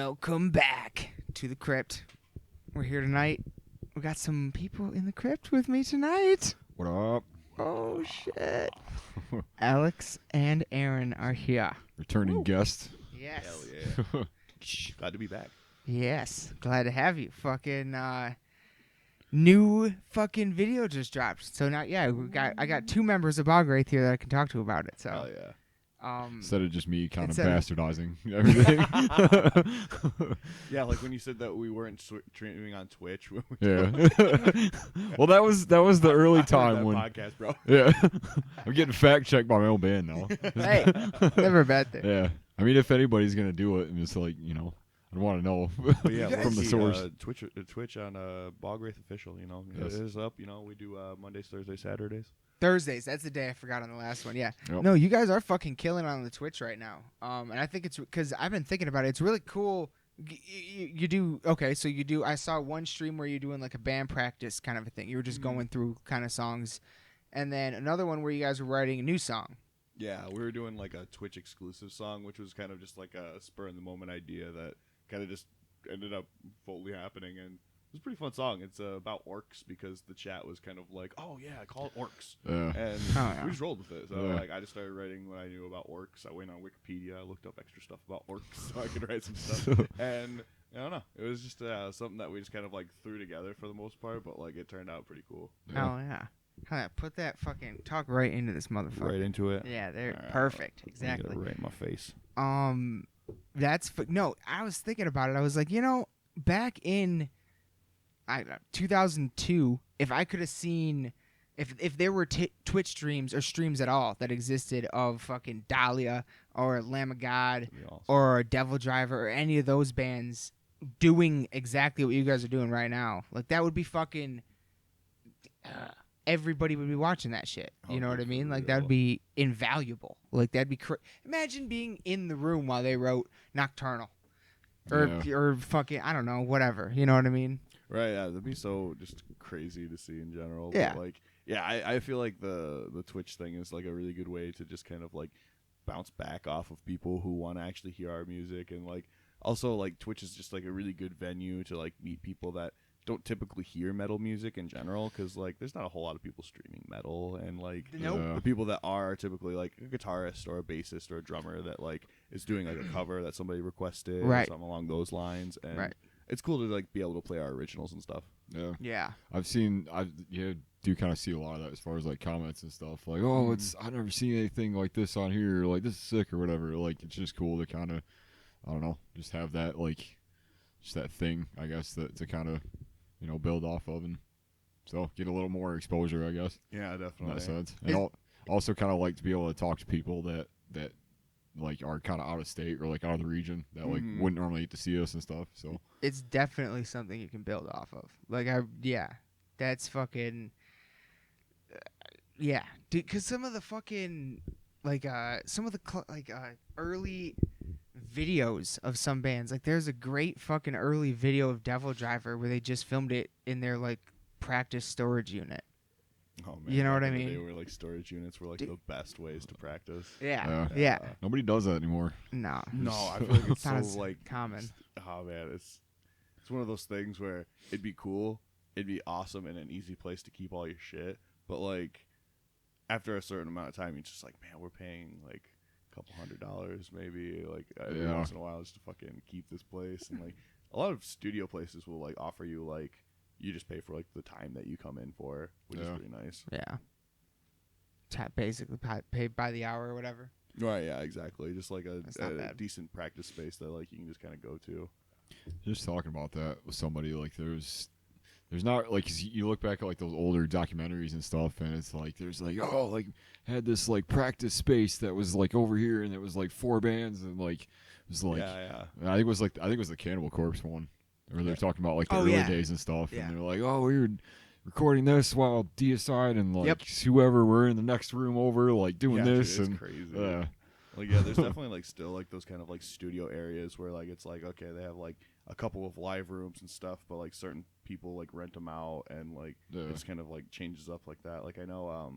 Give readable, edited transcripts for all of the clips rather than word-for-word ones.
Welcome back to the crypt. We're here tonight. We got some people in the crypt with me tonight. What up? Oh, shit. Alex and Aaron are here. Returning guest. Yes. Hell yeah. Glad to be back. Yes. Glad to have you. Fucking new fucking video just dropped. So now, yeah, I got two members of Bogwraith here that I can talk to about it. So. Hell yeah. Instead of just me kind of Instead of- bastardizing everything. Yeah, like when you said that we weren't streaming on Twitch. When we Yeah. Well, that was the early time when. podcast, bro. Yeah. I'm getting fact checked by my own band now. Hey, never a bad thing. Yeah. I mean, if anybody's gonna do it, and it's like I'd want to know But yeah, You guys from the see, source. Twitch on Bogwraith Official. Yes. It is up. We do Mondays, Thursdays, Saturdays. Thursdays. That's the day I forgot on the last one. Yeah. Yep. No, you guys are fucking killing on the Twitch right now. And I think it's because I've been thinking about it. It's really cool. You do okay. So you do. I saw one stream where you're doing like a band practice kind of a thing. You were just going through kind of songs, and then another one where you guys were writing a new song. Yeah, we were doing like a Twitch exclusive song, which was kind of just like a spur in the moment idea that kind of just ended up fully happening, and it was a pretty fun song. It's about orcs because the chat was kind of like, "Oh yeah, call it orcs," and we just rolled with it. So like, I just started writing what I knew about orcs. I went on Wikipedia, I looked up extra stuff about orcs so I could write some stuff, and I don't know, it was just something that we just kind of like threw together for the most part, but like it turned out pretty cool. Oh yeah. Put that fucking talk right into this motherfucker. Right into it. Yeah, they're All right. perfect. Exactly. Get it right in my face. No, I was thinking about it. I was like, back in 2002, if I could have seen, if there were Twitch streams or streams at all that existed of fucking Dahlia or Lamb of God Awesome. or Devil Driver or any of those bands doing exactly what you guys are doing right now, like that would be fucking. Everybody would be watching that shit. You know what I mean? Like, that would be invaluable. Like, that'd be imagine being in the room while they wrote Nocturnal. Or fucking, I don't know, whatever. You know what I mean? Right, yeah, that'd be so just crazy to see in general. Yeah. But like, yeah, I feel like the Twitch thing is like a really good way to just kind of like bounce back off of people who want to actually hear our music, and like also like Twitch is just like a really good venue to like meet people that don't typically hear metal music in general, because like there's not a whole lot of people streaming metal, and like the people that are typically like a guitarist or a bassist or a drummer that like is doing like a cover that somebody requested or something along those lines, and it's cool to like be able to play our originals and stuff. Yeah. I do kind of see a lot of that as far as like comments and stuff, like, oh, I've never seen anything like this on here, like this is sick or whatever. Like, it's just cool to kind of, I don't know, just have that like just that thing, I guess, that to kind of build off of, and so get a little more exposure, I guess. Yeah, definitely. In that sense. And also kind of like to be able to talk to people that like are kind of out of state or like out of the region that like wouldn't normally get to see us and stuff. So it's definitely something you can build off of. Like, that's fucking, yeah. Dude, because some of the fucking, like, early videos of some bands, like there's a great fucking early video of Devil Driver where they just filmed it in their like practice storage unit. Oh man, you know what I mean? They were like storage units were like the best ways to practice. Yeah. Nobody does that anymore. No, I feel like it's so not like common. Oh man, it's one of those things where it'd be cool, it'd be awesome, and an easy place to keep all your shit. But like after a certain amount of time, you're just like, man, we're paying like $200 maybe, like every once in a while, just to fucking keep this place. And like a lot of studio places will like offer you like you just pay for like the time that you come in for, which is pretty nice. Yeah, basically paid by the hour or whatever. Right, yeah, exactly. Just like a decent practice space that like you can just kind of go to. Just talking about that with somebody, like there's not like, 'cause you look back at like those older documentaries and stuff, and it's like there's like, oh, like had this like practice space that was like over here, and it was like 4 bands, and like it was like I think it was the Cannibal Corpse one where they're talking about like the early days and stuff, and they're like, oh, we were recording this while Deicide and like whoever were in the next room over like doing this, dude, and crazy. Like there's definitely like still like those kind of like studio areas where like it's like, okay, they have like a couple of live rooms and stuff, but like certain people like rent them out, and like it's kind of like changes up like that. Like I know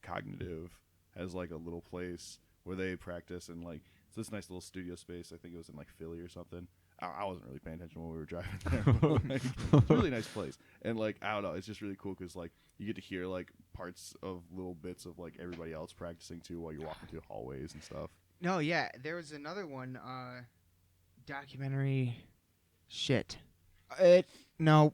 Cognitive has like a little place where they practice, and like it's this nice little studio space. I think it was in like Philly or something. I wasn't really paying attention when we were driving there. But, like, it's a really nice place, and like I don't know, it's just really cool because like you get to hear like parts of little bits of like everybody else practicing too while you're walking through the hallways and stuff. No, yeah, there was another one, documentary. Shit. No.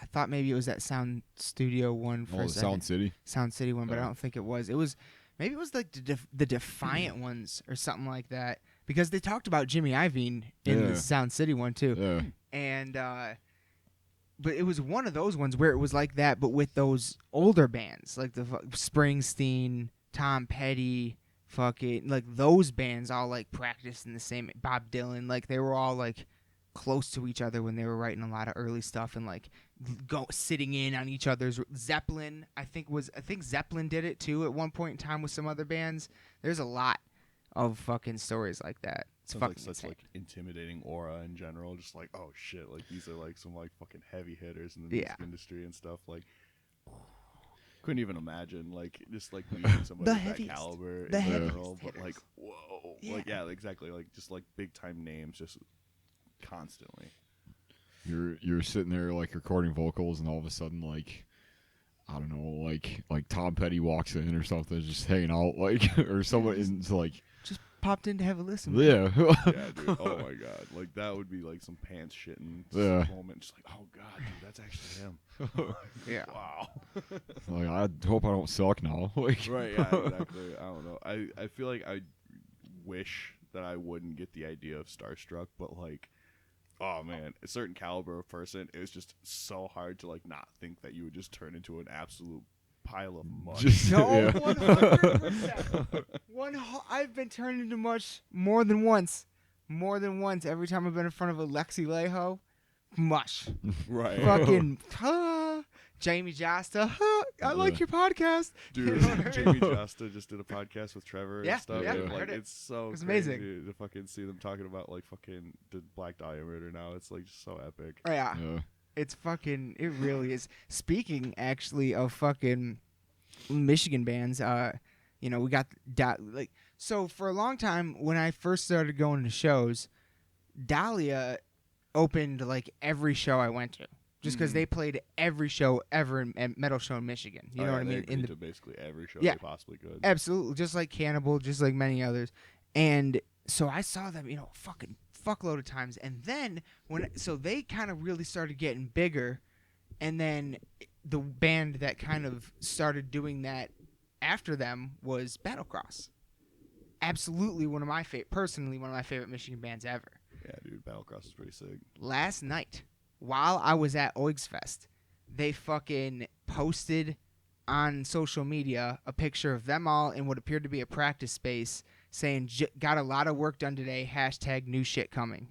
I thought maybe it was that Sound Studio one for a second. Sound City. Sound City one, but I Yeah. don't think it was. It was maybe it was like the Defiant ones or something like that because they talked about Jimmy Iovine in the Sound City one too. Yeah. And but it was one of those ones where it was like that, but with those older bands like the Springsteen, Tom Petty, fucking like those bands all like practiced in the same. Bob Dylan, like they were all like close to each other when they were writing a lot of early stuff and like sitting in on each other's. Zeppelin, I think Zeppelin did it too at one point in time with some other bands. There's a lot of fucking stories like that. It's Sounds fucking like such insane. like intimidating aura in general. Just like, oh shit, like these are like some like fucking heavy hitters in the music industry and stuff. Like, couldn't even imagine like just like meeting somebody The of that heaviest. caliber The in heaviest general. But like, hitters. whoa, Yeah. like yeah, exactly. Like just like big time names, just constantly. You're sitting there like recording vocals, and all of a sudden like I don't know, like Tom Petty walks in or something, just hanging out, like or someone is like Just popped in to have a listen. yeah. Yeah, dude. Oh my god, like that would be like some pants shitting moment. Just like, oh god, dude, that's actually him. Yeah. Wow. Like I hope I don't suck now. Like Right, yeah, exactly. I don't know. I feel like I wish that I wouldn't get the idea of starstruck, but like, oh man, a certain caliber of person, it was just so hard to like not think that you would just turn into an absolute pile of mush. Just- No, Yeah. 100%. I've been turned into much more than once. More than once. Every time I've been in front of a Lexi Leho, mush. Right. Fucking, Jamie Josta, I like your podcast. Dude, Jamie Josta just did a podcast with Trevor Yeah, and stuff. yeah, and, I like, heard it. it's so It's crazy amazing. to fucking see them talking about like fucking the Black Dahlia murder now. It's like just so epic. Yeah. yeah. It's fucking, it really is. Speaking actually of fucking Michigan bands, you know, we got like, so for a long time when I first started going to shows, Dahlia opened like every show I went to, just because they played every show ever in metal show in Michigan. You know what I mean? They agreed to basically every show Yeah. they possibly could. Absolutely, just like Cannibal, just like many others. And so I saw them, you know, fucking fuckload of times. And then so they kind of really started getting bigger. And then the band that kind of started doing that after them was Battlecross. Absolutely personally one of my favorite Michigan bands ever. Yeah, dude, Battlecross is pretty sick. Last night, while I was at Oigsfest, they fucking posted on social media a picture of them all in what appeared to be a practice space saying, got a lot of work done today, # new shit coming.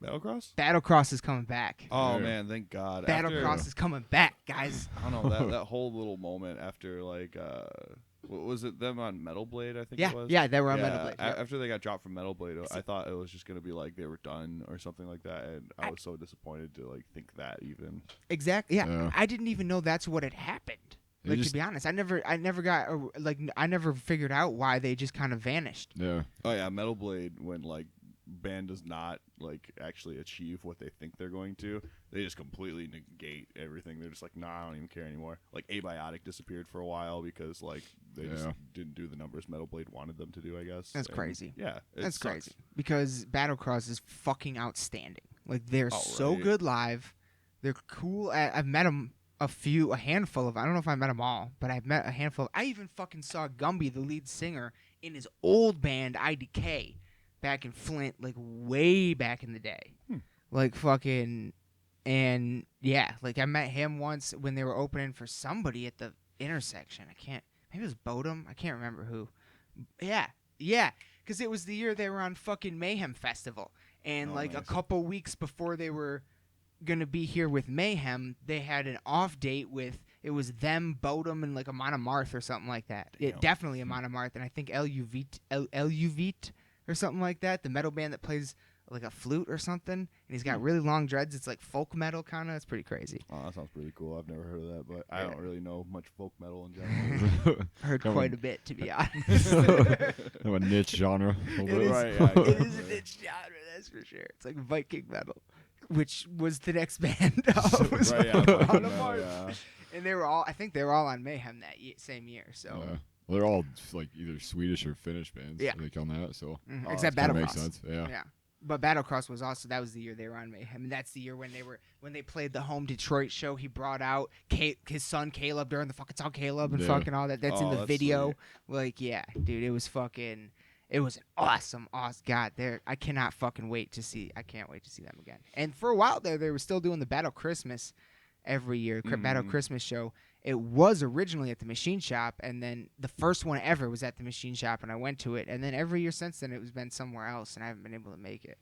Battlecross? Battlecross is coming back. Oh Yeah. man, thank God. Battlecross is coming back, guys. I don't know that whole little moment after like what was it, them on Metal Blade? I think Yeah, it was. yeah, they were on Yeah, Metal Blade. Yeah. After they got dropped from Metal Blade, I thought it was just gonna be like they were done or something like that, and I was so disappointed to like think that even. Exactly. Yeah. Yeah. I didn't even know that's what had happened. They Like just- to be honest, I never got I never figured out why they just kind of vanished. Yeah. Oh yeah, Metal Blade, when like band does not like actually achieve what they think they're going to, they just completely negate everything. They're just like, nah, I don't even care anymore. Like Abiotic disappeared for a while because like they just Yeah. didn't do the numbers Metal Blade wanted them to do, I guess. That's And, crazy. Yeah, it That's sucks. crazy because Battlecross is fucking outstanding. Like they're Oh, so right. good live. They're cool. I've met them a handful of. I don't know if I met them all, but I've met a handful. I even fucking saw Gumby, the lead singer, in his old band IDK, back in Flint, like way back in the day. Like fucking, and yeah, like I met him once when they were opening for somebody at the intersection. Maybe it was Bodum. I can't remember who. Yeah, because it was the year they were on fucking Mayhem Festival, and Oh, like a nice. couple weeks before they were gonna be here with Mayhem, they had an off date with it was them, Bodum, and like Amon Amarth or something like that. Damn. Definitely Amon Amarth, and I think LUVT or something like that. The metal band that plays like a flute or something, and he's got really long dreads. It's like folk metal kind of. It's pretty crazy. Oh, that sounds pretty cool. I've never heard of that, but I Yeah. don't really know much folk metal in general. Heard Come quite on. a bit, to be honest. Kind of a niche genre. A little It bit. is, Right, yeah, it is a exactly. niche genre. That's for sure. It's like Viking metal, which was the next band. Was Right, yeah, on Viking a metal, march. yeah. And they were all. I think they were all on Mayhem that same year. So Well, they're all like either Swedish or Finnish bands. Yeah. Like on that. So except kinda Battlecross. makes sense. Yeah. Yeah. But Battlecross was also, that was the year they were on Mayhem, and that's the year when they played the home Detroit show. He brought out his son Caleb during the fucking song Caleb and Yeah. fucking all that. That's in the That's video. sweet. Like, yeah, dude, it was an awesome. God, I cannot wait to see them again. And for a while there, they were still doing the Battle Christmas every year, Battle Christmas show. It was originally at the Machine Shop, and then the first one ever was at the Machine Shop, and I went to it. And then every year since then, it was been somewhere else, and I haven't been able to make it.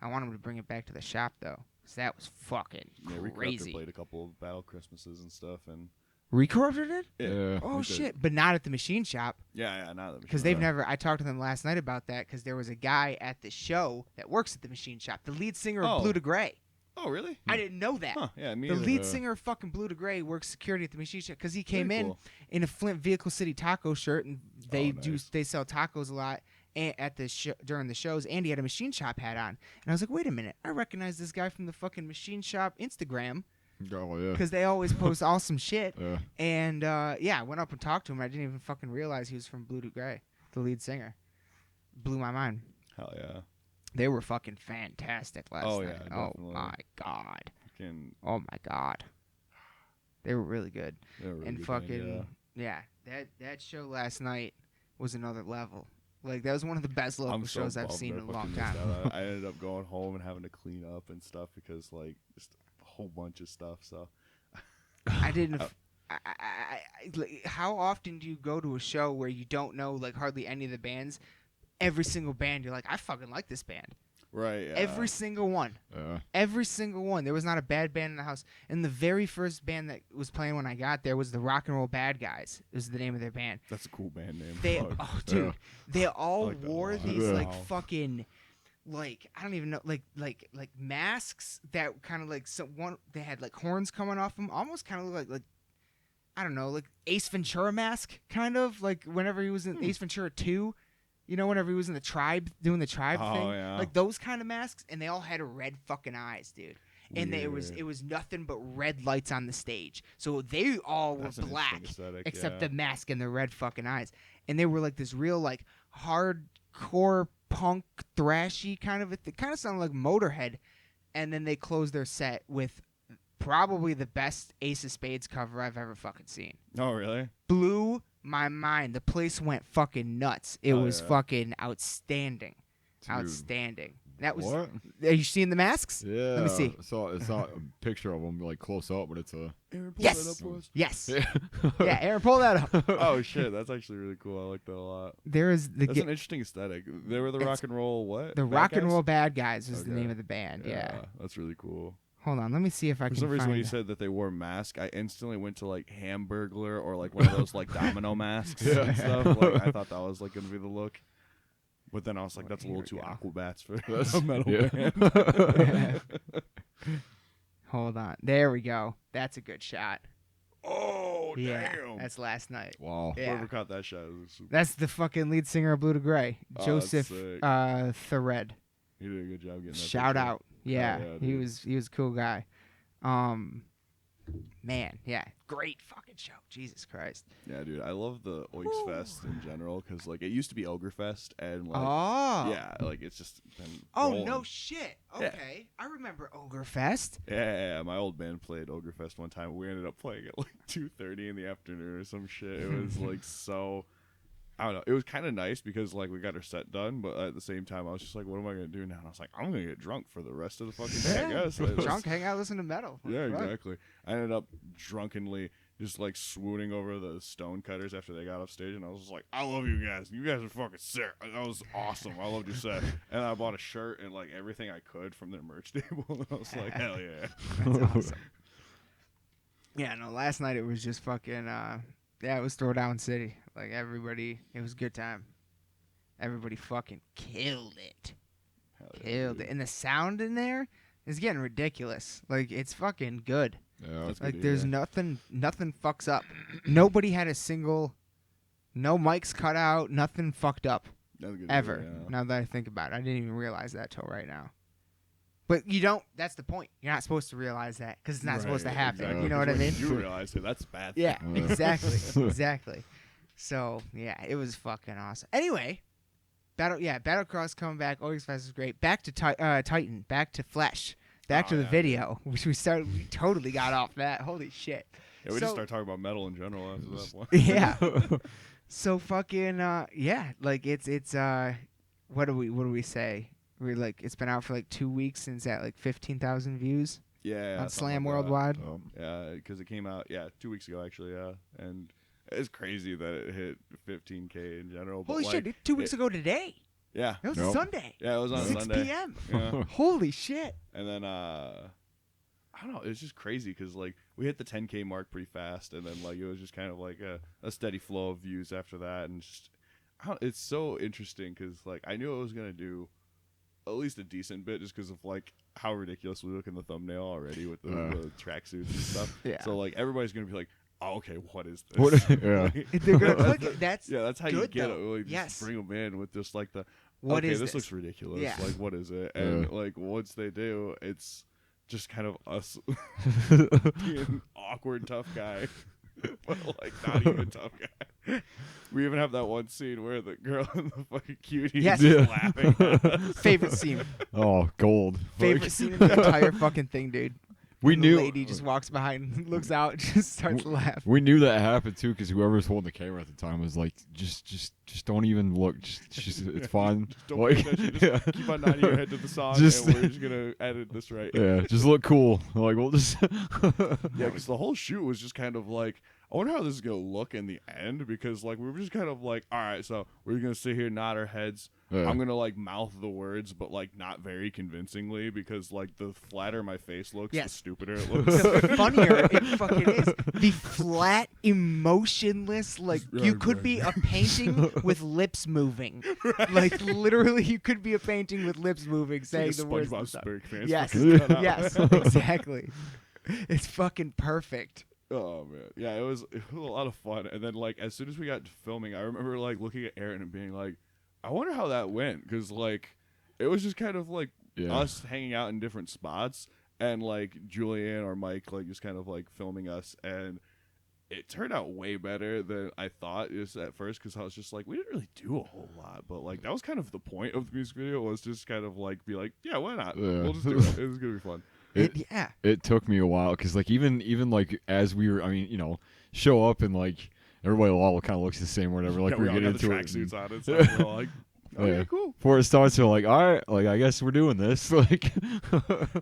I want them to bring it back to the shop, though, because that was fucking crazy. Played a couple of Battle Christmases and stuff, and Recorrupted did? Yeah. Oh, shit. But not at the Machine Shop. yeah, not that Because they've never. I talked to them last night about that, because there was a guy at the show that works at the Machine Shop, the lead singer of Blue to Gray. Oh, really? I didn't know that. Huh, yeah, me The either. lead singer of fucking Blue to Gray works security at the Machine Shop because he came Very in cool. in a Flint Vehicle City taco shirt, and they nice. they sell tacos a lot at the during the shows, and he had a Machine Shop hat on. And I was like, wait a minute, I recognize this guy from the fucking Machine Shop Instagram Oh yeah. because they always post awesome shit. Yeah. And I went up and talked to him. I didn't even fucking realize he was from Blue to Gray, the lead singer. Blew my mind. Hell yeah. They were fucking fantastic last Oh, night. yeah, Oh definitely. my god. Fucking, Oh my god. They were really good. they were really And good fucking band, that show last night was another level. Like, that was one of the best yeah. local I'm so shows I've bummed seen I in a fucking long missed time. out. I ended up going home and having to clean up and stuff because, like, just a whole bunch of stuff. So I didn't. Like, how often do you go to a show where you don't know like hardly any of the bands? Every single band, you're like, I fucking like this band. right, yeah. Every single one. Yeah. Every single one. There was not a bad band in the house. And the very first band that was playing when I got there was the Rock and Roll Bad Guys. Was the name of their band. That's a cool band name. They, Fuck. oh, dude, Yeah. they all like that a wore lot. these Yeah. like Wow. fucking, like, I don't even know, like masks that kind of like they had like horns coming off them, almost kind of look like I don't know, like Ace Ventura mask, kind of like whenever he was in Ace Ventura 2. You know, whenever he was in the tribe, doing the tribe Oh, thing, yeah. like those kind of masks, and they all had red fucking eyes, dude. And it was Weird. nothing but red lights on the stage, so they all were That's an black interesting aesthetic, except yeah. the mask and the red fucking eyes, and they were like this real like hardcore punk thrashy kind of. It kind of sounded like Motorhead, and then they closed their set with probably the best Ace of Spades cover I've ever fucking seen. Oh, really? Blew my mind. The place went fucking nuts. It Oh, was yeah. fucking outstanding. Dude. Outstanding. That was. What? Are you seeing the masks? Yeah. me see. So it's not a picture of them like close up, but it's a. Aaron, pull Yes. that up for us. Yes. Yeah. Yeah, Aaron, pull that up. Oh shit, that's actually really cool. I like that a lot. There is the That's an interesting aesthetic. They were the It's- rock and roll what? the Bad Rock and Guys? Roll Bad Guys is the Okay. name of the band. Yeah. That's really cool. Hold on, let me see if I For can some reason, find when you it. said that they wore masks, I instantly went to like Hamburglar or like one of those like domino masks Yeah. and stuff. Like, I thought that was like gonna be the look, but then I was like, Oh, that's a here little we too go. Aquabats for That's- a metal yeah. band. Hold on. There we go. That's a good shot. Oh Yeah. damn! That's last night. Wow. Yeah. Whoever caught that shot was super. That's the fucking lead singer of Blue to Gray, Oh, that's Joseph sick. Thread. He did a good job getting that. Shout picture. out. Yeah, yeah, he dude. was a cool guy. Man, yeah, great fucking show. Jesus Christ. Yeah, dude, I love the Oix Fest in general because like it used to be Ogre Fest and like Oh. yeah, like it's just been. Oh rolling. no shit. Yeah. Okay, I remember Ogre Fest. Yeah, my old band played Ogre Fest one time. We ended up playing at like 2:30 in the afternoon or some shit. It was like so. I don't know. It was kind of nice because like we got our set done, but at the same time I was just like, what am I gonna do now? And I was like, I'm gonna get drunk for the rest of the fucking day. I guess. It was- Drunk, hang out, listen to metal. Yeah, Fuck. exactly. I ended up drunkenly just like swooning over the Stonecutters after they got off stage, and I was just like, I love you guys. You guys are fucking sick. That was awesome. I loved your set. And I bought a shirt and like everything I could from their merch table, and I was like, hell yeah. That's awesome. Yeah, no, last night it was just fucking, it was Throwdown City. Like, everybody, it was a good time. Everybody fucking killed it. Hell yeah, Killed dude. it. And the sound in there is getting ridiculous. Like, it's fucking good. Yeah. That's Like, good to there's hear. nothing fucks up. Nobody had a single, no mics cut out, nothing fucked up. That's good to hear, Ever. yeah. Now that I think about it. I didn't even realize that till right now. But you don't. That's the point. You're not supposed to realize that because it's not supposed to happen. Exactly. You know what I mean? You realize it. That's bad. Yeah, Yeah. exactly. So yeah, it was fucking awesome. Anyway, Battlecross coming back. Fest is great. Back to Titan. Back to Flesh. Back to the video, which we totally got off that. Holy shit. Yeah, we just start talking about metal in general after that point. Yeah. So fucking like it's what do we say? We're like it's been out for like 2 weeks since at like 15,000 views. Yeah. On Slam like Worldwide. Yeah, because it came out 2 weeks ago actually. Yeah, and it's crazy that it hit 15K in general. But Holy shit! 2 weeks ago today. Yeah. It was a Sunday. Yeah, it was on a 6 Sunday. p.m. Yeah. Holy shit. And then I don't know, it's just crazy because like we hit the 10K mark pretty fast, and then like it was just kind of like a steady flow of views after that, and just it's so interesting because like I knew I was gonna do at least a decent bit just because of like how ridiculous we look in the thumbnail already with the tracksuits and stuff. Yeah. So like everybody's gonna be like, oh, okay, what is this? Yeah. They're gonna click it. That's how you good, get though. it. Like, Yes. Just bring them in with just like the What okay, is this this? looks ridiculous. Yeah. Like what is it? And like once they do, it's just kind of us being awkward tough guy, but like not even tough guy. We even have that one scene where the girl and the fucking cutie Yes. is Yeah. laughing at us. favorite scene. Oh, gold. Favorite Like, scene in the entire fucking thing, dude. we When the knew. lady just walks behind, looks out, and just starts laughing. We knew that happened too, because whoever was holding the camera at the time was like, just don't even look. Just it's fine. Just don't Like, pay attention. Just keep on nodding your head to the song, Just- and we're just gonna edit this right. yeah, just look cool. Like we'll just. Yeah, because the whole shoot was just kind of like, I wonder how this is gonna look in the end, because like we were just kind of like, all right, so we're gonna sit here, nod our heads. Yeah. I'm gonna like mouth the words, but like not very convincingly, because like the flatter my face looks, the Yes. stupider it looks. The funnier it fucking is. The flat, emotionless, like you could be a painting with lips moving. Like literally, you could be a painting with lips moving, saying It's the like a words. and SpongeBob stuff. SquarePants Yes, fucking cut out. yes, exactly. It's fucking perfect. Oh man, yeah, it was a lot of fun. And then like as soon as we got to filming, I remember like looking at Aaron and being like, I wonder how that went, because like it was just kind of like Yeah. us hanging out in different spots, and like Julian or Mike like just kind of like filming us, and it turned out way better than I thought just at first, because I was just like, we didn't really do a whole lot, but like that was kind of the point of the music video, was just kind of like be like, yeah, why not? Yeah. We'll just do it. It was gonna be fun. Yeah. It took me a while, because like even like as we were, I mean, you know, show up and like everybody all kind of looks the same or whatever. Like Yeah, we're we all getting got the into it. tracksuits on and stuff. We're all like, okay, Yeah. cool. Before it starts, we're like, all right, like I guess we're doing this. Like,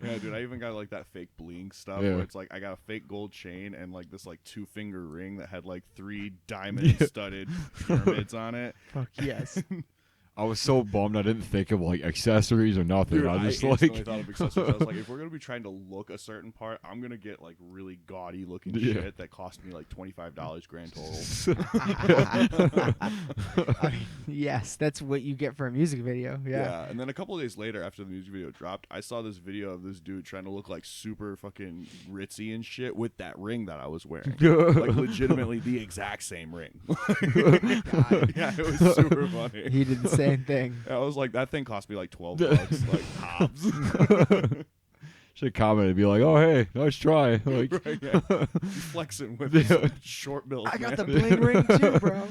Yeah, dude, I even got like that fake bling stuff Yeah. where it's like I got a fake gold chain and like this like 2-finger ring that had like 3 diamond studded pyramids on it. Fuck yes. I was so bummed I didn't think of like accessories or nothing. Dude, I I just instantly like thought of accessories. I was like, if we're gonna be trying to look a certain part, I'm gonna get like really gaudy looking Yeah. shit that cost me like $25 grand total. I mean, yes, that's what you get for a music video. Yeah. And then a couple of days later, after the music video dropped, I saw this video of this dude trying to look like super fucking ritzy and shit with that ring that I was wearing. Like legitimately the exact same ring. God. Yeah, it was super funny. He did the same thing. I was like, that thing cost me like $12, like tops. should comment and be like, oh hey, nice try. Like, Right, yeah. You flexing with Yeah. this short bill. I got the bling ring too, bro.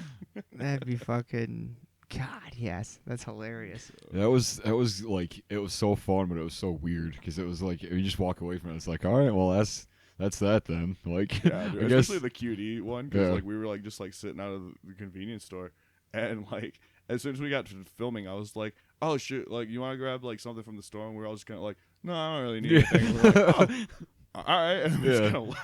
That'd be fucking. God, yes, that's hilarious. that was like it was so fun, but it was so weird because it was like you just walk away from it. It's like, all right, well that's that then. Like, Yeah, dude, I guess especially the cutie one, because Yeah. like we were like just like sitting out of the convenience store, and like as soon as we got to filming, I was like, oh shit, like you want to grab like something from the store, and we were all just kind of like, no, I don't really need Yeah. anything. And we were like, oh, all right, and we just Yeah. kinda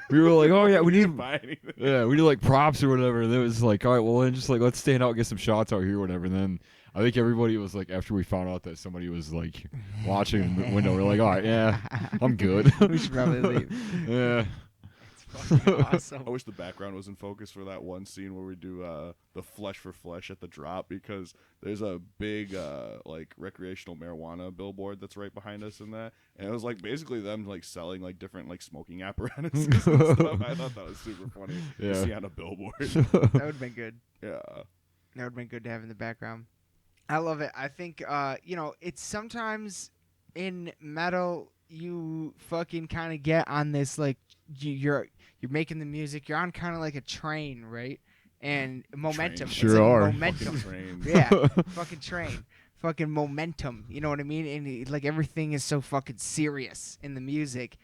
we were like, oh yeah, we didn't need buy anything. yeah, we need like props or whatever. And it was like, all right, well then just like let's stand out and get some shots out here, or whatever. And then I think everybody was like, after we found out that somebody was like watching in the window, we're like, all right, yeah, I'm good. We should probably leave. Yeah. It's fucking awesome. I wish the background was in focus for that one scene where we do the flesh for flesh at the drop, because there's a big like recreational marijuana billboard that's right behind us in that, and it was like basically them like selling like different like smoking apparatus and stuff. I thought that was super funny to Yeah. see on a billboard. That would have been good. Yeah. That would have been good to have in the background. I love it. I think, you know, it's sometimes in metal, you fucking kind of get on this like you're making the music. You're on kind of like a train, right? And momentum. Train. It's Sure like are. momentum. Fucking train. Yeah, fucking train. Fucking momentum. You know what I mean? And like everything is so fucking serious in the music.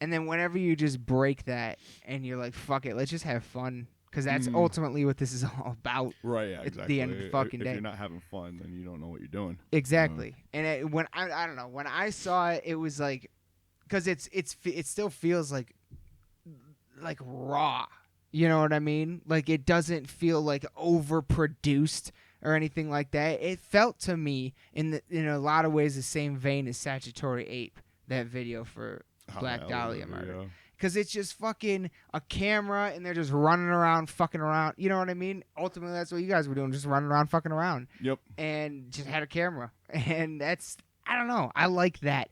And then whenever you just break that and you're like, fuck it, let's just have fun. Because that's ultimately what this is all about. Right, yeah, At exactly. the end of the fucking if day. you're not having fun, then you don't know what you're doing. Exactly. And when I don't know, when I saw it, it was like, because it still feels like raw. You know what I mean? Like it doesn't feel like overproduced or anything like that. It felt to me in a lot of ways the same vein as Statutory Ape, that video for Black Dahlia Murder. Yeah. Because it's just fucking a camera and they're just running around, fucking around. You know what I mean? Ultimately, that's what you guys were doing, just running around, fucking around. Yep. And just had a camera. And that's, I don't know. I like that.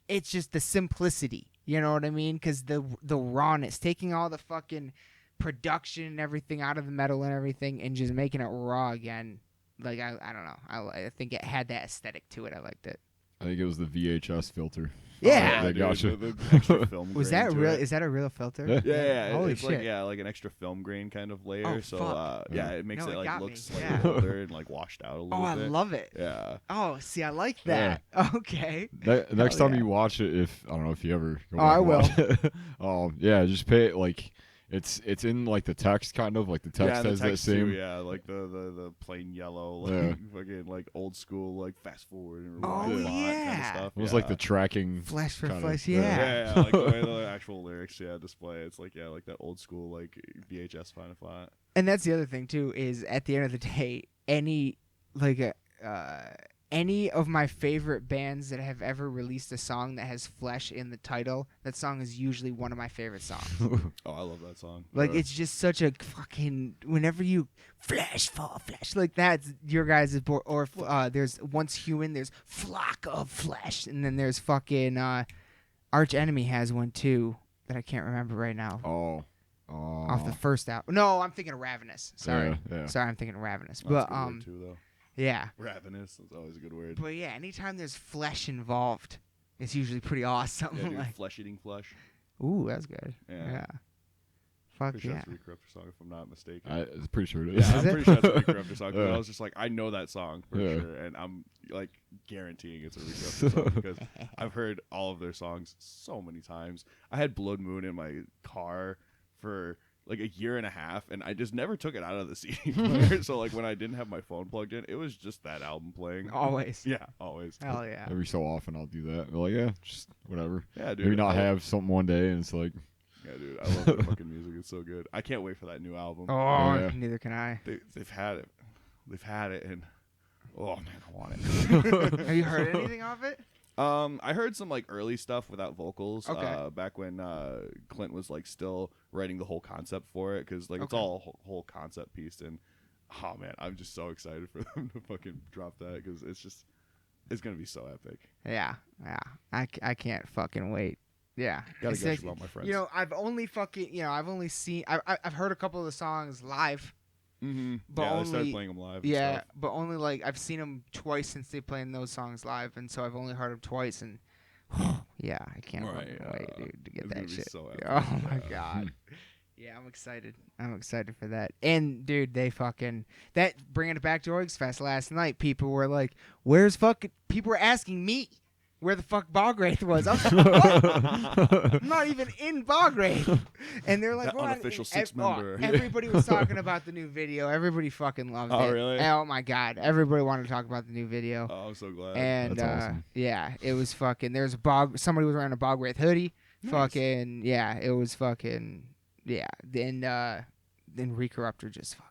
It's just the simplicity. You know what I mean? Because the rawness, taking all the fucking production and everything out of the metal and everything and just making it raw again. Like, I don't know. I think it had that aesthetic to it. I liked it. I think it was the VHS filter. Yeah. They got you. The extra film Was grain that to real? it. Is that a real filter? Yeah. Yeah, Holy it's shit. like an extra film grain kind of layer. Oh, so fuck. yeah, it makes No, it it like got look me. slightly Yeah. older and like washed out a little Oh, I bit. love it. Yeah. Oh, see, I like that. Okay. Next Hell time yeah. you watch it, if I don't know if you ever go Oh, I back and will. watch it. Yeah, just pay like it's in like the text kind of like the text Yeah, the has text that same. too, yeah, like the plain yellow, like Yeah. fucking like old school, like fast forward and Oh, rewind font kind of yeah. stuff. It was yeah. like the tracking. Flash for kind of- flash, yeah, yeah. like the way the actual lyrics display. It's like like that old school like VHS kind of font. And that's the other thing too, is at the end of the day, any of my favorite bands that have ever released a song that has flesh in the title, that song is usually one of my favorite songs. Oh, I love that song. Like it's just such a fucking, whenever you flesh for flesh, like that's your guys' or there's Once Human, there's Flock of Flesh, and then there's fucking Arch Enemy has one too that I can't remember right now. Oh. Off the first album. No, I'm thinking of Ravenous. Sorry. Yeah. Sorry, I'm thinking of Ravenous. That's But a good word too, though. yeah. Ravenous is always a good word. But yeah, anytime there's flesh involved, it's usually pretty awesome. Yeah, dude, Like, flesh eating flesh. ooh, that's good. Yeah. Yeah. Fuck Pretty sure yeah. it's a Rick Rupture song if I'm not mistaken. I'm pretty sure it Yeah, is. I'm pretty sure it's a Rick Rupture song. 'Cause Yeah. I was just like, I know that song for Yeah. sure, and I'm like guaranteeing it's a Rick Rupture song because I've heard all of their songs so many times. I had Blood Moon in my car for like a year and a half, and I just never took it out of the CD player. So like when I didn't have my phone plugged in, it was just that album playing. Always. Yeah, always. Hell yeah. Every so often I'll do that. Be like, yeah, just whatever. Yeah, dude. Maybe not I- have something one day, and it's like, Yeah, dude. I love their fucking music. It's so good. I can't wait for that new album. Oh, Yeah. neither can I. They've had it. They've had it, and oh man, I want it. Have you heard anything of it? I heard some like early stuff without vocals. Okay. Back when Clint was like still writing the whole concept for it, because like it's Okay. all a whole concept piece, and oh man, I'm just so excited for them to fucking drop that because it's gonna be so epic. Yeah. Yeah. I can't fucking wait. Yeah. Gotta It's gush like- about my friends. You know, I've only seen, I've heard a couple of the songs live. mm-hmm. but yeah, they started only- playing them live. and Yeah, stuff. but only like I've seen them twice since they played those songs live, and so I've only heard them twice, and yeah, I can't Right, fucking wait, dude, to get it's that gonna be shit. so epic, Oh my yeah. god. Yeah, I'm excited. I'm excited for that. And dude, they fucking bringing it back to Orgs Fest last night. People were like, "Where's fucking?" People were asking me where the fuck Bogwraith was. I was like, "What? I'm not even in Bogwraith." And they're like, That "What?" unofficial And six-member. everybody was talking about the new video. Everybody fucking loved Oh, it. really? Oh my god, everybody wanted to talk about the new video. Oh, I'm so glad. And That's awesome. yeah, it was fucking. There's somebody was wearing a Bogwraith hoodie. Nice. Fucking yeah, it was fucking yeah. Then Recorruptor just fucking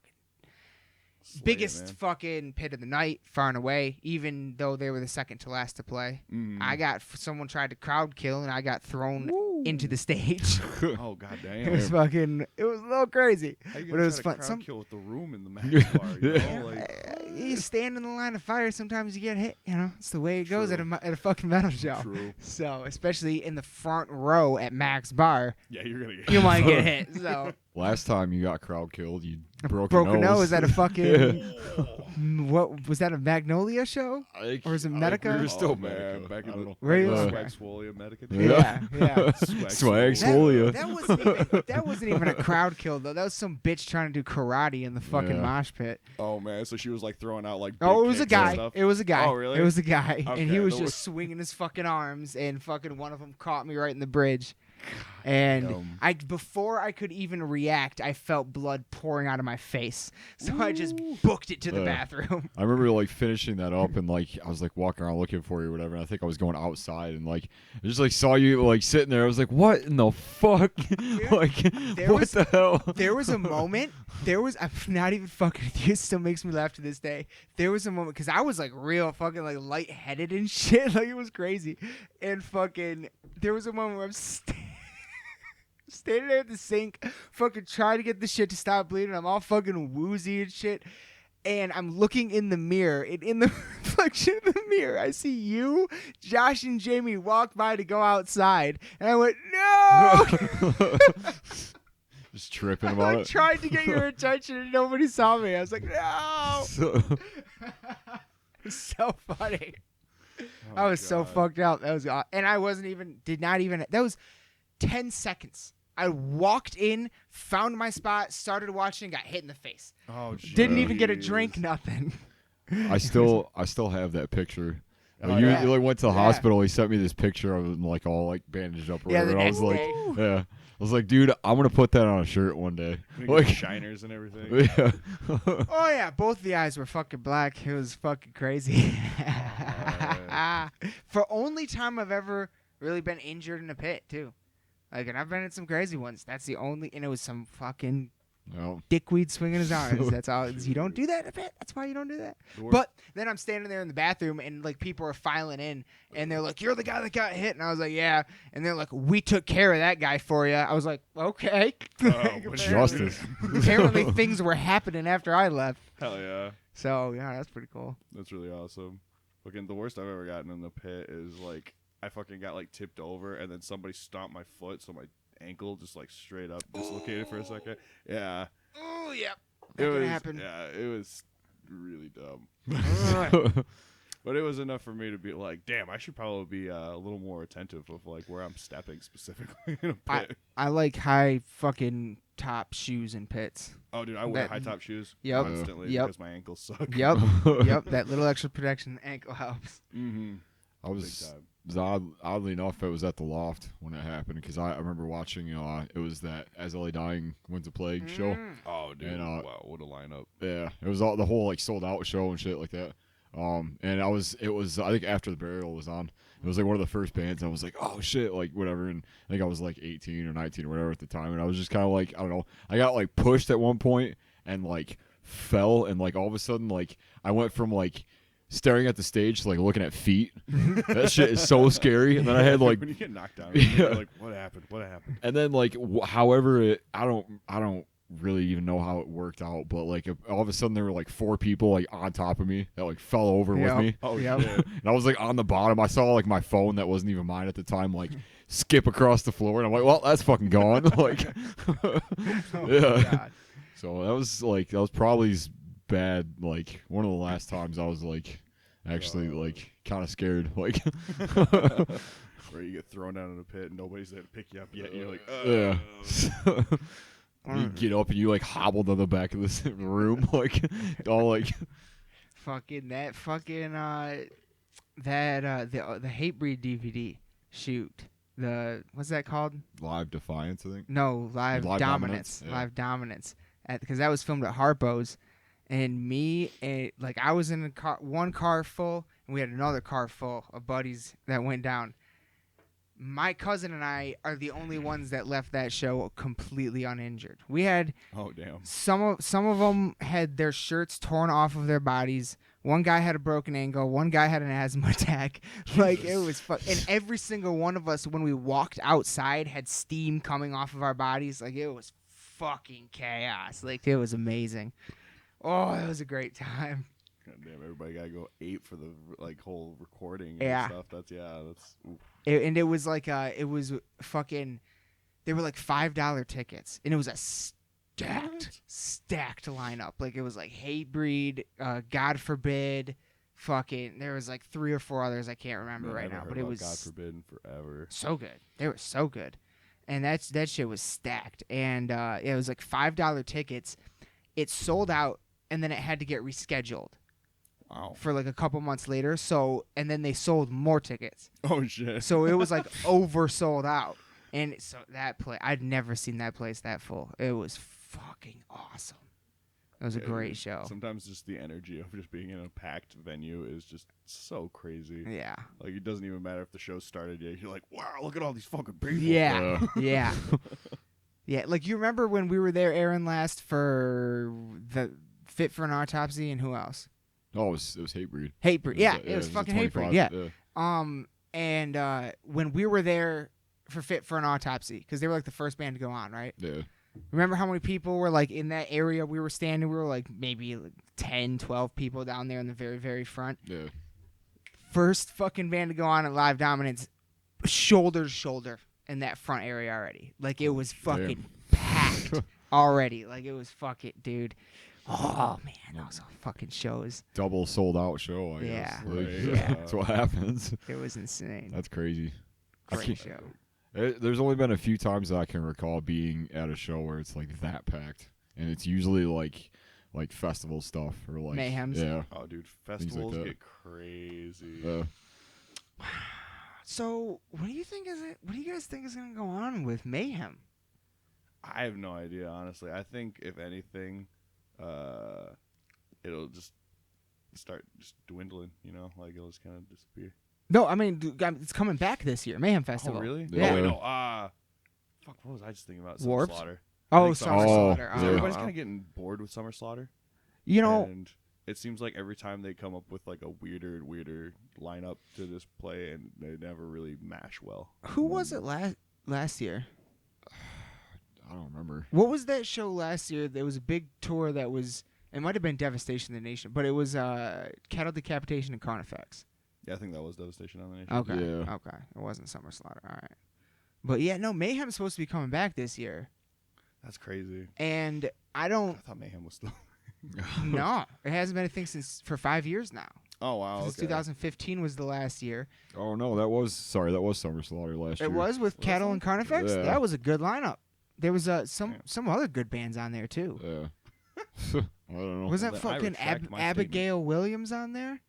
Slay it, biggest man. fucking pit of the night, far and away. Even though they were the second to last to play, Mhm. I got someone tried to crowd kill and I got thrown into the stage. Oh god damn. It was fucking. It was a little crazy. How you but gonna it was try to fun. crowd Some kill with the room in the max bar, you Yeah. know? Like, you stand in the line of fire. Sometimes you get hit. You know, it's the way it goes True. at a fucking metal show. True. So, especially in the front row at Max Bar, Yeah, you're gonna get you might get hit. So, last time you got crowd killed, you Broken Nose. Is that a fucking what was that, a Magnolia show? Or is it Medica? We were still man, Medica. back in the Really? Swag Swolia Medica. Yeah. Swag Swolia. That wasn't even a crowd kill though. That was some bitch trying to do karate in the fucking mosh pit. Oh man, so she was like throwing out like. Oh, it was a kicks and guy. stuff? It was a guy. Oh really? It was a guy, Okay, and he was there just swinging his fucking arms, and fucking one of them caught me right in the bridge. And before I could even react, I felt blood pouring out of my face. So I just booked it to the bathroom. I remember like finishing that up, and like I was like walking around looking for you or whatever. And I think I was going outside, and like I just like saw you like sitting there. I was like, what in the fuck? Dude, like what the hell? There was a moment. I'm not even fucking with you. It still makes me laugh to this day. There was a moment because I was like real fucking like lightheaded and shit. Like it was crazy. And fucking there was a moment where I'm standing there at the sink, fucking trying to get the shit to stop bleeding. I'm all fucking woozy and shit. And I'm looking in the mirror. And in the reflection of the mirror, I see you, Josh, and Jamie walk by to go outside. And I went, no! Just tripping I about like, it. tried to get your attention and nobody saw me. I was like, no! It's so funny. I was so fucked up. That was, and I that was 10 seconds. I walked in, found my spot, started watching, got hit in the face. Oh, didn't even get a drink, nothing. I still have that picture. Oh, you yeah. like went to the hospital. He sent me this picture of him like all like bandaged up. Or Yeah, whatever. the And I was next like, day. yeah. I was like, dude, I'm gonna put that on a shirt one day. Like shiners and everything. Yeah. Oh yeah, both the eyes were fucking black. It was fucking crazy. For only time I've ever really been injured in a pit too. Like, and I've been in some crazy ones. That's the only, and it was some fucking No. dickweed swinging his arms. That's all. You don't do that in a pit. That's why you don't do that. But then I'm standing there in the bathroom, and like people are filing in, and they're like, "You're the guy that got hit," and I was like, "Yeah," and they're like, "We took care of that guy for you." I was like, "Okay." Justice. Apparently, things were happening after I left. Hell yeah. So yeah, that's pretty cool. That's really awesome. Fucking the worst I've ever gotten in the pit is like I fucking got like tipped over and then somebody stomped my foot, so my ankle just like straight up dislocated for a second. Yeah. Oh yeah. It was happen. Yeah, it was really dumb. But it was enough for me to be like, damn, I should probably be a little more attentive of like where I'm stepping specifically in a pit. I like high fucking top shoes in pits. Oh, dude, I wear high top shoes constantly because my ankles suck. Yep. That little extra protection in the ankle helps. Mm-hmm. I was oddly enough, it was at the Loft when it happened because I remember watching. It was that As LA Dying Wins a Plague show. Oh, dude, And, wow, what a lineup! Yeah, it was all the whole like sold out show and shit like that. And it was I think after the Burial was on. It was like one of the first bands. And I was like, oh shit, like whatever. And I think I was like 18 or 19 or whatever at the time. And I was just kind of like, I don't know. I got like pushed at one point and like fell, and like all of a sudden like I went from like staring at the stage to like looking at feet. That shit is so scary. And then I had like when you get knocked down, you're like, what happened? What happened? And then like however I don't really even know how it worked out, but like all of a sudden there were like 4 people like on top of me that like fell over with me. Oh yeah. shit. And I was like on the bottom. I saw like my phone that wasn't even mine at the time like skip across the floor, and I'm like, well, that's fucking gone. Like yeah. God. So that was probably bad, like one of the last times I was like actually like kind of scared, like where you get thrown down in a pit and nobody's there to pick you up yet. You're like, yeah. You get up and you like hobbled on the back of this room, like all like fucking the Hatebreed DVD shoot. What's that called? Live Defiance, I think. No, Live Dominance. Yeah. Live Dominance. Because that was filmed at Harpo's, and me and like I was in one car full, and we had another car full of buddies that went down. My cousin and I are the only ones that left that show completely uninjured. We had some of them had their shirts torn off of their bodies. One guy had a broken ankle. One guy had an asthma attack. Like it was and every single one of us when we walked outside had steam coming off of our bodies. Like it was fucking chaos. Like it was amazing. Oh, it was a great time. God damn, everybody gotta go ape for the like whole recording Yeah. and stuff. That's oof. It was like it was fucking. They were like $5 tickets, and it was stacked lineup. Like it was like Hatebreed, God Forbid, fucking. There was like 3 or 4 others I can't remember Man, I right haven't now, heard but it about was God forbid in forever. so good. They were so good, and that shit was stacked. And it was like $5 tickets. It sold out, and then it had to get rescheduled Wow. for like a couple months later. So and then they sold more tickets. Oh shit. So it was like oversold out. And so that place, I'd never seen that place that full. It was fucking awesome. It was a great dude. show. Sometimes just the energy of just being in a packed venue is just so crazy. Yeah. Like it doesn't even matter if the show started yet. You're like, wow, look at all these fucking people. Yeah. Yeah. Yeah. Like you remember when we were there, Aaron, last for the Fit for an Autopsy, and who else? Oh, it was Hatebreed. Hatebreed. Yeah, it was a fucking 25, Hatebreed. Yeah. And when we were there for Fit for an Autopsy, because they were like the first band to go on, right? Yeah. Remember how many people were like in that area we were standing? We were like maybe like 10, 12 people down there in the very, very front. Yeah. First fucking band to go on at Live Dominance, shoulder to shoulder in that front area already. Like it was fucking packed already. Like it was fucking, dude. Oh man, those fucking shows. Double sold out show, I Yeah. guess. Right. Yeah. That's what happens. It was insane. That's crazy. I Great can't- show. There's only been a few times that I can recall being at a show where it's like that packed, and it's usually like festival stuff or like Mayhems. Yeah. Oh, dude, like festivals that. get crazy. So what do you think is it? What do you guys think is gonna go on with Mayhem? I have no idea, honestly. I think if anything, it'll just start just dwindling. You know, like it'll just kind of disappear. No, I mean it's coming back this year, Mayhem Festival. Oh, really? Yeah. Oh, wait, no. Fuck, what was I just thinking about? Summer Warped? Slaughter. Oh, think Summer so. Slaughter. Yeah. Oh, Everybody's oh. kind of getting bored with Summer Slaughter. You know, And it seems like every time they come up with like a weirder and weirder lineup to just play, and they never really mash well. who was it last year? I don't remember. What was that show last year? There was a big tour that was. It might have been Devastation of the Nation, but it was Cattle Decapitation and Carnifex. Yeah, I think that was Devastation on the Nation. Okay. Yeah. Okay. It wasn't Summer Slaughter. All right. But yeah, no, Mayhem's supposed to be coming back this year, That's crazy. and I I don't. thought Mayhem was still. No, it hasn't been a thing for 5 years now. Oh wow. Since Okay. 2015 was the last year. Oh no, that was Summer Slaughter last year. It was with Was Cattle it? and Carnifex. Yeah. That was a good lineup. There was some Yeah. other good bands on there too. Yeah. I don't know. Wasn't Well, that then I fucking retract my Abigail Williams on there?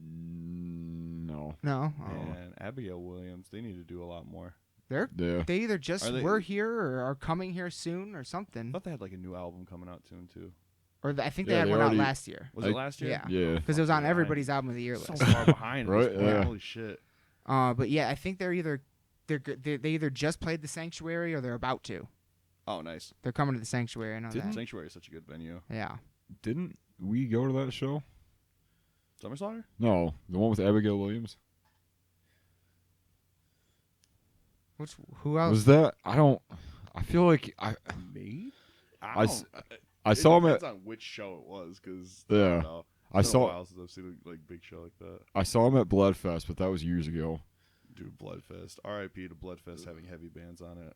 No. No. Oh. And Abigail Williams, they need to do a lot more. They're Yeah. they either just Are they- were here or are coming here soon or I something. thought they had like a new album coming out soon too. Or I think Yeah, they had they one already- out last year. Was I- it last year? Yeah. Yeah. Because it was on Fuck, everybody's album of the year So list. far behind. Right, At this point. yeah. Holy shit. But yeah, I think they either just played the Sanctuary or they're about to. Oh, nice. They're coming to the Sanctuary. I know that. Sanctuary is such a good venue. Yeah. Didn't we go to that show? Summer Slaughter? No, the one with Abigail Williams. Who else? Was that? I feel like Me? I saw him at. Depends on which show it was, because Yeah. I a saw while since I've seen a big show like that. I saw him at Bloodfest, but that was years ago. Dude, Bloodfest. R.I.P. to Bloodfest having heavy bands on it.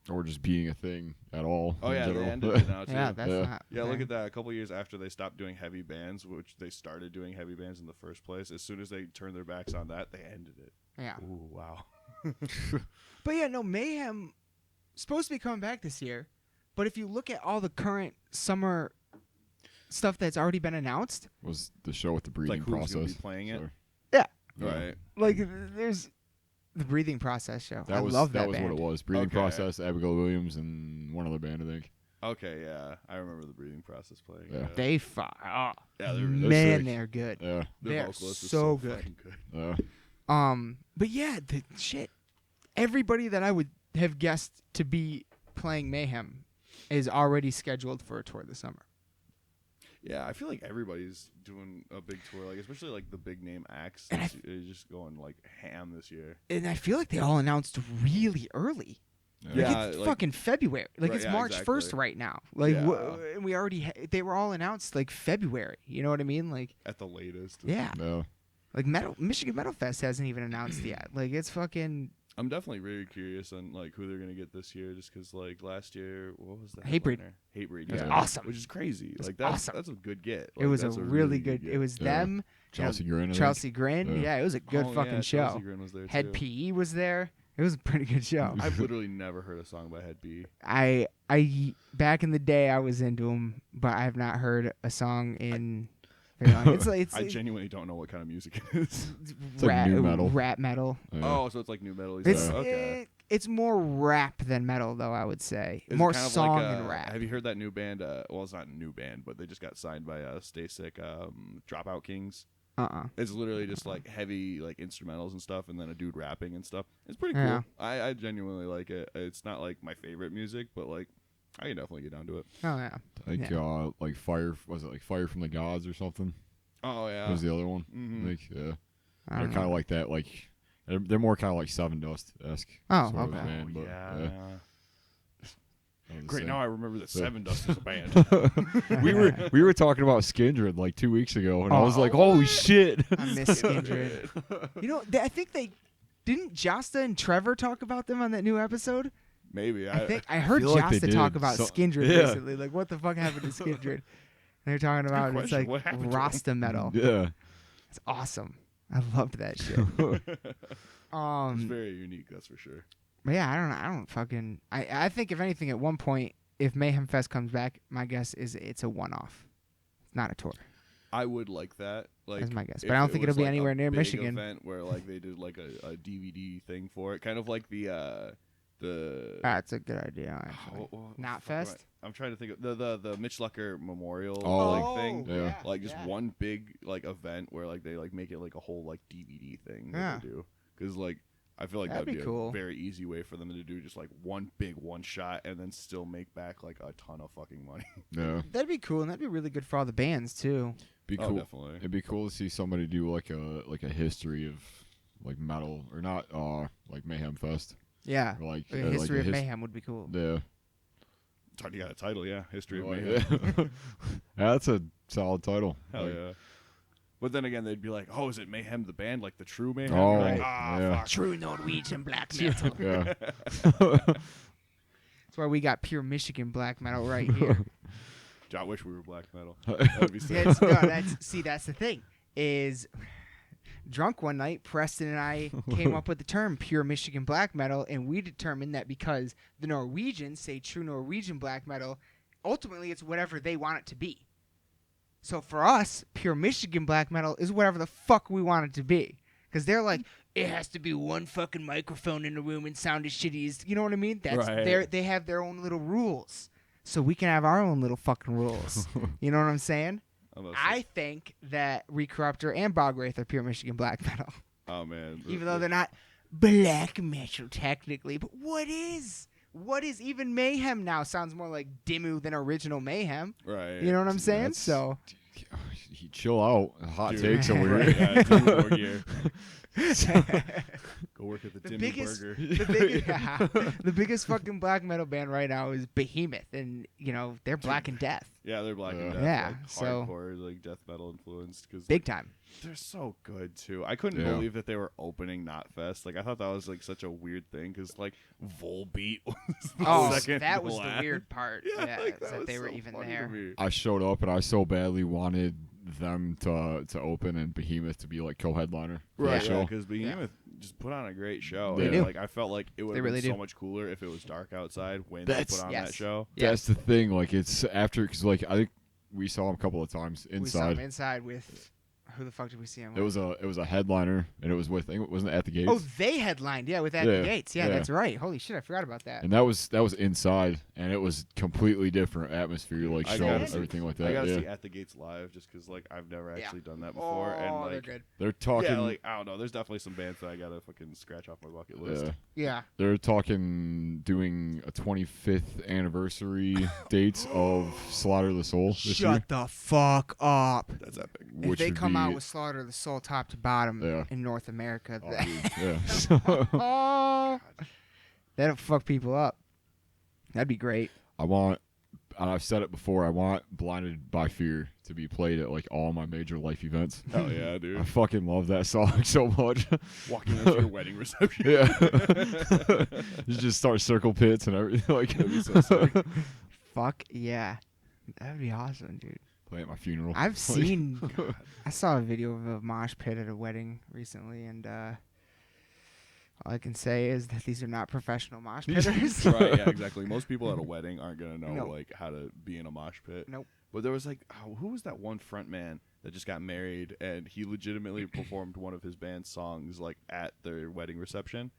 Or just being a thing at all. Oh in yeah, they general. ended it now too. Yeah, that's Yeah. not. Yeah, okay. look at that. A couple years after they stopped doing heavy bands, which they started doing heavy bands in the first place, as soon as they turned their backs on that, they ended it. Yeah. Ooh, wow. But yeah, no, Mayhem supposed to be coming back this year. But if you look at all the current summer stuff that's already been announced, Was the show with the breathing Like, who's gonna be process? playing it? So, Yeah. Right. like there's the Breathing Process show. I was love that was band. what it was. Breathing Okay. process, Abigail Williams, and one other band, I think. Okay, yeah. I remember the breathing process playing. Yeah. They yeah, yeah, they're man, sick. they're good. Yeah. They're vocalist is so good. fucking good. Yeah. But yeah, the shit. Everybody that I would have guessed to be playing Mayhem is already scheduled for a tour this summer. Yeah, I feel like everybody's doing a big tour, like especially like the big name acts. And Is just going like ham this year. And I feel like they all announced really early. Like Yeah, it's like- fucking February. Like Right, it's yeah, March 1st exactly. right now. Like Yeah. and we already they were all announced like February. You know what I mean? Like At the latest. yeah. Yeah. Like Michigan Metal Fest hasn't even announced yet. Like it's fucking I'm definitely very curious on like who they're gonna get this year, just because like last year, what was the Hatebreed. headliner? Hatebreed, It was yeah. awesome. Which is crazy. was Like that's awesome. that's a good get. It was a that's really good. get. It was Yeah. them. Chelsea Grin. I think. Chelsea Grin. Yeah. Yeah, it was a good Oh, fucking yeah, show. Chelsea Grin was there Head too. PE was there. It was a pretty good show. I've literally never heard a song by Head PE. I back in the day I was into them, but I have not heard a song in very long. It's I genuinely don't know what kind of music it is. It's like new metal. Rap metal. Yeah. Oh, so it's like new metal. It's Okay. it's more rap than metal though, I would say. Is it More kind of song like, and rap. Have you heard that new band? Well, it's not a new band, but they just got signed by Stay Sick, Dropout Kings. It's literally just like heavy like instrumentals and stuff, and then a dude rapping and stuff. It's pretty cool. Yeah. I genuinely like it. It's not like my favorite music, but like I can definitely get down to it. Oh yeah. Like like fire. Was it like Fire from the Gods or something? Oh yeah. What was the other one? Mhm. Like yeah, I they're don't kind of know. like that. Like they're more kind of like Seven Dust esque. Oh, sort of okay. band, but, yeah. that was the Great. same. Now I remember that So- Seven Dust is a band. we were talking about Skindred like 2 weeks ago, and I was like, Oh. holy shit! I miss Skindred. You know, I think they didn't Josta and Trevor talk about them on that new episode. Maybe I think I heard feel like they Josta talk did. about So- Skindred yeah. recently. Like, what the fuck happened to Skindred? And they're talking about it's question. like What happened to 'em? Rasta metal. Yeah. It's awesome. I loved that shit. it's very unique. That's for sure. But yeah, I don't fucking. I think if anything, at one point, if Mayhem Fest comes back, my guess is it's a one-off. It's not a tour. I would like that. Like That's my guess. if But I don't it think it'll was, be like, a anywhere near big Michigan. Event where like they did like a DVD thing for it, kind of like the That's a good idea. Actually. Not Fest? I'm trying to think of the Mitch Lucker Memorial Oh, like thing. yeah. Like just one big like event where like they like make it like a whole like DVD thing that Yeah. they do. Because like I feel like That'd that'd be be cool. a very easy way for them to do just like one big one shot and then still make back like a ton of fucking money. Yeah. That'd be cool, and that'd be really good for all the bands too. Be Oh, cool. definitely. It'd be cool to see somebody do like a history of like metal or not like Mayhem Fest. Yeah. Or like A like history a of Mayhem would be cool. Yeah. It's already got a title, yeah. History of Like, Mayhem. yeah. Yeah, that's a solid title. Hell Like, yeah. But then again, they'd be like, "Oh, is it Mayhem the band, like the true Mayhem?" Oh, You're like, yeah. fuck. True Norwegian black metal. Yeah. That's why we got pure Michigan black metal right here. I wish we were black metal. That'd be sick. That's the thing. Is drunk one night, Preston and I came up with the term pure Michigan black metal, and we determined that because the Norwegians say true Norwegian black metal, ultimately it's whatever they want it to be. So for us, pure Michigan black metal is whatever the fuck we want it to be. Because they're like, it has to be one fucking microphone in the room and sound as shitty as, you know what I mean? That's Right. they have their own little rules. So we can have our own little fucking rules. You know what I'm saying? I think that Recorruptor and Bogwraith are pure Michigan black metal. Oh man. Even though they're not black metal technically. But what is? What is even Mayhem now sounds more like Dimmu than original Mayhem. right. You know what I'm saying? That's- So He chill out. Hot Dude. takes over Right, here. yeah, Timmy Borgir. Go work at the, The Timmy biggest- Burger. the biggest fucking black metal band right now is Behemoth, and you know they're Black and Death, Yeah, they're black and death. Yeah, like, so- hardcore, like death metal influenced. Because big time. they're so good too. I couldn't Yeah. believe that they were opening Knotfest. Like I thought that was like such a weird thing because like Volbeat was the Oh, second that was the last. weird part. Yeah, like, is that was they were so even funny to there. me. I showed up and I so badly wanted them to open and Behemoth to be like co-headliner for Right, that show. because Behemoth just put on a great show. They and, do. Like I felt like it would They have really been so do. much cooler if it was dark outside when That's- they put on Yes. that show. Yeah. That's the thing. Like it's after because like I think we saw him a couple of times We saw them inside. inside with who the fuck did we see him? It was a headliner and it was with I think wasn't it at the gates. Oh, they headlined, yeah, with At the Yeah, Gates. Yeah, yeah. that's right. Holy shit, I forgot about that. and that was inside and it was completely different atmosphere, like I show gotta and see- everything like I that. gotta Yeah. see At the Gates live just because like I've never Yeah. actually done that before, and Oh, they're like good. They're talking. yeah, like I don't know. There's definitely some bands that I gotta fucking scratch off my bucket list. yeah. Yeah. They're talking doing a 25th anniversary date of Slaughter the Soul this year. Shut the fuck up. That's epic. If Which they would come be- out with Slaughter the Soul top to bottom Yeah. in North America, Oh, dude, yeah. oh, that'll fuck people up. That'd be great. I want and I've said it before, I want Blinded by Fear to be played at like all my major life events. Oh yeah, dude. I fucking love that song so much. Walking into your wedding reception. Yeah. You just start circle pits and everything. Like, That'd be so sick. Fuck yeah, that'd be awesome, dude. play at my funeral. I've seen. I saw a video of a mosh pit at a wedding recently, and all I can say is that these are not professional mosh pitters. Right, yeah, exactly. Most people at a wedding aren't gonna know No. like how to be in a mosh pit. Nope. But there was like, who was that one front man that just got married and he legitimately performed one of his band's songs like at their wedding reception?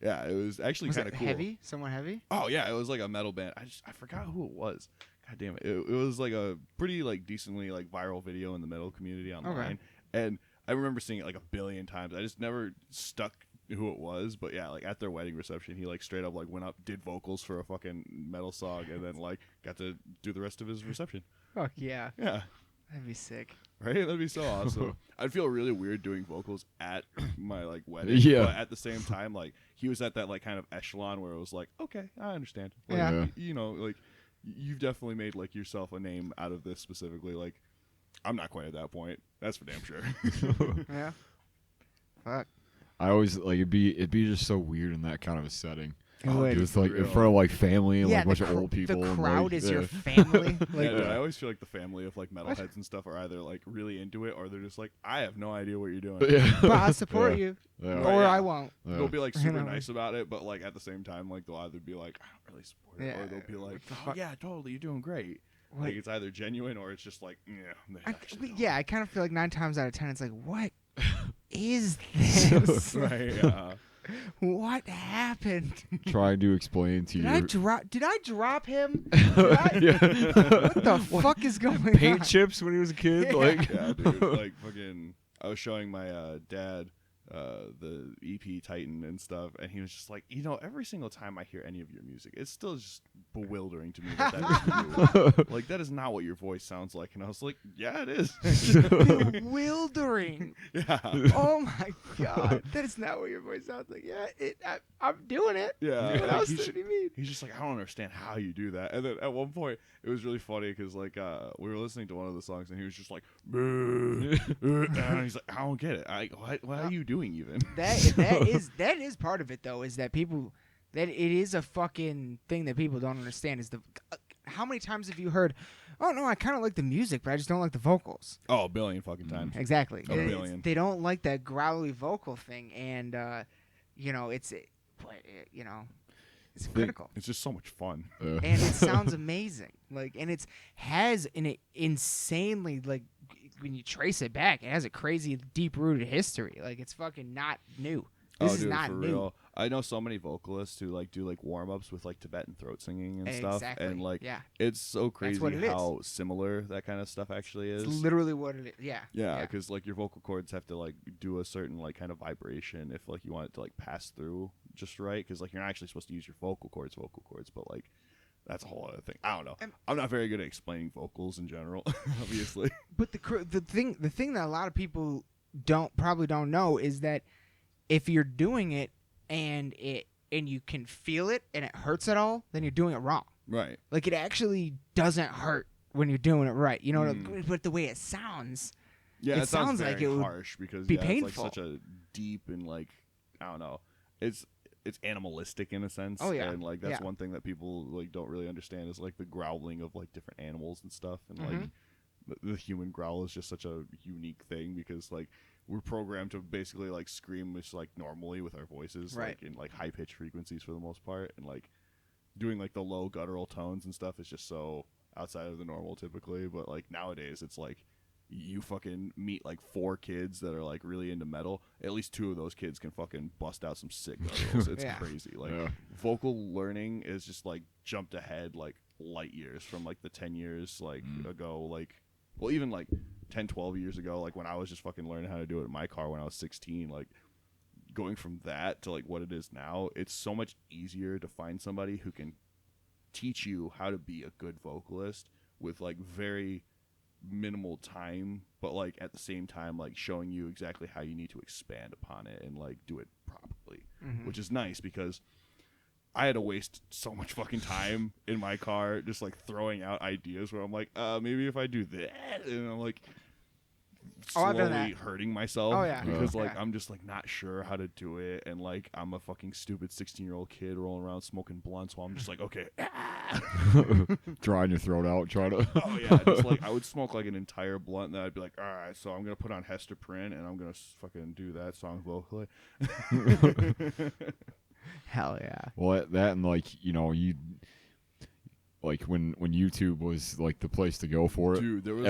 Yeah, it was actually Was kind it of cool. heavy? Somewhat heavy? Oh yeah, it was like a metal band. I forgot who it was. God damn it. It was like a pretty like decently like viral video in the metal community online. And I remember seeing it like a billion times. I just never stuck who it was, but yeah, like at their wedding reception, he like straight up like went up, did vocals for a fucking metal song, and then like got to do the rest of his reception. Fuck yeah. Yeah. That'd be sick. Right? That'd be so awesome. I'd feel really weird doing vocals at my like wedding. Yeah. But at the same time, like he was at that like kind of echelon where it was like, okay, I understand. Like, Yeah. You know, like you've definitely made like yourself a name out of this specifically. Like I'm not quite at that point. That's for damn sure. Yeah. Fuck. I always like it'd be just so weird in that kind of a setting. It would. Just like for in real. front of like family and Yeah, like a bunch the of old people. The and, crowd like, is yeah. your family. Yeah, Like, dude, I always feel like the family of like metalheads and stuff are either like really into it or they're just like, I have no idea what you're doing. Yeah. but I'll support Yeah. you, Yeah. Right, or yeah. I won't. Yeah. They'll be like You super know. nice about it, but like at the same time, like they'll either be like, I don't really support it, Yeah, or they'll be like, what the oh fuck? yeah, totally, you're doing great. What? Like it's either genuine or it's just like, yeah, they actually don't. Yeah, I kind of feel like 9 times out of 10, it's like, what is this? Right, yeah. What happened? Trying to explain to Did you. I drop him? What the fuck is going Paint on? chips when he was a kid. Yeah. Like, Yeah, dude. Like fucking, I was showing my dad the EP Titan and stuff, and he was just like, you know, every single time I hear any of your music, it's still just bewildering to me that is you. Like that is not what your voice sounds like. And I was like, yeah, it is. Bewildering. Yeah. Oh my god, that is not what your voice sounds like. Yeah, I'm doing it. Yeah. What Like, else he's, did you mean? he's just like, I don't understand how you do that. And then at one point, it was really funny because like we were listening to one of the songs, and he was just like, "Boo." And he's like, I don't get it. What are you doing even? That is part of it though. Is that people that it is a fucking thing that people don't understand. Is the how many times have you heard? Oh no, I kind of like the music, but I just don't like the vocals. Oh, a billion fucking times. Exactly. A billion. They don't like that growly vocal thing, and you know it's critical. It's just so much fun. And it sounds amazing. Like, and it's has an insanely like when you trace it back, it has a crazy deep rooted history. Like it's fucking not new. This is dude, not for new. real. I know so many vocalists who like do like warm ups with like Tibetan throat singing and stuff, Exactly. and like Yeah. it's so crazy what it is. how similar that kind of stuff actually is. It's literally what it is. Yeah. Yeah, because like your vocal cords have to like do a certain like kind of vibration if like you want it to like pass through just right. Because like you're not actually supposed to use your vocal cords, but like that's a whole other thing. I don't know. I'm not very good at explaining vocals in general, obviously. But the thing that a lot of people probably don't know is that if you're doing it and you can feel it and it hurts at all, then you're doing it wrong. Right. Like it actually doesn't hurt when you're doing it right. You know, but the way it sounds, Yeah, it sounds like very it would harsh because be it's painful. like such a deep and like I don't know. It's animalistic in a sense. Oh, yeah. And like that's Yeah. one thing that people like don't really understand is like the growling of like different animals and stuff, and like the human growl is just such a unique thing because like we're programmed to basically like scream just like normally with our voices, Right. like in like high pitched frequencies for the most part, and like doing like the low guttural tones and stuff is just so outside of the normal typically. But like nowadays it's like you fucking meet like 4 kids that are like really into metal, at least 2 of those kids can fucking bust out some sick gutturals. It's Yeah. crazy. Like Yeah. vocal learning is just like jumped ahead like light years from like the 10 years like ago, like well even like 10 12 years ago, like when I was just fucking learning how to do it in my car when I was 16. Like going from that to like what it is now, it's so much easier to find somebody who can teach you how to be a good vocalist with like very minimal time, but like at the same time like showing you exactly how you need to expand upon it and like do it properly, which is nice because I had to waste so much fucking time in my car just like throwing out ideas where I'm like, maybe if I do that, and I'm like I've done slowly that. hurting myself Oh, yeah. because like Yeah. I'm just like not sure how to do it, and like I'm a fucking stupid 16-year-old kid rolling around smoking blunts while I'm just like, okay, Drying your throat out, trying to. oh yeah, just like I would smoke like an entire blunt, and then I'd be like, all right, so I'm gonna put on Hester Prynne and I'm gonna fucking do that song vocally. Hell yeah. Well, that and like you like when YouTube was like the place to go for it. Dude, there was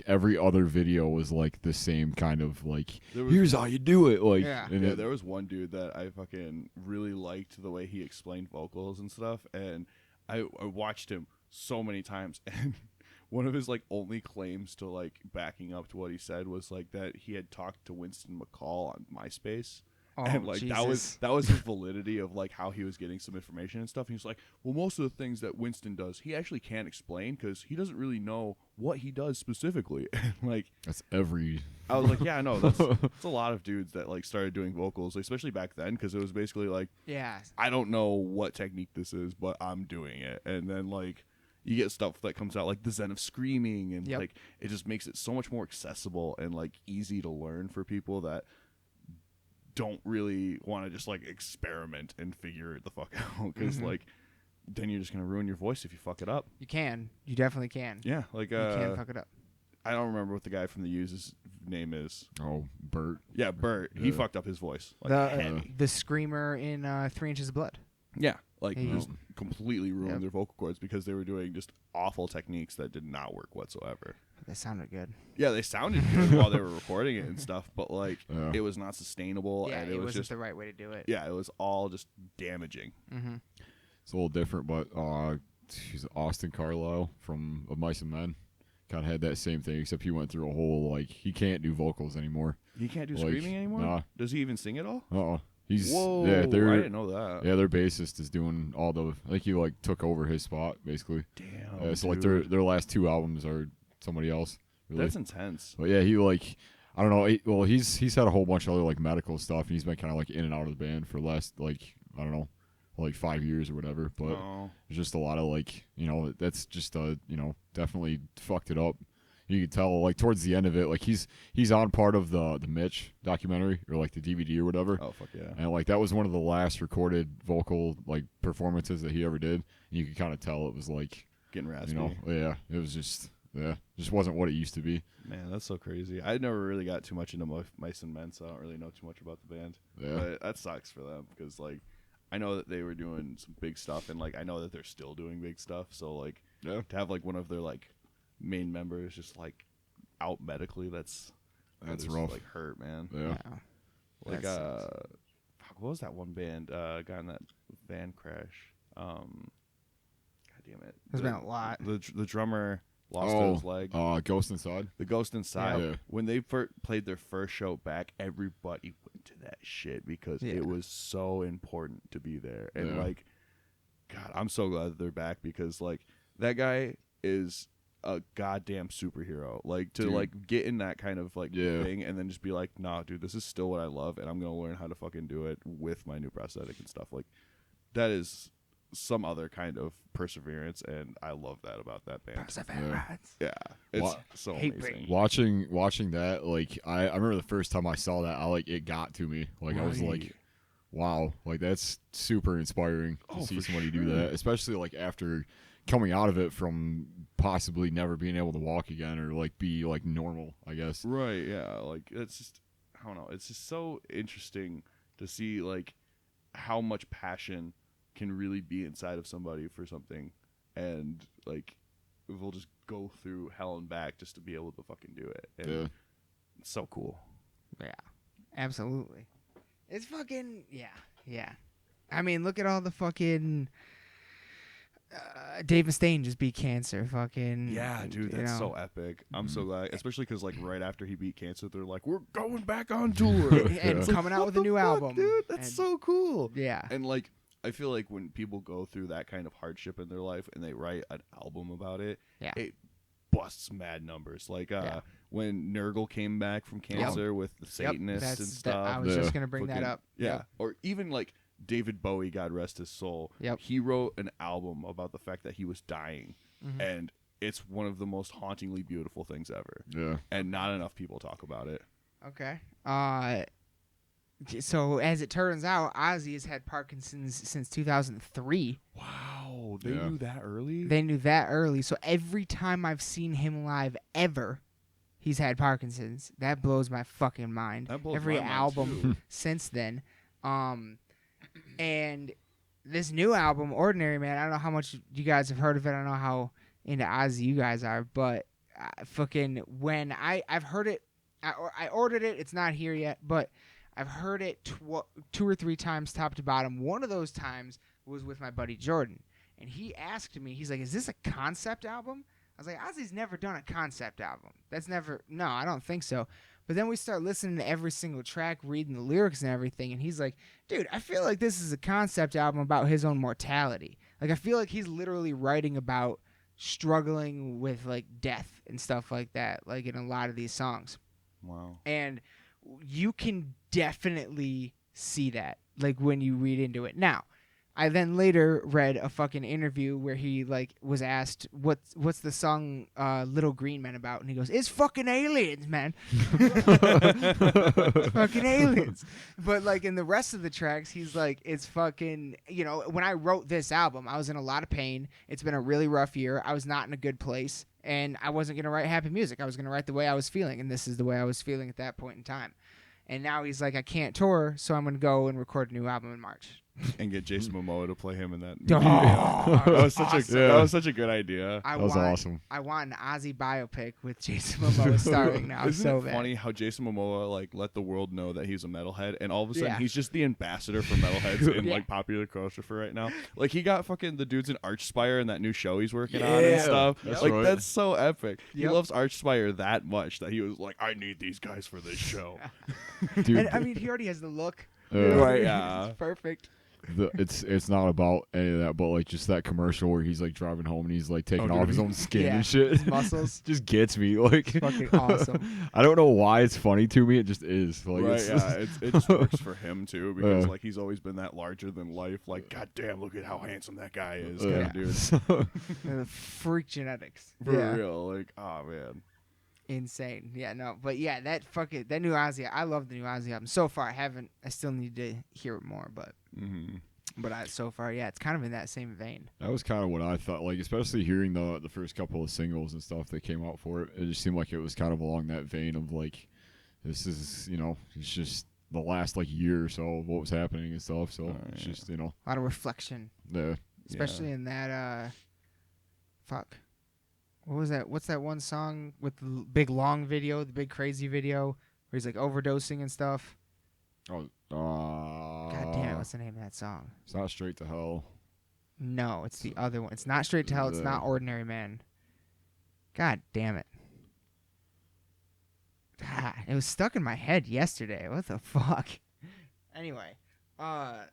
every other video was like the same kind of like There was- here's how you do it, like Yeah. and yeah, it- there was one dude that I fucking really liked the way he explained vocals and stuff, and I watched him so many times, and one of his like only claims to like backing up to what he said was like that he had talked to Winston McCall on MySpace. Oh, And like Jesus. that was his validity of like how he was getting some information and stuff. And he's like, well, most of the things that Winston does, he actually can't explain because he doesn't really know what he does specifically. And like, that's every I was like, yeah, I know that's a lot of dudes that like started doing vocals, especially back then, because it was basically like, Yeah. I don't know what technique this is, but I'm doing it. And then like you get stuff that comes out like the Zen of Screaming, and Yep. like it just makes it so much more accessible and like easy to learn for people that don't really want to just like experiment and figure it the fuck out, because like then you're just gonna ruin your voice if you fuck it up. You can. You definitely can. Yeah, like You can fuck it up. I don't remember what the guy from the Use's name is. Bert. Yeah, Bert. He Yeah. fucked up his voice. Like, The heavy. the screamer in 3 Inches of Blood. Yeah, like He- just completely ruined Yep. their vocal cords because they were doing just awful techniques that did not work whatsoever. That sounded good. Yeah, they sounded good while they were recording it and stuff, but like Yeah. it was not sustainable, Yeah, and it it was wasn't just the right way to do it. yeah, it was all just damaging. Mm-hmm. It's a little different, but she's Austin Carlisle from Of Mice and Men. Kind of had that same thing, except he went through a whole like he can't do vocals anymore. He can't do Like, screaming anymore. nah. Does he even sing at all? He's Whoa! yeah, I they're didn't know that. yeah, their bassist is doing all the I think he like took over his spot basically. Damn. So like dude. their last 2 albums are somebody else. Really. That's intense. But yeah, he like I don't know. He's had a whole bunch of other like medical stuff, and he's been kind of like in and out of the band for the last like I don't know, like 5 years or whatever. But Oh. there's just a lot of like that's just definitely fucked it up. You could tell like towards the end of it, like he's on part of the Mitch documentary or like the DVD or whatever. Oh fuck yeah. And like that was one of the last recorded vocal like performances that he ever did. And you could kind of tell it was like Getting raspy. it was just wasn't what it used to be. Man, that's so crazy. I never really got too much into Mice and Men, so I don't really know too much about the band. Yeah. But that sucks for them because like I know that they were doing some big stuff, and like I know that they're still doing big stuff. So like Yeah. to have like one of their like main members just like out medically, that's That's just, rough. like hurt, man. Yeah. Like That sucks. fuck, what was that one band got in that van crash? God damn it. There's been a lot. The drummer lost his leg. Ghost Inside. The Ghost Inside. Yeah. When they played their first show back, everybody went to that shit because Yeah. it was so important to be there. And Yeah. like, God, I'm so glad that they're back because like that guy is a goddamn superhero. Like to Dude. like get in that kind of like Yeah. thing and then just be like, nah, dude, this is still what I love, and I'm gonna learn how to fucking do it with my new prosthetic and stuff. Like that is some other kind of perseverance, and I love that about that band. Perseverance. Yeah, it's Wa- so Hate amazing. Watching that, like I remember the first time I saw that, it got to me. Like I was like, Right. wow, like that's super inspiring to Oh, see for somebody do sure. that, especially like after coming out of it from possibly never being able to walk again or like be like normal, I guess. Right, yeah. Like it's just I don't know, it's just so interesting to see like how much passion can really be inside of somebody for something, and like we'll just go through hell and back just to be able to fucking do it. And Yeah. it's so cool. Yeah, absolutely. It's fucking yeah. I mean, look at all the fucking Dave Mustaine just beat cancer. Fucking Yeah, dude, you that's know. so epic. I'm so glad, especially because like right after he beat cancer, they're like, "We're going back on tour," And It's like, coming out what with a the new fuck, album, dude. That's and- so cool. Yeah, And like, I feel like when people go through that kind of hardship in their life and they write an album about it, Yeah. it busts mad numbers. Like Yeah. when Nurgle came back from cancer with the Satanists That's and stuff. I was Yeah. just gonna bring that Fucking- up. Yeah. Yep. Or even like David Bowie, God rest his soul. Yep. He wrote an album about the fact that he was dying, and it's one of the most hauntingly beautiful things ever. Yeah. And not enough people talk about it. Okay. So as it turns out, Ozzy has had Parkinson's since 2003. Wow, they Yeah. knew that early? They knew that early. So every time I've seen him live ever, he's had Parkinson's. That blows my fucking mind. That blows Every my mind, album too. since then. And this new album, Ordinary Man, I don't know how much you guys have heard of it. I don't know how into Ozzy you guys are, but fucking when I've heard it, I ordered it. It's not here yet, but I've heard it 2 or 3 times top to bottom. One of those times was with my buddy Jordan, and he asked me, he's like, "Is this a concept album?" I was like, "Ozzy's never done a concept album. No, I don't think so." But then we start listening to every single track, reading the lyrics and everything, and he's like, "Dude, I feel like this is a concept album about his own mortality. Like, I feel like he's literally writing about struggling with, like, death and stuff like that, like, in a lot of these songs." Wow. And you can definitely see that, like, when you read into it. Now, I then later read a fucking interview where he, like, was asked, what's the song Little Green Men about? And he goes, "It's fucking aliens, man." It's fucking aliens. But, like, in the rest of the tracks, he's like, it's fucking, when I wrote this album, I was in a lot of pain. It's been a really rough year. I was not in a good place. And I wasn't going to write happy music. I was going to write the way I was feeling. And this is the way I was feeling at that point in time. And now he's like, I can't tour, so I'm going to go and record a new album in March. And get Jason Momoa to play him in that. Oh, that was such awesome. that was such a good idea. That was awesome. I want an Ozzy biopic with Jason Momoa starring now. Isn't so it bad. funny how Jason Momoa like let the world know that he's a metalhead, and all of a sudden Yeah. he's just the ambassador for metalheads in Yeah. like popular culture for right now. Like he got fucking the dudes in Archspire and that new show he's working on and Yeah, stuff. that's Like right. that's so epic. He Yep. loves Archspire that much that he was like, I need these guys for this show. Dude, And I mean, he already has the look. Right, yeah. It's perfect. it's not about any of that, but like just that commercial where he's like driving home and he's like taking Oh, off dude. his own skin Yeah, and shit. his muscles. just gets me. Like Fucking awesome. I don't know why it's funny to me. It just is. Like, Right, it's, yeah, it just works for him too because Yeah. like he's always been that larger than life. Like, goddamn, look at how handsome that guy is, Yeah. kind of dude. Freak genetics. For Yeah. real, like, oh man. Insane. Yeah, no. But yeah, that new Ozzy, I love the new Ozzy album. So far, I still need to hear it more, but so far, yeah, it's kind of in that same vein. That was kind of what I thought. Like, especially hearing the first couple of singles and stuff that came out for it, it just seemed like it was kind of along that vein of like, this is it's just the last like year or so of what was happening and stuff. So it's just A lot of reflection, the especially in that. Fuck. What was that? What's that one song with the big long video, the big crazy video where he's like overdosing and stuff? God damn it! What's the name of that song? It's not Straight to Hell. No, it's the other one. It's not Straight to Hell. It's not Ordinary Man. God damn it. It was stuck in my head yesterday. What the fuck? Anyway, Under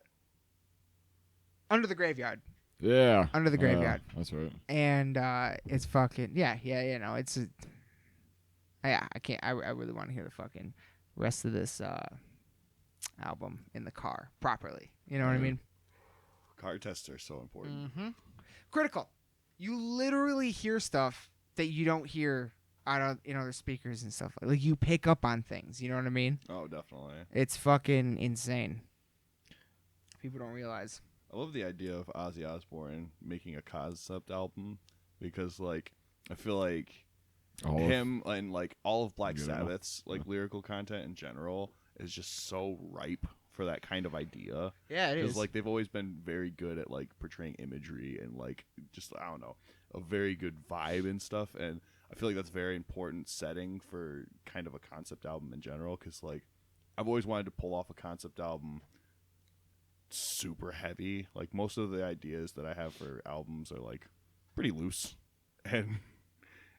the Graveyard. Yeah. Under the Graveyard. That's right. And it's fucking it's I can't I really want to hear the fucking rest of this album in the car properly. You know what I mean? Car tests are so important. Mm-hmm. Critical. You literally hear stuff that you don't hear out of the speakers and stuff. Like you pick up on things. You know what I mean? Oh, definitely. It's fucking insane. People don't realize. I love the idea of Ozzy Osbourne making a concept album because, like, I feel like him and like all of Black Sabbath's like lyrical content in general is just so ripe for that kind of idea. Yeah, it is. Because like they've always been very good at like portraying imagery and like just I don't know a very good vibe and stuff. And I feel like that's a very important setting for kind of a concept album in general. Because like I've always wanted to pull off a concept album super heavy. Like most of the ideas that I have for albums are like pretty loose, and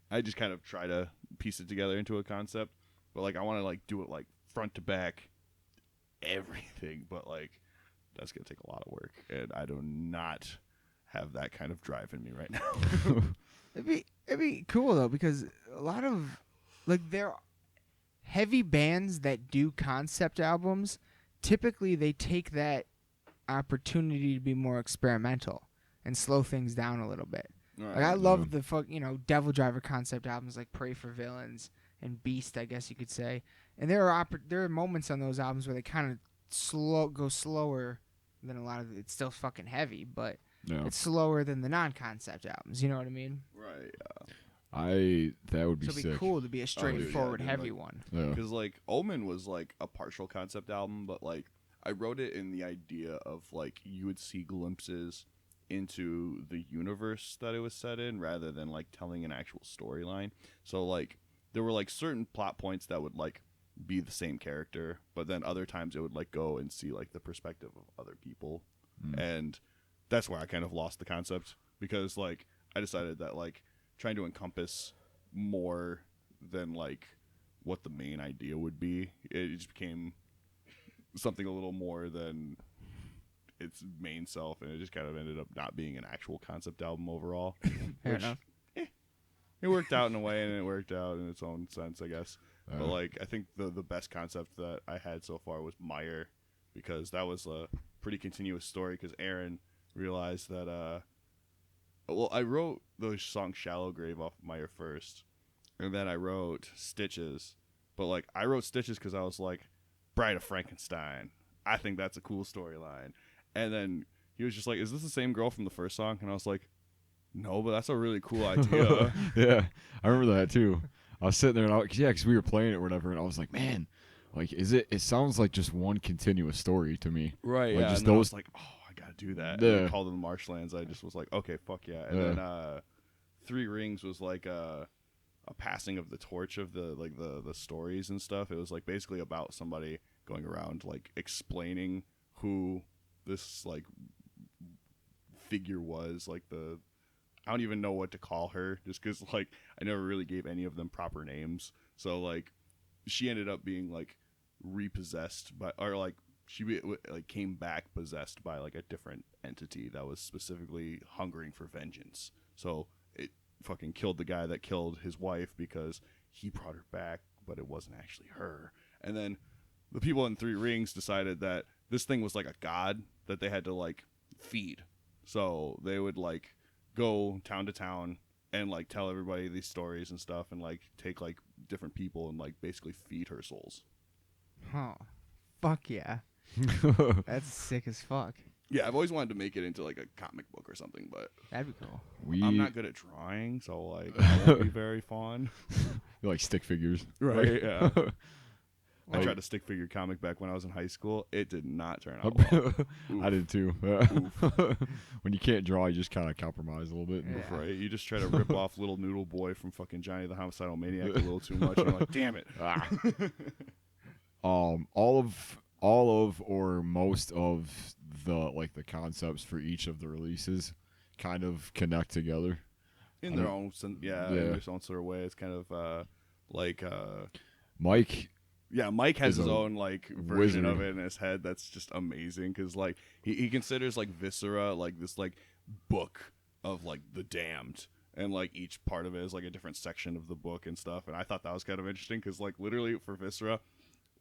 I just kind of try to piece it together into a concept. But like I want to like do it like front to back, everything. But like that's gonna take a lot of work, and I do not have that kind of drive in me right now. It'd be cool though, because a lot of like there heavy bands that do concept albums, typically they take that opportunity to be more experimental and slow things down a little bit. Right. Like I love the Devil Driver concept albums like Pray for Villains and Beast, I guess you could say. And there are moments on those albums where they kind of go slower than a lot of it's still fucking heavy, but it's slower than the non-concept albums. You know what I mean? Right. That would be so it'd sick. be cool to be a straightforward, heavy like, one. Yeah. Because like Omen was like a partial concept album, but like I wrote it in the idea of like you would see glimpses into the universe that it was set in rather than like telling an actual storyline. So like there were like certain plot points that would like be the same character, but then other times it would like go and see like the perspective of other people. And that's where I kind of lost the concept, because like I decided that like trying to encompass more than like what the main idea would be, it just became something a little more than its main self, and it just kind of ended up not being an actual concept album overall. Fair enough. It worked out in a way, and it worked out in its own sense, I guess. But like I think the best concept that I had so far was Meyer, because that was a pretty continuous story, because Aaron realized that I wrote the song Shallow Grave off of Meyer first, and then I wrote Stitches. But like I wrote Stitches because I was like, Bride of Frankenstein, I think that's a cool storyline. And then he was just like, is this the same girl from the first song? And I was like, no, but that's a really cool idea. Yeah, I remember that too. I was sitting there, and because we were playing it or whatever, and I was like, man, like, it sounds like just one continuous story to me. Right, like, yeah. Just and then I those. was like, oh, I gotta do that. Yeah. And then Called in the Marshlands, I just was like, okay, fuck yeah. And then Three Rings was like a passing of the torch of the stories and stuff. It was like basically about somebody going around like explaining who this like figure was, like I don't even know what to call her, just because like I never really gave any of them proper names. So like she ended up being like repossessed by, or like she like came back possessed by like a different entity that was specifically hungering for vengeance. So it fucking killed the guy that killed his wife because he brought her back, but it wasn't actually her. And then the people in Three Rings decided that this thing was like a god that they had to like feed. So they would like go town to town and like tell everybody these stories and stuff, and like take like different people and like basically feed her souls. Huh. Fuck yeah. That's sick as fuck. Yeah, I've always wanted to make it into like a comic book or something, but That'd be cool. I'm not good at drawing, so like I won't be very fond. Like stick figures. Right, yeah. I Like- tried to stick figure comic back when I was in high school. It did not turn out well. I did too. When you can't draw, you just kind of compromise a little bit. Yeah. Right, you just try to rip off Little Noodle Boy from fucking Johnny the Homicidal Maniac a little too much, and you're like, damn it. All of or most of the concepts for each of the releases kind of connect together In their own, in their own sort of way. It's kind of Mike. Yeah, Mike has is his a own like version wizard. of it in his head that's just amazing, because like he considers like Viscera like this like book of like the damned, and like each part of it is like a different section of the book and stuff. And I thought that was kind of interesting, because like literally for Viscera,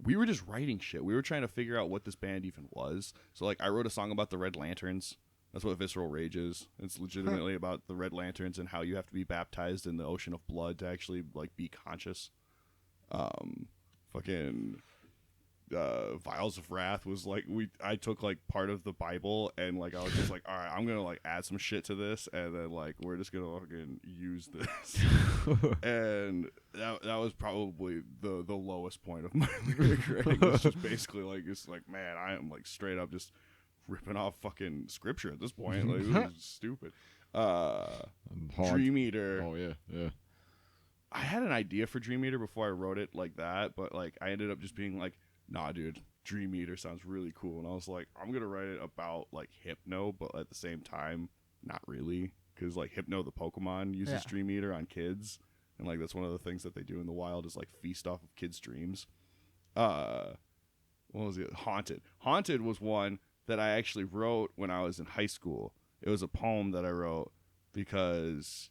we were just writing shit. We were trying to figure out what this band even was. So like I wrote a song about the Red Lanterns. That's what Visceral Rage is. It's legitimately about the Red Lanterns and how you have to be baptized in the ocean of blood to actually like be conscious. Fucking Vials of Wrath was like I took like part of the Bible, and like I was just like, all right, I'm gonna like add some shit to this, and then like we're just gonna fucking use this. And that was probably the lowest point of my lyric writing. It's just basically like, it's like, man, I am like straight up just ripping off fucking scripture at this point. Like, this is stupid. Dream Eater. Oh yeah. I had an idea for Dream Eater before I wrote it like that, but like I ended up just being like, nah, dude, Dream Eater sounds really cool. And I was like, I'm gonna write it about like Hypno, but at the same time, not really, because like Hypno the Pokemon uses Dream Eater on kids, and like that's one of the things that they do in the wild is like feast off of kids' dreams. What was it? Haunted was one that I actually wrote when I was in high school. It was a poem that I wrote because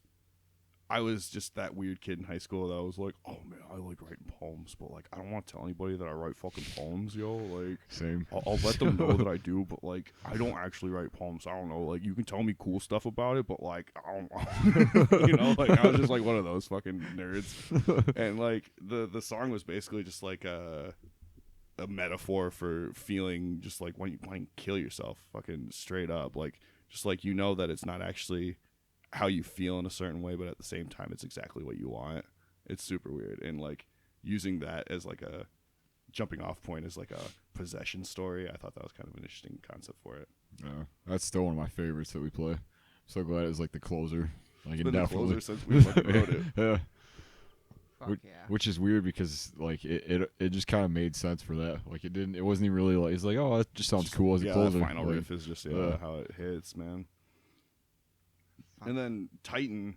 I was just that weird kid in high school that I was like, oh man, I like writing poems, but like I don't want to tell anybody that I write fucking poems, yo. Like, Same. I'll let them know that I do, but like I don't actually write poems. I don't know. Like, you can tell me cool stuff about it, but like I don't, you know. Like, I was just like one of those fucking nerds, and like the song was basically just like a metaphor for feeling just like when you want to kill yourself, fucking straight up, like just like you know that it's not actually how you feel in a certain way, but at the same time it's exactly what you want. It's super weird, and like using that as like a jumping off point as like a possession story, I thought that was kind of an interesting concept for it. Yeah, that's still one of my favorites that we play. I'm so glad it was like the closer. Like, It's it been the definitely closer since we fucking wrote it. Yeah. Fuck yeah. Which is weird because like it just kind of made sense for that. Like, it wasn't even really like, it's like, oh, that just sounds cool as a closer. The final like, riff is just how it hits, man. Fuck. And then Titan,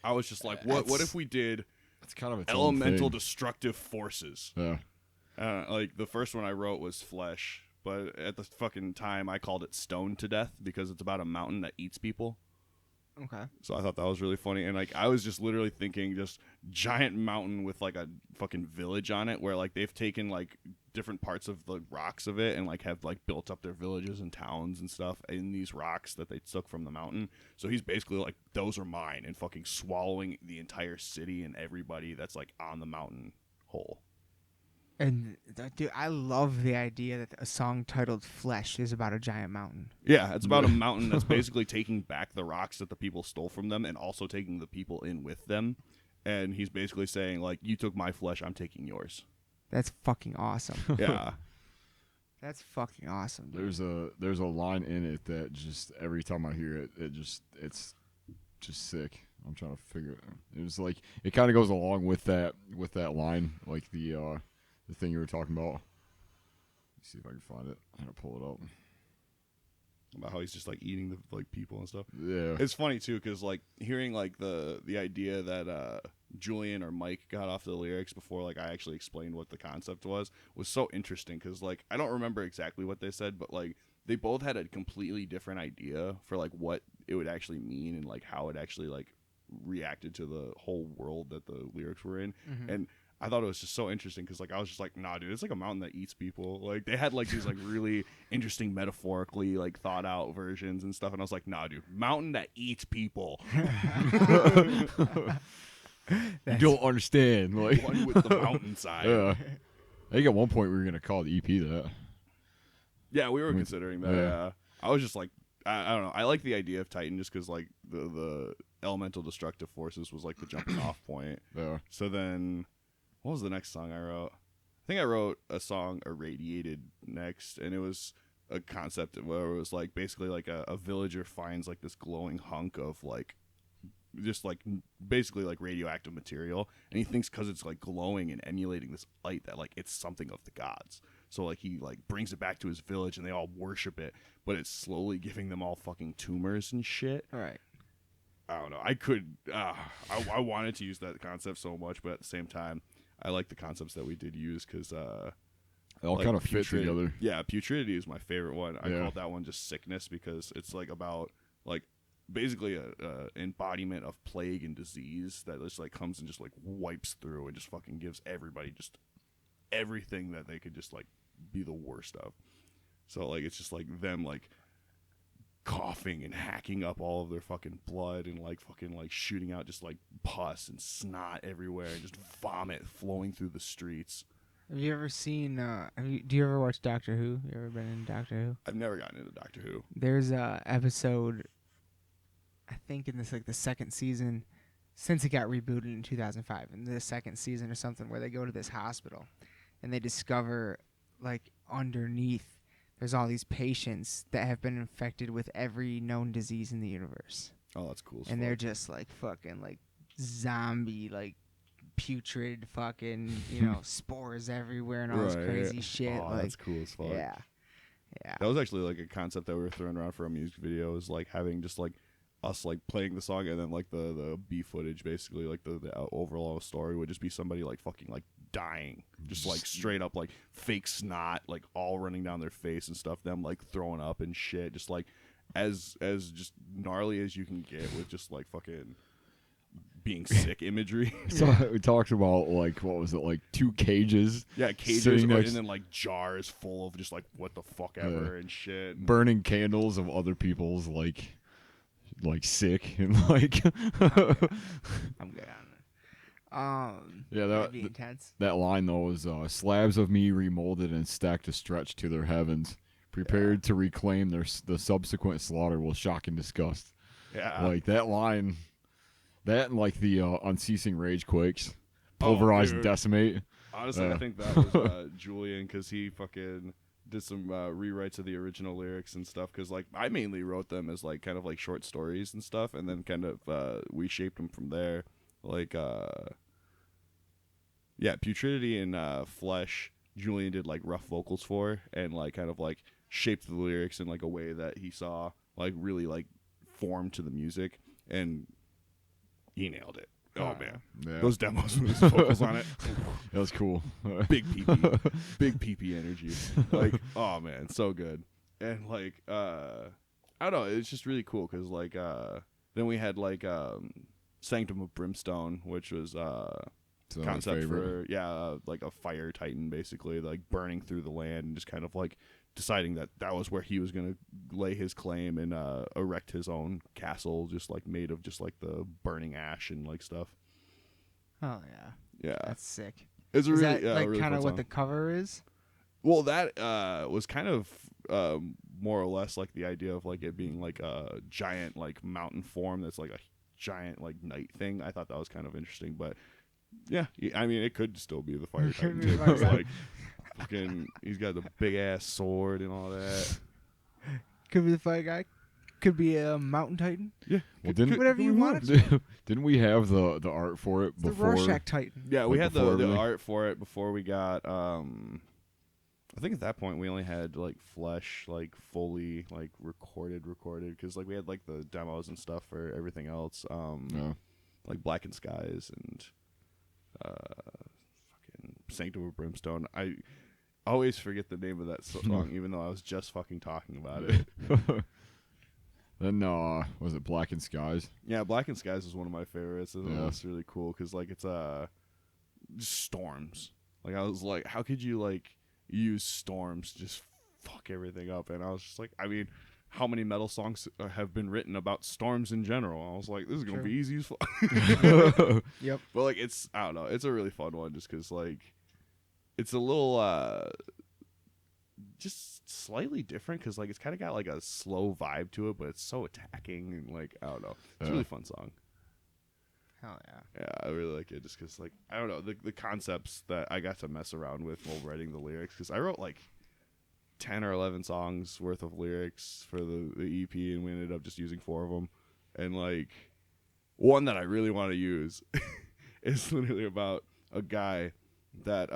I was just like, what if we did it's kind of its elemental own thing. destructive forces? Yeah. Like the first one I wrote was Flesh, but at the fucking time I called it Stone to Death because it's about a mountain that eats people. Okay. So I thought that was really funny, and like I was just literally thinking just giant mountain with like a fucking village on it, where like they've taken like different parts of the rocks of it and like have like built up their villages and towns and stuff in these rocks that they took from the mountain. So he's basically like, those are mine, and fucking swallowing the entire city and everybody that's like on the mountain whole. And dude, I love the idea that a song titled "Flesh" is about a giant mountain. Yeah, it's about a mountain that's basically taking back the rocks that the people stole from them and also taking the people in with them. And he's basically saying, like, you took my flesh, I'm taking yours. That's fucking awesome. Yeah. That's fucking awesome. Dude. There's a line in it that just every time I hear it, it's just sick. I'm trying to figure it. It was like, it kind of goes along with that line, like the thing you were talking about. Let's see if I can find it. I'm gonna pull it up. About how he's just like eating the like people and stuff. Yeah. It's funny too, because like hearing like the idea that Julian or Mike got off the lyrics before like I actually explained what the concept was so interesting, because like I don't remember exactly what they said, but like they both had a completely different idea for like what it would actually mean and like how it actually like reacted to the whole world that the lyrics were in. Mm-hmm. And I thought it was just so interesting because like I was just like, nah, dude, it's like a mountain that eats people. Like they had like these like really interesting metaphorically like thought out versions and stuff, and I was like, nah, dude, mountain that eats people. You don't understand. Like, One with the mountainside. yeah. I think at one point we were gonna call the EP that. Yeah, we were considering that. Yeah. Yeah. I was just like, I don't know. I like the idea of Titan just because like the elemental destructive forces was like the jumping off point. Yeah. So then, what was the next song I wrote? I think I wrote a song Irradiated next, and it was a concept where it was like basically like a villager finds like this glowing hunk of like just like basically like radioactive material, and he thinks because it's like glowing and emulating this light that like it's something of the gods. So like he like brings it back to his village and they all worship it, but it's slowly giving them all fucking tumors and shit. All right. I don't know. I could I wanted to use that concept so much, but at the same time I like the concepts that we did use because They all like kind of fit together. Yeah, putridity is my favorite one. I Yeah. called that one just sickness because it's like about like basically a embodiment of plague and disease that just like comes and just like wipes through and just fucking gives everybody just everything that they could just like be the worst of. So like it's just like them like coughing and hacking up all of their fucking blood and like fucking like shooting out just like pus and snot everywhere and just vomit flowing through the streets. Have you ever seen? Do you ever watch Doctor Who? You ever been in Doctor Who? I've never gotten into Doctor Who. There's a episode, I think in this like the second season, since it got rebooted in 2005, in the second season or something, where they go to this hospital, and they discover like underneath there's all these patients that have been infected with every known disease in the universe, Oh, that's cool. and they're just like fucking like zombie like putrid fucking spores everywhere and all this crazy shit. Oh, like that's cool as fuck. yeah. That was actually like a concept that we were throwing around for a music video, is like having just like us like playing the song and then like the B footage, basically like the overall story would just be somebody like fucking like dying, just like straight up like fake snot like all running down their face and stuff, them like throwing up and shit, just like as just gnarly as you can get with just like fucking being sick imagery. So we talked about like what was it, like 2 cages? Yeah, cages, Sitting and next- then like jars full of just like what the fuck ever and shit. burning candles of other people's like sick and like I'm good on it. yeah, That'd be intense. that line though was slabs of me remolded and stacked to stretch to their heavens, prepared to reclaim the subsequent slaughter will shock and disgust. Yeah, Like that line, that and like the unceasing rage quakes, pulverize and dude. decimate. Honestly, I think that was Julian, because he fucking did some rewrites of the original lyrics and stuff. Because like I mainly wrote them as like kind of like short stories and stuff, and then kind of we shaped them from there. Like yeah, Putridity and Flesh, Julian did like rough vocals for, and like kind of like shaped the lyrics in like a way that he saw like really like form to the music, and he nailed it. Oh man, Yeah. those demos with his vocals on it. That was cool. Big PP, big PP energy. Like, oh man, so good. And like, I don't know, it's just really cool because like, then we had like Sanctum of Brimstone, which was So concept for like a fire titan, basically like burning through the land and just kind of like deciding that that was where he was gonna lay his claim and erect his own castle, just like made of just like the burning ash and like stuff. Oh yeah, Yeah, that's sick. it's a Is really that like really kind fun of what song. the cover is? Well, that was kind of more or less like the idea of like it being like a giant like mountain form that's like a giant like night thing. I thought that was kind of interesting, but yeah, I mean it could still be the fire titan Could be too, the Fire 'cause, Titan. like fucking he's got the big ass sword and all that. Could be the fire guy. Could be a mountain titan. Yeah, Well, didn't Whatever you want it didn't we have the art for it It's the before? Rorschach titan. yeah, we Like had before the everything? art for it before we got I think at that point we only had like Flesh like fully like recorded because like we had like the demos and stuff for everything else Yeah. like Blackened Skies and fucking Sanctum of Brimstone. I always forget the name of that song even though I was just fucking talking about it. Then was it Blackened Skies? Yeah, Blackened Skies is one of my favorites. Yeah. It's really cool because like it's just storms. Like I was like, how could you like use storms to just fuck everything up? And I was just like, I mean, how many metal songs have been written about storms in general? I was like, this is gonna Sure. be easy as fuck. Yep. But like it's, I don't know, it's a really fun one just because like it's a little just slightly different because like it's kind of got like a slow vibe to it, but it's so attacking and like I don't know, it's a really fun song. Hell yeah. Yeah, I really like it just because, like, I don't know, the concepts that I got to mess around with while writing the lyrics. Because I wrote, like, 10 or 11 songs worth of lyrics for the EP, and we ended up just using 4 of them. And, like, one that I really want to use is literally about a guy that,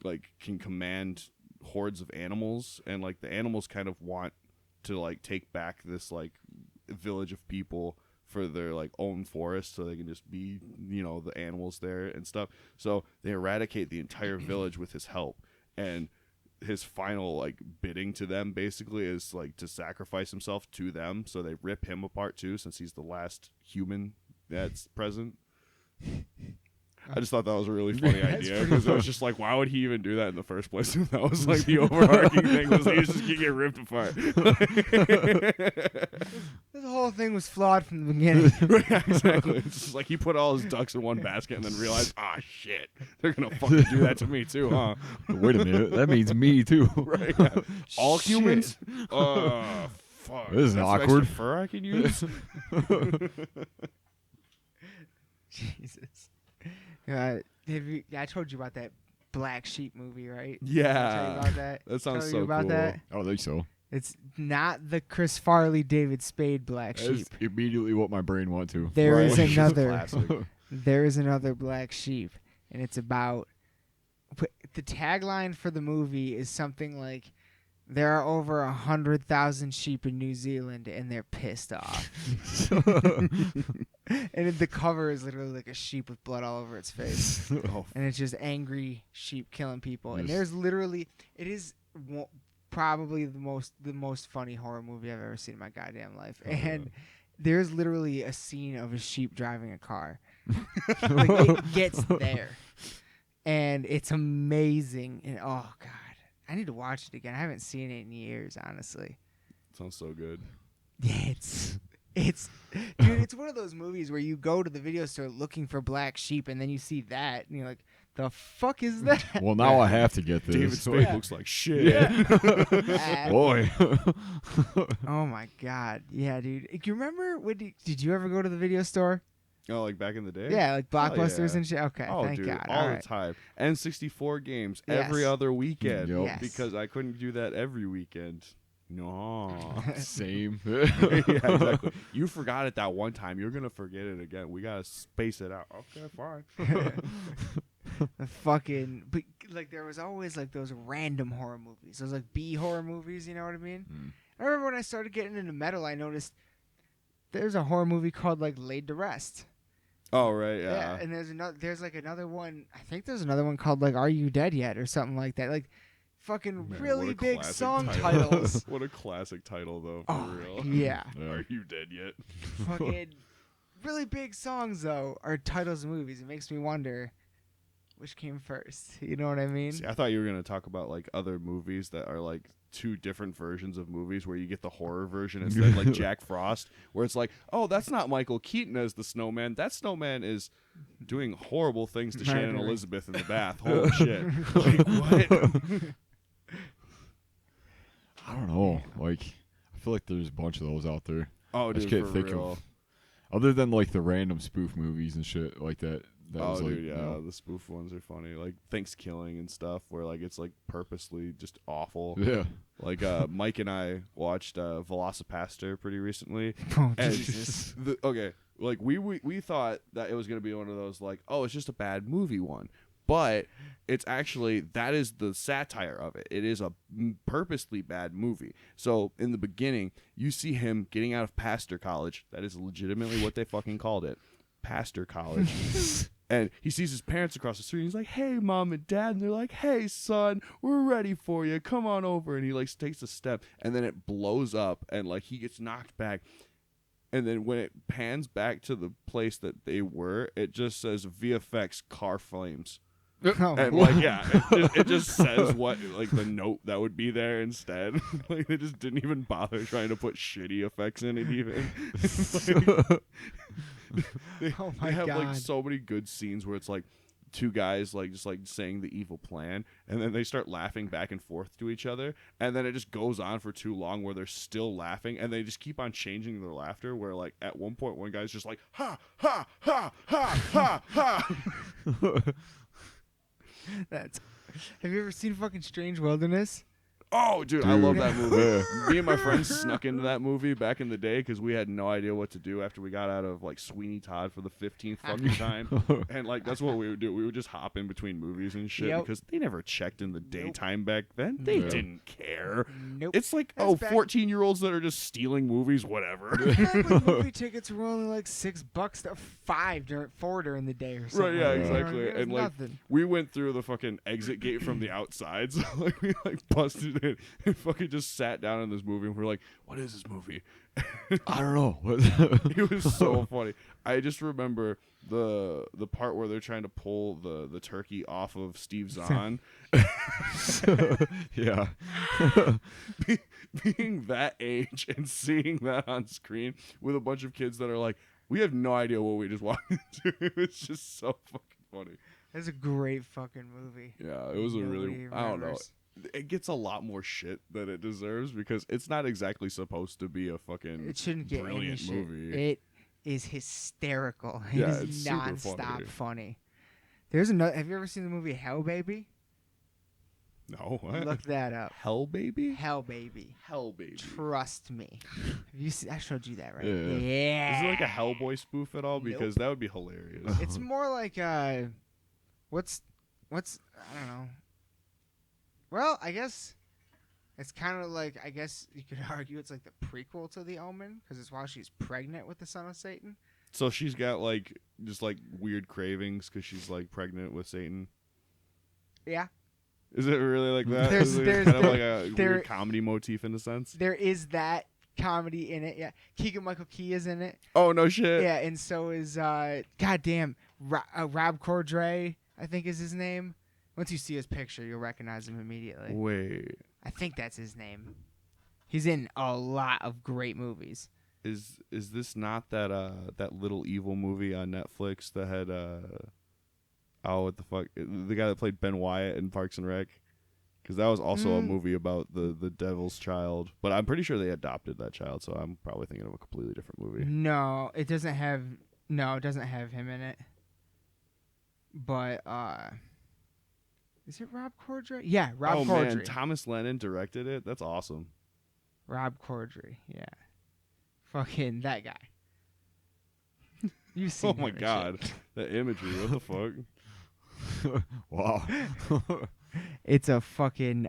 like, can command hordes of animals. And, like, the animals kind of want to, like, take back this, like, village of people for their like own forest so they can just be, you know, the animals there and stuff. So they eradicate the entire village with his help, and his final like bidding to them basically is like to sacrifice himself to them, so they rip him apart too since he's the last human that's present. I just thought that was a really funny idea because it was just like, why would he even do that in the first place? That was like the overarching thing was he was just gonna get ripped apart. This whole thing was flawed from the beginning. Yeah, exactly. It's just like he put all his ducks in one basket and then realized, shit, they're gonna fucking do that to me too, huh? Wait a minute, that means me too. Right? Yeah. All Shit. humans? Fuck. This is That's some awkward. extra fur I can use. Jesus. Have you? I told you about that Black Sheep movie, right? Did I tell you Yeah, about that. that sounds Tell so you about cool. that. I don't think so. It's not the Chris Farley, David Spade Black Sheep. That's immediately what my brain went to. There Right. is It's another. classic. There is another Black Sheep, and it's about. The tagline for the movie is something like, "There are over 100,000 sheep in New Zealand, and they're pissed off." And the cover is literally like a sheep with blood all over its face, Oh, and it's just angry sheep killing people. And Yes. there's literally, it is probably the most funny horror movie I've ever seen in my goddamn life. Oh, And there's literally a scene of a sheep driving a car. Like it gets there, and it's amazing. And oh god, I need to watch it again. I haven't seen it in years, honestly. Sounds so good. Yeah, it's dude, it's one of those movies where you go to the video store looking for black sheep, and then you see that, and you're like, the fuck is that? Well, now I have to get this. David Spade looks like shit. Yeah. Boy. Oh my god, yeah, dude. You remember did you ever go to the video store? Oh, like back in the day? Yeah, like Blockbusters yeah. and shit. Okay, Oh, thank dude, God. all the right. time. N64 games Yes. every other weekend. Yep. Yes. Because I couldn't do that every weekend. No. Same. Yeah, exactly. You forgot it that one time. You're going to forget it again. We got to space it out. Okay, fine. The fucking, but like there was always like those random horror movies, those like B horror movies. You know what I mean? I remember when I started getting into metal, I noticed there's a horror movie called like Laid to Rest. Oh, right, yeah. And there's like another one. I think there's another one called like Are You Dead Yet or something like that. Like fucking Man, really what a big classic song title. titles. What a classic title, though, for Oh, real. yeah. Are you dead yet? Fucking really big songs though are titles of movies. It makes me wonder which came first. You know what I mean? See, I thought you were going to talk about like other movies that are like two different versions of movies where you get the horror version instead, like Jack Frost, where it's like, oh, that's not Michael Keaton as the snowman. That snowman is doing horrible things to Shannon Murdering. Elizabeth in the bath. Holy shit. Like, what? I don't know. Like, I feel like there's a bunch of those out there. Oh, I just dude, can't for think real. of, other than like the random spoof movies and shit like that. That Oh, was like, dude, yeah, you know, the spoof ones are funny. Like Thanksgiving and stuff, where like it's like purposely just awful. yeah. Like Mike and I watched Velocipaster pretty recently. Oh And Jesus! okay, like we thought that it was gonna be one of those like, oh, it's just a bad movie one, but it's actually, that is the satire of it. It is a purposely bad movie. So in the beginning, you see him getting out of pastor college. That is legitimately what they fucking called it, pastor college. And he sees his parents across the street. He's like, hey, Mom and Dad. And they're like, hey, son, we're ready for you. Come on over. And he like takes a step, and then it blows up, and like he gets knocked back. And then when it pans back to the place that they were, it just says VFX car flames. Oh, And like, yeah, it just says what like the note that would be there instead. Like they just didn't even bother trying to put shitty effects in it even. Oh They my have like God. so many good scenes where it's like two guys like just like saying the evil plan, and then they start laughing back and forth to each other, and then it just goes on for too long where they're still laughing, and they just keep on changing their laughter, where like at one point one guy's just like ha ha ha ha ha ha. That's. Have you ever seen fucking Strange Wilderness? Oh, dude, I love Dude. that movie. Me and my friends snuck into that movie back in the day because we had no idea what to do after we got out of like Sweeney Todd for the 15th fucking time. And like that's what we would do. We would just hop in between movies and shit Yep. because they never checked in the daytime back then. They Yeah. didn't care. Nope. It's like, That's oh, back- 14-year-olds that are just stealing movies, whatever. Back when movie tickets were only like $6 to $4 during the day or something. Right, yeah, like that. exactly. It was And like nothing. we went through the fucking exit gate from the outside, so like we like busted in and fucking just sat down in this movie, and we're like, what is this movie? I don't know. It was so funny. I just remember the part where they're trying to pull the turkey off of Steve Zahn. Yeah. Being that age and seeing that on screen with a bunch of kids that are like, we have no idea what we just walked into. It was just so fucking funny. It's a great fucking movie. Yeah, it was a Nobody really, I don't know. remembers. It gets a lot more shit than it deserves because it's not exactly supposed to be a fucking It shouldn't get any brilliant shit. movie. It is hysterical. It Yeah, is it's super nonstop funny. funny. There's another. Have you ever seen the movie Hell Baby? No, what? Look that up. Hell Baby? Hell Baby. Hell Baby. Trust me. Have you seen, I showed you that, right? Yeah. Yeah. Is it like a Hellboy spoof at all? Because that would be hilarious. It's more like what's I don't know. Well, I guess it's kind of like, I guess you could argue it's like the prequel to The Omen because it's while she's pregnant with the son of Satan. So she's got like just like weird cravings because she's like pregnant with Satan. Yeah. Is it really like that? There's- Is it there's- kind of there- like a there- weird comedy motif in a sense? There is that comedy in it. Yeah, Keegan-Michael Key is in it. Oh no shit. Yeah, and so is goddamn Rob Corddry, I think is his name. Once you see his picture, you'll recognize him immediately. Wait, I think that's his name. He's in a lot of great movies. is this not that Little Evil movie on Netflix that had what the fuck, the guy that played Ben Wyatt in Parks and Rec? Because that was also a movie about the devil's child, but I'm pretty sure they adopted that child, so I'm probably thinking of a completely different movie. No, it doesn't have him in it. But is it Rob Corddry? Yeah, Rob Corddry. Man, Thomas Lennon directed it. That's awesome. Rob Corddry, yeah. Fucking that guy. You've seen Oh my him and god, shit. that imagery! What the fuck? Wow. It's a fucking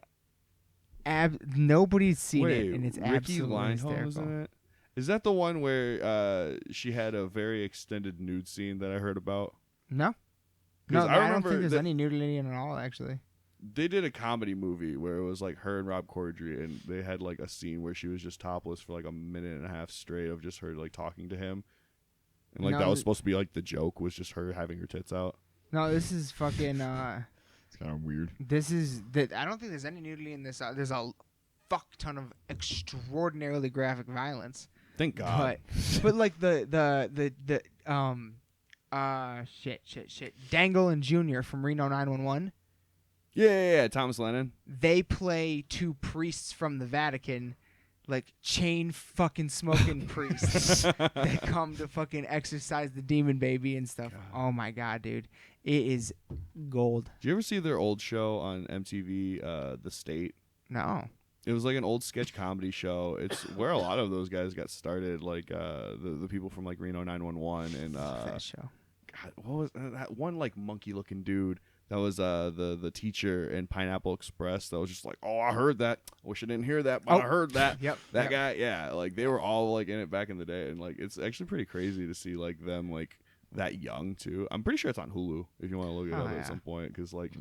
nobody's seen Wait, it, and it's Ricky absolutely Lineholm hysterical. was in it? Is that the one where she had a very extended nude scene that I heard about? No, 'Cause I don't remember think there's that any nudity in it at all. Actually, they did a comedy movie where it was like her and Rob Corddry, and they had like a scene where she was just topless for like a minute and a half straight of just her like talking to him, and like No, that was supposed to be like the joke was just her having her tits out. no, this is fucking. It's kind of weird. This is that. I don't think there's any nudity in this. There's a fuck ton of extraordinarily graphic violence. Thank God. But like shit. Dangle and Junior from Reno 911. Yeah, Thomas Lennon. They play two priests from the Vatican, like chain fucking smoking priests that come to fucking exorcise the demon baby and stuff. God. Oh my god, dude, it is gold. Did you ever see their old show on MTV, The State? No, It was like an old sketch comedy show. It's where a lot of those guys got started, like the people from like Reno 911 and that show. God, what was that one like monkey looking dude that was the teacher in Pineapple Express that was just like, oh, I heard that. I wish I didn't hear that, but I heard that. Yep, That yep. guy, yeah, like they were all like in it back in the day, and like it's actually pretty crazy to see like them like that young too. I'm pretty sure it's on Hulu if you want to look it up at some point, because like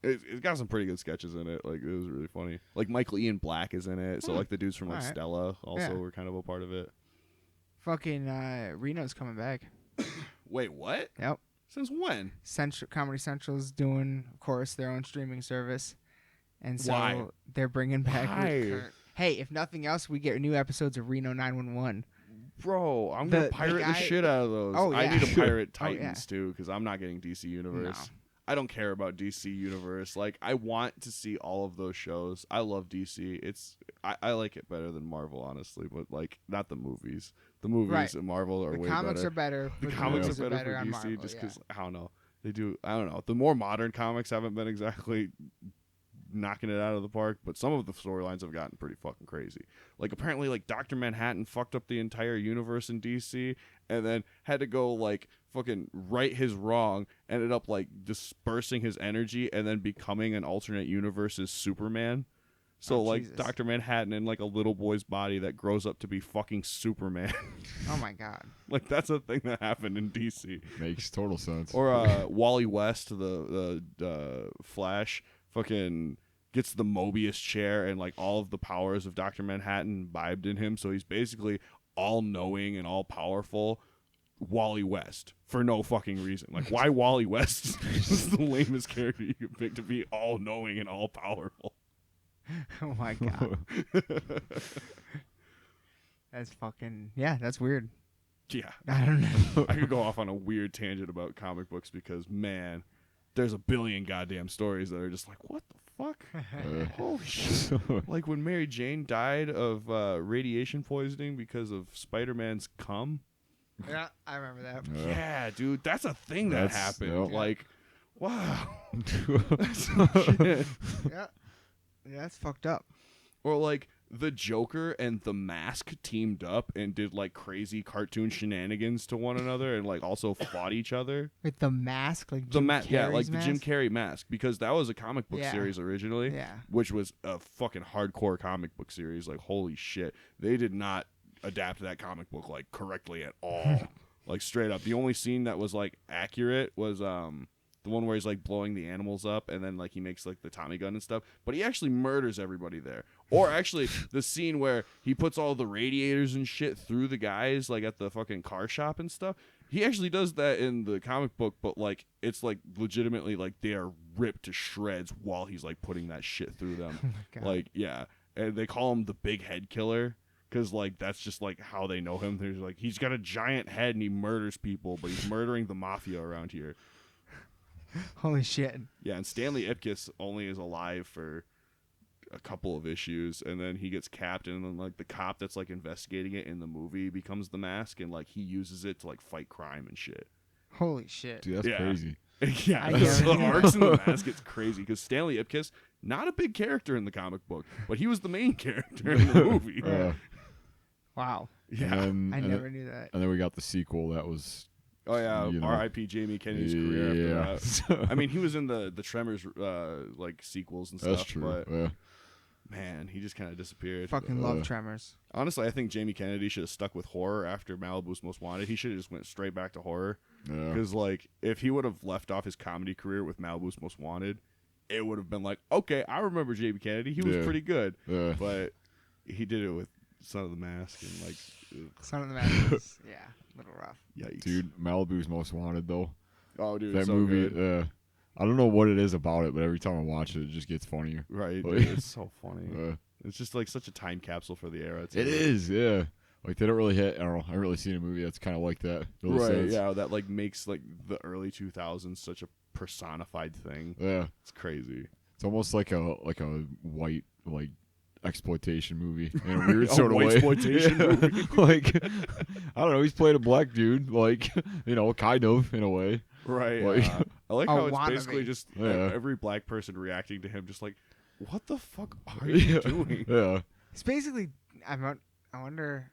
it's got some pretty good sketches in it. Like it was really funny. Like Michael Ian Black is in it, so like the dudes from like Alright. Stella also Yeah. were kind of a part of it. Fucking Reno's coming back. Wait, what? Yep. Since when? Comedy Central's doing, of course, their own streaming service, and so Why? they're bringing back. Why? Hey, if nothing else, we get new episodes of Reno 911. Bro, I'm The gonna pirate the guy- shit out of those. Oh, I yeah. need to pirate Oh, yeah. Titans too, because I'm not getting DC Universe. No. I don't care about DC Universe. Like, I want to see all of those shows. I love DC. I like it better than Marvel, honestly, but like not the movies. The movies Right. and Marvel are The way comics better. are better. The but comics movies are better for on DC Marvel, just yeah. because I don't know. They do. I don't know. The more modern comics haven't been exactly knocking it out of the park, but some of the storylines have gotten pretty fucking crazy. Like apparently like Dr. Manhattan fucked up the entire universe in DC and then had to go like fucking right his wrong, ended up like dispersing his energy and then becoming an alternate universe's Superman. So Oh, like Jesus. Dr. Manhattan in like a little boy's body that grows up to be fucking Superman. Oh my god. Like that's a thing that happened in DC. Makes total sense. Or Wally West, the Flash, fucking gets the Mobius chair and like all of the powers of Dr. Manhattan imbibed in him. So he's basically all knowing and all powerful. Wally West for no fucking reason. Like why Wally West is the lamest character you could pick to be all knowing and all powerful. Oh my god. That's fucking that's weird. Yeah. I don't know. I could go off on a weird tangent about comic books because man, there's a billion goddamn stories that are just like, what the fuck? Holy shit. Like when Mary Jane died of radiation poisoning because of Spider-Man's cum. Yeah, I remember that. Yeah, dude, that's a thing that That's- happened. yep. Like, wow. Yeah. Yeah, that's fucked up. Or like the Joker and the Mask teamed up and did like crazy cartoon shenanigans to one another and like also fought each other. With the mask, like The Jim yeah, like Carrey's the Jim mask? Carrey mask, because that was a comic book Yeah. series originally, Yeah. which was a fucking hardcore comic book series. Like holy shit, they did not adapt that comic book like correctly at all. Like straight up, the only scene that was like accurate was The one where he's like blowing the animals up, and then like he makes like the Tommy gun and stuff. But he actually murders everybody there. Or actually, the scene where he puts all the radiators and shit through the guys like at the fucking car shop and stuff. He actually does that in the comic book, but like it's like legitimately like they are ripped to shreds while he's like putting that shit through them. Oh my God. Like yeah, and they call him the Big Head Killer. Because, like, that's just, like, how they know him. There's, like, he's got a giant head and he murders people, but he's murdering the mafia around here. Holy shit. Yeah, and Stanley Ipkiss only is alive for a couple of issues, and then he gets capped, and then, like, the cop that's, like, investigating it in the movie becomes the Mask, and, like, he uses it to, like, fight crime and shit. Holy shit. Dude, that's crazy. Yeah, I the guess. arcs in the Mask gets crazy, because Stanley Ipkiss, not a big character in the comic book, but he was the main character in the movie. Wow. Yeah. I never knew that. And then we got the sequel that was. Oh yeah, you know. R.I.P. Jamie Kennedy's career after that. I mean, he was in the Tremors like sequels and stuff. That's true. But Yeah. man, he just kind of disappeared. Fucking love Tremors. Honestly, I think Jamie Kennedy should have stuck with horror after Malibu's Most Wanted. He should have just went straight back to horror. Yeah. Because like, if he would have left off his comedy career with Malibu's Most Wanted, it would have been like, okay, I remember Jamie Kennedy. He was pretty good. Yeah. But he did it with Son of the Mask and like, ugh, Son of the Mask. Yeah, a little rough. yikes, Dude, Malibu's Most Wanted though. Oh, dude, That it's so movie. good. I don't know what it is about it, but every time I watch it, it just gets funnier. Right, Like- dude, it's so funny. Uh, It's just like such a time capsule for the era. Too. it is, yeah. Like they don't really hit. I don't know. I haven't really seen a movie that's kind of like that. Really Right, since. yeah, that like makes like the early 2000s such a personified thing. Yeah. It's crazy. It's almost like a white like exploitation movie in a weird A sort of way. whitesploitation Yeah. movie. Like I don't know. He's played a black dude, like kind of in a way. Right. Like- I like A how it's wannabe. basically just Yeah. every black person reacting to him, just like, what the fuck are you doing? Yeah. It's basically, I wonder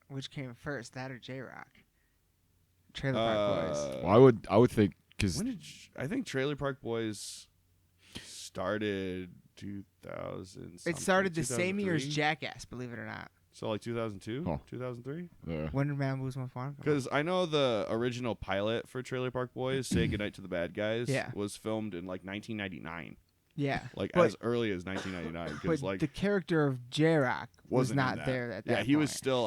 which came first, that or J-Rock? Trailer Park Boys. Well, I would think because When did I think Trailer Park Boys started 2000? It started the same year as 2003? Jackass, believe it or not. So like 2002, Oh. 2003. When did Malibu's Most Wanted come out? Because I know the original pilot for Trailer Park Boys, Say Goodnight to the Bad Guys, Yeah. was filmed in like 1999. Yeah. Like But- as early as 1999. But Because like the character of J-Rock was wasn't in not that. there at that Yeah, he was point. still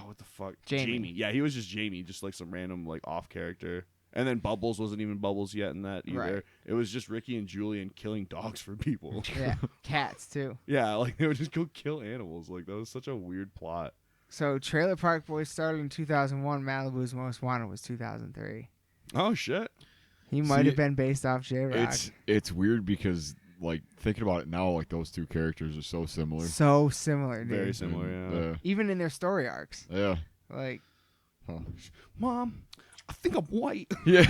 what the fuck? Jamie. Yeah, he was just Jamie, just like some random like off character. And then Bubbles wasn't even Bubbles yet in that either. Right. It was just Ricky and Julian killing dogs for people. Yeah, cats too. Yeah, like they would just go kill animals. Like that was such a weird plot. So Trailer Park Boys started in 2001. Malibu's Most Wanted was 2003. Oh shit. He might See, have been based off J-Rock. it's weird because like thinking about it now, like those two characters are so similar. So similar, dude. Very similar, yeah. Even in their story arcs. Yeah. Like, Huh. Mom, I think I'm white. Yeah.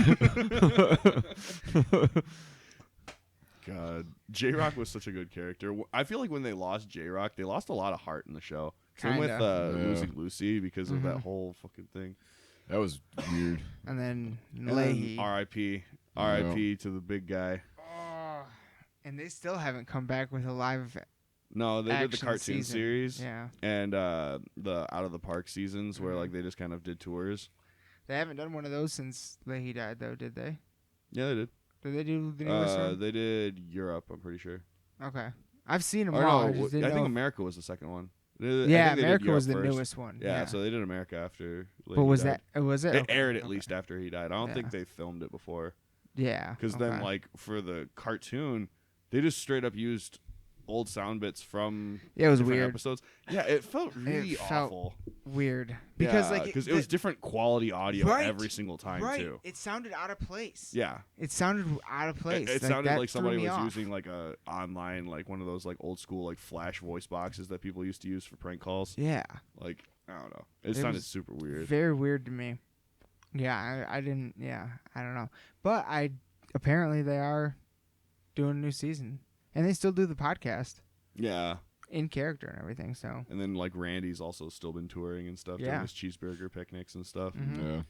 God, J-Rock was such a good character. I feel like when they lost J-Rock, they lost a lot of heart in the show. Same with Kinda. Yeah. Losing Lucy because of that Mhm. whole fucking thing. That was weird. and then And then Leahy. R.I.P. to the big guy. Oh, and they still haven't come back with a live No, they did the action cartoon season. series Yeah. and the Out of the Park seasons where Mhm. like they just kind of did tours. They haven't done one of those since Leahy died, though, did they? Yeah, they did. Did they do the newest one? They did Europe, I'm pretty sure. Okay. I've seen them Or all. no, I just I didn't know think if- America was the second one. I Yeah, think they did America was the Europe first. newest one. Yeah, so they did America after. But Leahy was died. that? Was it? It Okay, aired at okay. least after he died. I don't think Yeah. they filmed it before. Yeah. Because okay. then, like, for the cartoon, they just straight up used old sound bits from Yeah, it was different weird. episodes. Yeah, it felt really felt awful. Weird because like because it was different quality audio Right, every single time right. too. It sounded out of place. Yeah, It sounded out of place. it like, sounded that like threw somebody me was off. using like a online, like one of those like old school like flash voice boxes that people used to use for prank calls. Yeah. Like I don't know, it It sounded was super weird. Very weird to me. Yeah, I didn't. Yeah, I don't know. But apparently they are doing a new season, and they still do the podcast Yeah, in character and everything. So and then like Randy's also still been touring and stuff, doing Yeah. his cheeseburger picnics and stuff. Mhm. Yeah.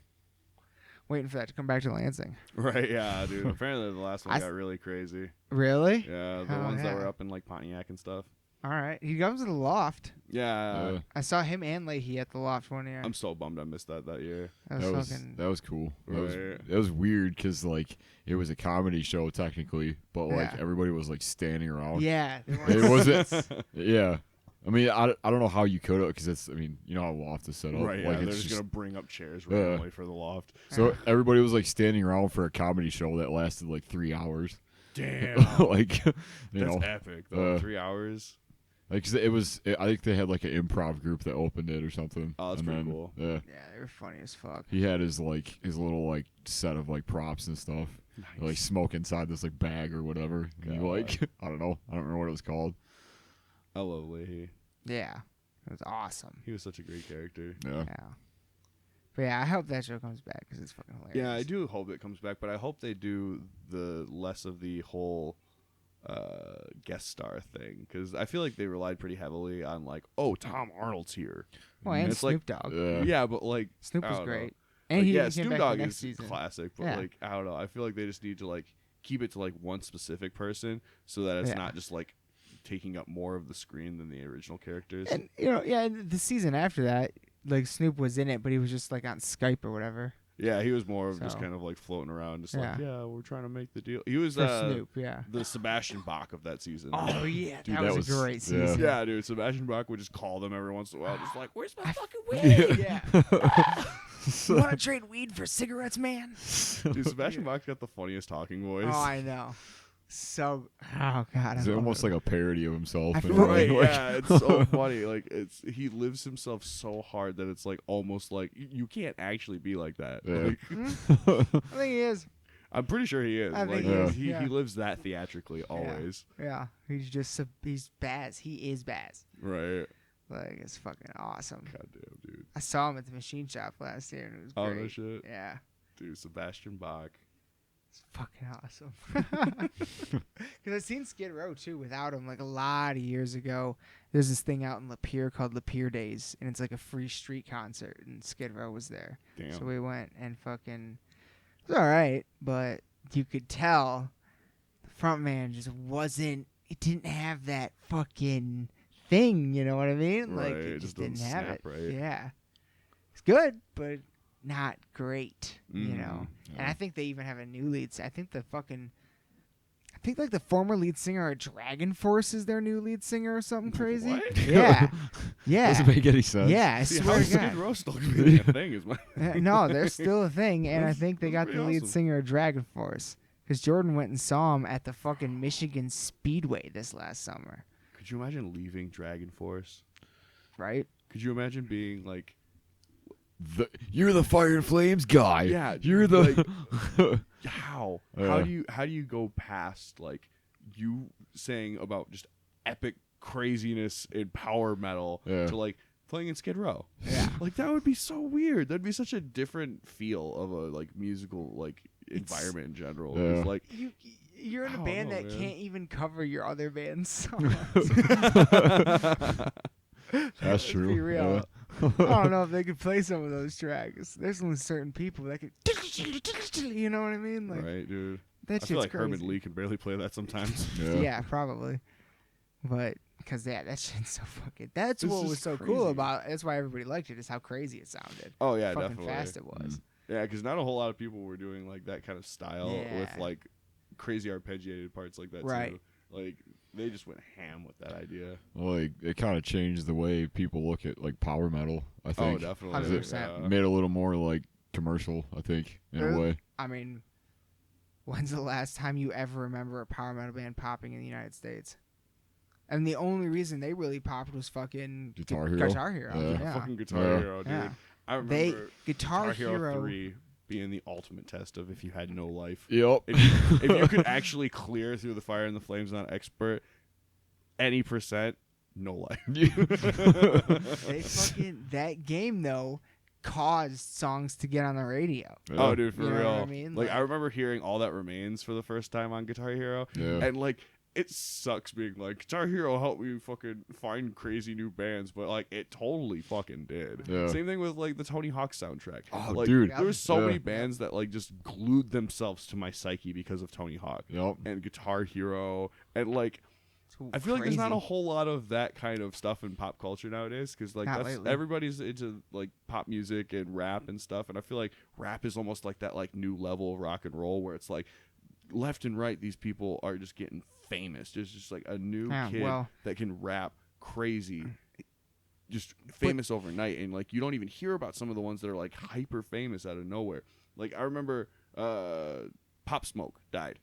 waiting for that to come back to Lansing. Right? Yeah, dude. Apparently the last one I got really crazy. Really? Yeah, the Oh, ones that yeah. were up in like Pontiac and stuff. All right. He comes to the Loft. Yeah. I saw him and Leahy at the Loft one year. I'm so bummed I missed that year. That was fucking. That was cool. Right. That was weird because like it was a comedy show technically, but like Yeah. everybody was like standing around. Yeah. It wasn't. Yeah. I mean, I don't know how you could have, because it's, I mean, you know how Loft is set up. Right, yeah, like, they're it's just going to bring up chairs randomly for the Loft. So everybody was like standing around for a comedy show that lasted like 3 hours. Damn. Like, you That's know, epic, though. 3 hours. Like, 'cause I think they had like an improv group that opened it or something. Oh, that's pretty cool. Yeah. Yeah, they were funny as fuck. He had his little like set of like props and stuff. Nice. Like smoke inside this like bag or whatever. And he, like, I don't know. I don't remember what it was called. I love Leahy. Yeah. It was awesome. He was such a great character. Yeah. Yeah. But yeah, I hope that show comes back because it's fucking hilarious. Yeah, I do hope it comes back, but I hope they do the less of the whole guest star thing, because I feel like they relied pretty heavily on like, oh, Tom Arnold's here. Well, and it's Snoop Dogg. Yeah, but like Snoop I was don't know. great. And Like, he yeah, came Snoop back Dogg the next is season. classic, but Yeah. like I don't know. I feel like they just need to like keep it to like one specific person so that it's Yeah. not just like taking up more of the screen than the original characters. And and the season after that, like Snoop was in it, but he was just like on Skype or whatever. Yeah, he was more of just So. kind of like floating around, just like, Yeah. yeah, we're trying to make the deal. He was For Snoop, yeah. the Sebastian Bach of that season. Oh yeah, Dude, that that was a was- great yeah. season. Yeah, dude, Sebastian Bach would just call them every once in a while, just like, where's my fucking Weed, weed? yeah. You want to trade weed for cigarettes, man? Dude, Sebastian Bach's got the funniest talking voice. Oh, I know. So, oh god, It's almost like a parody of himself. I in a feel way. Right, Like, yeah, it's so funny. Like he lives himself so hard that it's like almost like you can't actually be like that. Yeah. Like, I think he is. I'm pretty sure he is. I Like think he is, he yeah. lives that theatrically always. Yeah, he's just he's Baz. He is Baz. Right. Like it's fucking awesome. Goddamn, dude. I saw him at the machine shop last year, and it was Oh, great. no shit. Yeah, Dude, Sebastian Bach. it's fucking awesome. Because I've seen Skid Row too without him, like a lot of years ago. There's this thing out in Lapeer called Lapeer Days, and it's like a free street concert, and Skid Row was there. Damn. So we went and fucking. It was all right, but you could tell the front man just wasn't. It didn't have that fucking thing. You know what I mean? Like Right, it it just just didn't doesn't have snap it. right. Yeah, it's good, but not great. You know. Yeah. And I think they even have a new lead. I think like the former lead singer of Dragon Force is their new lead singer or something crazy. What? Yeah, yeah, Doesn't make any sense. yeah. I See, swear how's to God. Skid Row still gonna be a thing? Is my No, they're still a thing, and I That's- think they that's got the pretty lead awesome. singer of Dragon Force because Jordan went and saw him at the fucking Michigan Speedway this last summer, Could you imagine leaving Dragon Force? right? Could you imagine being like, You're the Fire and Flames guy. Yeah, You're the. how? Yeah. How do you go past like you saying about just epic craziness in power metal Yeah. to like playing in Skid Row? Yeah. Like that would be so weird. That'd be such a different feel of a like musical like environment in general. Yeah. It's like You're in I a don't band know, that man. can't even cover your other band's songs. That's true. Be real. Yeah. I don't know if they could play some of those tracks. There's only certain people that could, you know what I mean? Like right, dude. that I shit's feel like crazy. Herman Lee can barely play that sometimes. Yeah, probably. But because that shit's so fucking. That's It's what was just so crazy. cool about. That's why everybody liked it. Is how crazy it sounded. Oh yeah, fucking definitely. fast it was. Yeah, because not a whole lot of people were doing like that kind of style with Yeah. like crazy arpeggiated parts like that Right. too. Like they just went ham with that idea. Like it kind of changed the way people look at like power metal. I Oh, think definitely. 100%. made it a little more like commercial. I think in a Really? way. I mean, when's the last time you ever remember a power metal band popping in the United States? And the only reason they really popped was fucking Guitar Hero? Guitar Hero. Yeah. Yeah. Fucking Guitar Yeah. Hero, dude. Yeah. I remember They Guitar Hero Hero. 3 being the ultimate test of if you had no life. Yep. If you could actually clear through the fire and the flames, not expert, any percent, no life. They fucking that game though caused songs to get on the radio. Oh, dude, for You know real. what I mean? Like, Like- I remember hearing All That Remains for the first time on Guitar Hero. Yeah. And, like, it sucks being like, Guitar Hero helped me fucking find crazy new bands, but, like, it totally fucking did. Yeah. Same thing with, like, the Tony Hawk soundtrack. Oh, like, dude. there was so Yeah. many bands that, like, just glued themselves to my psyche because of Tony Hawk. Yep. And Guitar Hero. And, like, I feel like there's not a whole lot of that kind of stuff in pop culture nowadays, because like everybody's into like pop music and rap and stuff, and I feel like rap is almost like that like new level of rock and roll where it's like left and right these people are just getting famous. There's just like a new kid that can rap crazy, just famous overnight, and like you don't even hear about some of the ones that are like hyper famous out of nowhere. Like I remember Pop Smoke died.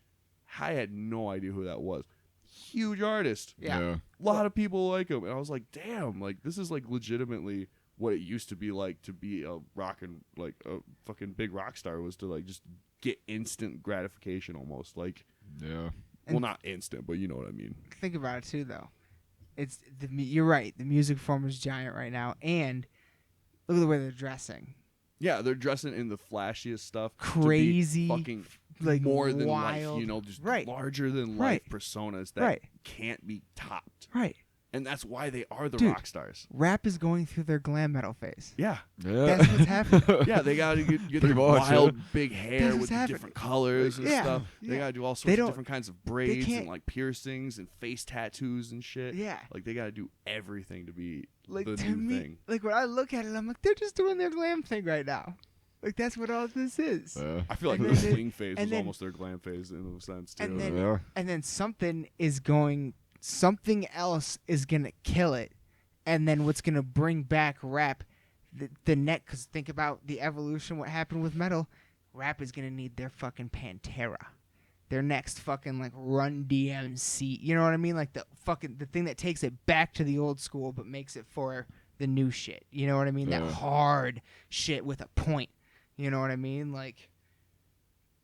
I had no idea who that was. Huge artist. Yeah. A lot of people like him. And I was like, damn, like this is like legitimately what it used to be like to be a like a fucking big rock star, was to like just get instant gratification almost. Like, yeah. Well, not instant, but you know what I mean. Think about it too, though. You're right. The music form is giant right now, and look at the way they're dressing. Yeah, they're dressing in the flashiest stuff. Crazy, fucking like more wild, than life, you know, just larger than life personas that can't be topped. Right. And that's why they are the Dude, rock stars. Rap is going through their glam metal phase. Yeah. That's what's happening. Yeah, they got to get the wild big hair with the different colors and stuff. They got to do all sorts of different kinds of braids and like piercings and face tattoos and shit. Yeah. Like they got to do everything to be like, the to new me, thing. Like when I look at it, I'm like, they're just doing their glam thing right now. Like that's what all this is. I feel like the swing phase was almost their glam phase in a sense too. And then something else is gonna kill it, and then what's gonna bring back rap, the net? Because think about the evolution. What happened with metal? Rap is gonna need their fucking Pantera, their next fucking like Run DMC. You know what I mean? Like the thing that takes it back to the old school, but makes it for the new shit. You know what I mean? That hard shit with a point. You know what I mean? Like,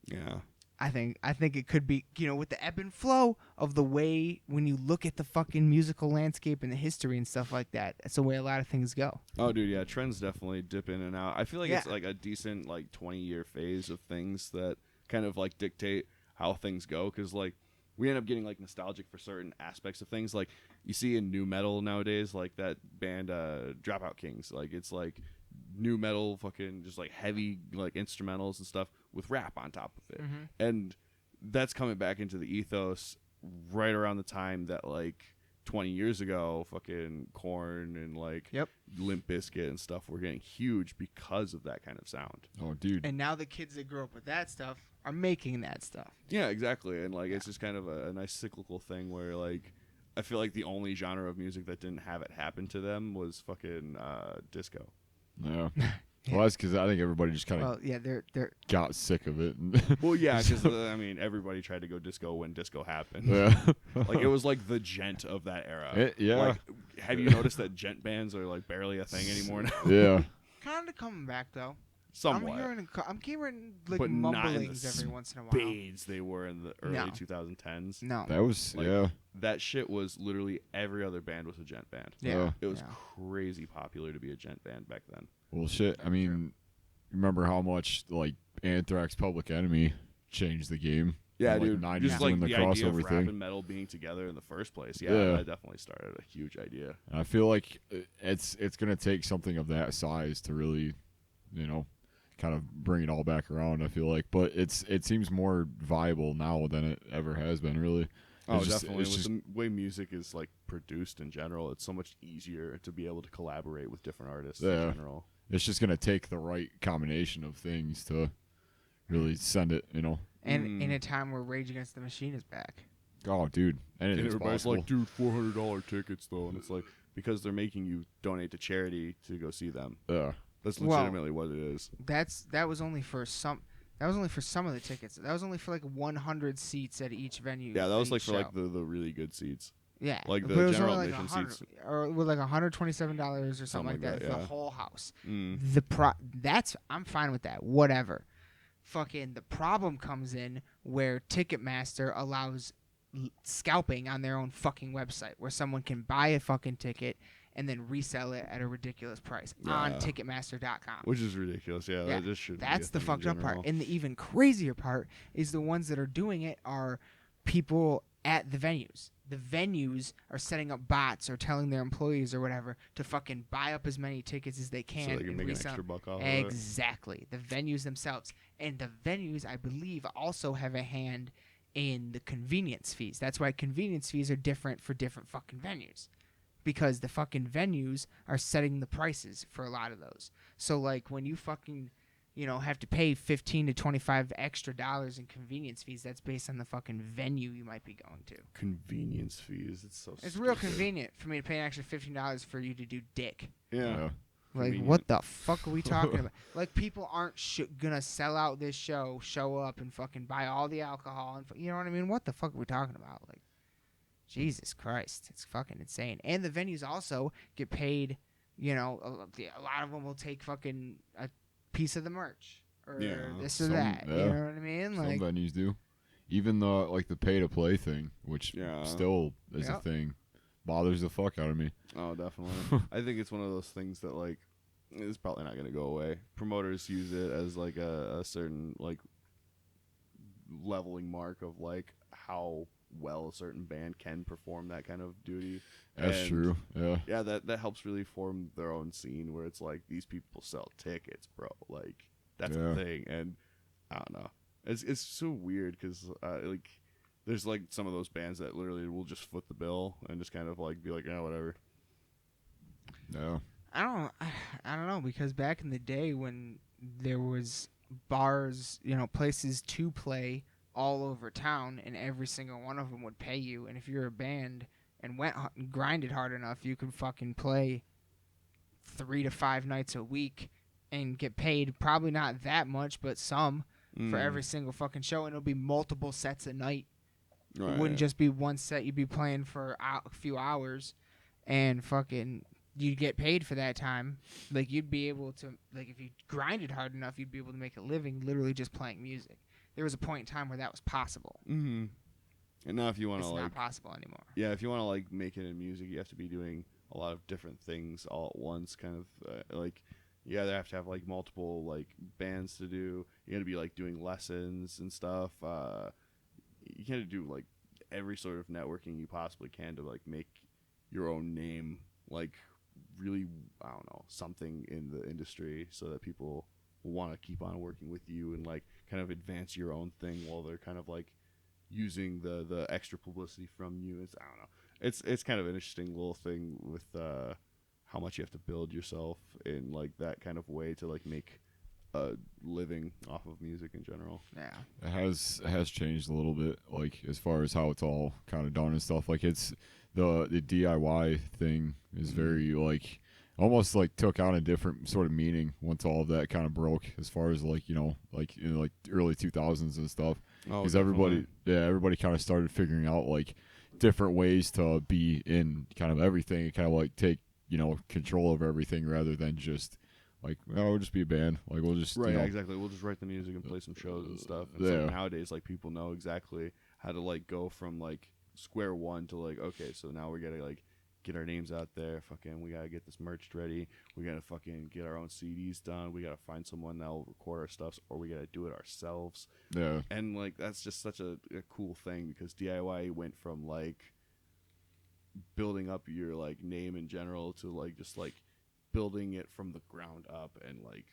yeah. I think it could be, you know, with the ebb and flow of the way when you look at the fucking musical landscape and the history and stuff like that. That's the way a lot of things go. Oh, dude, yeah, trends definitely dip in and out. I feel like it's like a decent like 20-year phase of things that kind of like dictate how things go, because like we end up getting like nostalgic for certain aspects of things. Like you see in new metal nowadays, like that band Dropout Kings, like it's like new metal fucking just like heavy like instrumentals and stuff with rap on top of it. And that's coming back into the ethos right around the time that like 20 years ago fucking Korn and like Limp Bizkit and stuff were getting huge because of that kind of sound. Oh, dude. And now the kids that grew up with that stuff are making that stuff. Yeah, exactly. And like it's just kind of a nice cyclical thing where like I feel like the only genre of music that didn't have it happen to them was fucking disco. Yeah. Well, that's because I think everybody just kind of they're got sick of it. Well, yeah, because I mean, everybody tried to go disco when disco happened. Yeah. Like it was like the gent of that era. Yeah. Like, have you noticed that gent bands are like barely a thing anymore now? Yeah. Kind of coming back though. Somewhat. I'm hearing like but mumblings every once in a while. Spades they were in the early 2010s. No. That was That shit was literally every other band was a gent band. Yeah. It was crazy popular to be a gent band back then. Well, shit. I mean, remember how much like Anthrax, Public Enemy changed the game? Yeah, in, dude. Like, just like the idea of rap thing. and metal being together in the first place. Yeah, that definitely started a huge idea. And I feel like it's gonna take something of that size to really, you know, kind of bring it all back around. I feel like, but it seems more viable now than it ever has been. Really. Definitely. With the way music is like produced in general, it's so much easier to be able to collaborate with different artists in general. It's just gonna take the right combination of things to really send it, you know. And in a time where Rage Against the Machine is back. Oh, dude, anything's and everybody's possible. like, dude, $400 tickets though, and it's like because they're making you donate to charity to go see them. Yeah, that's legitimately what it is. That was only for some. That was only for some of the tickets. That was only for like 100 seats at each venue. Yeah, that was like for show. like the really good seats. Yeah, like the but it was general only like admission seats, or with like $127 or something like that for the whole house. I'm fine with that. Whatever. Fucking the problem comes in where Ticketmaster allows scalping on their own fucking website, where someone can buy a fucking ticket and then resell it at a ridiculous price on Ticketmaster.com. Which is ridiculous. Yeah, that just shouldn't. That's the fucked up part. And the even crazier part is the ones that are doing it are people at the venues. The venues are setting up bots or telling their employees or whatever to fucking buy up as many tickets as they can. So they can make resell. an extra buck off Exactly. The venues themselves. And the venues, I believe, also have a hand in the convenience fees. That's why convenience fees are different for different fucking venues. Because the fucking venues are setting the prices for a lot of those. So, like, when you fucking, have to pay $15 to $25 extra in convenience fees, that's based on the fucking venue you might be going to. Convenience fees. It's so It's stupid. real convenient for me to pay an extra $15 for you to do dick. Yeah. Like, Convenient. what the fuck are we talking about? Like, people aren't gonna sell out this show up and fucking buy all the alcohol. And you know what I mean? What the fuck are we talking about? Like, Jesus Christ. It's fucking insane. And the venues also get paid, a lot of them will take fucking a piece of the merch. Or this or that. yeah. You know what I mean? Some Like, venues do. Even the pay-to-play thing, which still is a Yep. thing, bothers the fuck out of me. Oh, definitely. I think it's one of those things that, like, it's probably not going to go away. Promoters use it as, like, a certain, like, leveling mark of, like, how well a certain band can perform that kind of duty. That's And true. Yeah. Yeah, that helps really form their own scene where it's like, these people sell tickets, bro. Like, that's the thing. And I don't know. It's so weird because, like, there's, like, some of those bands that literally will just foot the bill and just kind of, like, be like, yeah, whatever. Yeah. I don't know, because back in the day when there was bars, places to play all over town, and every single one of them would pay you, and if you're a band and grinded hard enough, you could fucking play 3 to 5 nights a week and get paid probably not that much, but some for every single fucking show, and it'll be multiple sets a night. Right. It wouldn't just be one set. You'd be playing for a few hours, and fucking you'd get paid for that time. Like, you'd be able to, like, if you grinded hard enough, you'd be able to make a living literally just playing music. There was a point in time where that was possible. Mm-hmm. And now if you want to, It's like... not possible anymore. Yeah, if you want to, like, make it in music, you have to be doing a lot of different things all at once, kind of, like... You either have to have, like, multiple, like, bands to do. You got to be, like, doing lessons and stuff. You got to do, like, every sort of networking you possibly can to, like, make your own name, like, really, I don't know, something in the industry so that people will want to keep on working with you and, like, kind of advance your own thing while they're kind of, like, using the extra publicity from you. I don't know. It's kind of an interesting little thing with how much you have to build yourself in, like, that kind of way to, like, make a living off of music in general. Yeah. It has changed a little bit, like, as far as how it's all kind of done and stuff. Like, it's the DIY thing is very, like, almost like took on a different sort of meaning once all of that kind of broke, as far as, like, like in like early 2000s and stuff. Because everybody kind of started figuring out, like, different ways to be in kind of everything and kind of, like, take control over everything rather than just like, we'll just be a band. Like, we'll just Exactly. We'll just write the music and play some shows and stuff. And so nowadays, like, people know exactly how to, like, go from, like, square one to, like, okay, so now we gotta, like, get our names out there. Fucking, we gotta get this merch ready. We gotta fucking get our own CDs done. We gotta find someone that'll record our stuff, or we gotta do it ourselves. Yeah. And, like, that's just such a cool thing because DIY went from, like, building up your, like, name in general to, like, just, like, building it from the ground up and, like,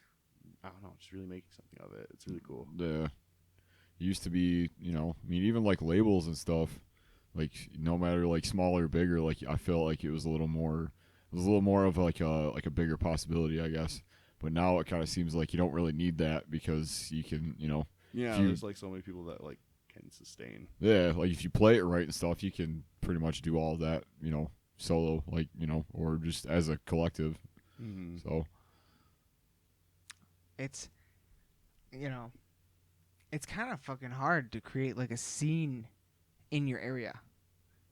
I don't know, just really making something of it. It's really cool. Yeah. Used to be, I mean, even like labels and stuff, like, no matter, like, smaller or bigger, like, I felt like it was a little more of like a bigger possibility, I guess. But now it kind of seems like you don't really need that because you can, Yeah, there's, like, so many people that, like, can sustain. Yeah, like, if you play it right and stuff, you can pretty much do all that, solo, like, or just as a collective. Mm-hmm. So It's, it's kind of fucking hard to create, like, a scene in your area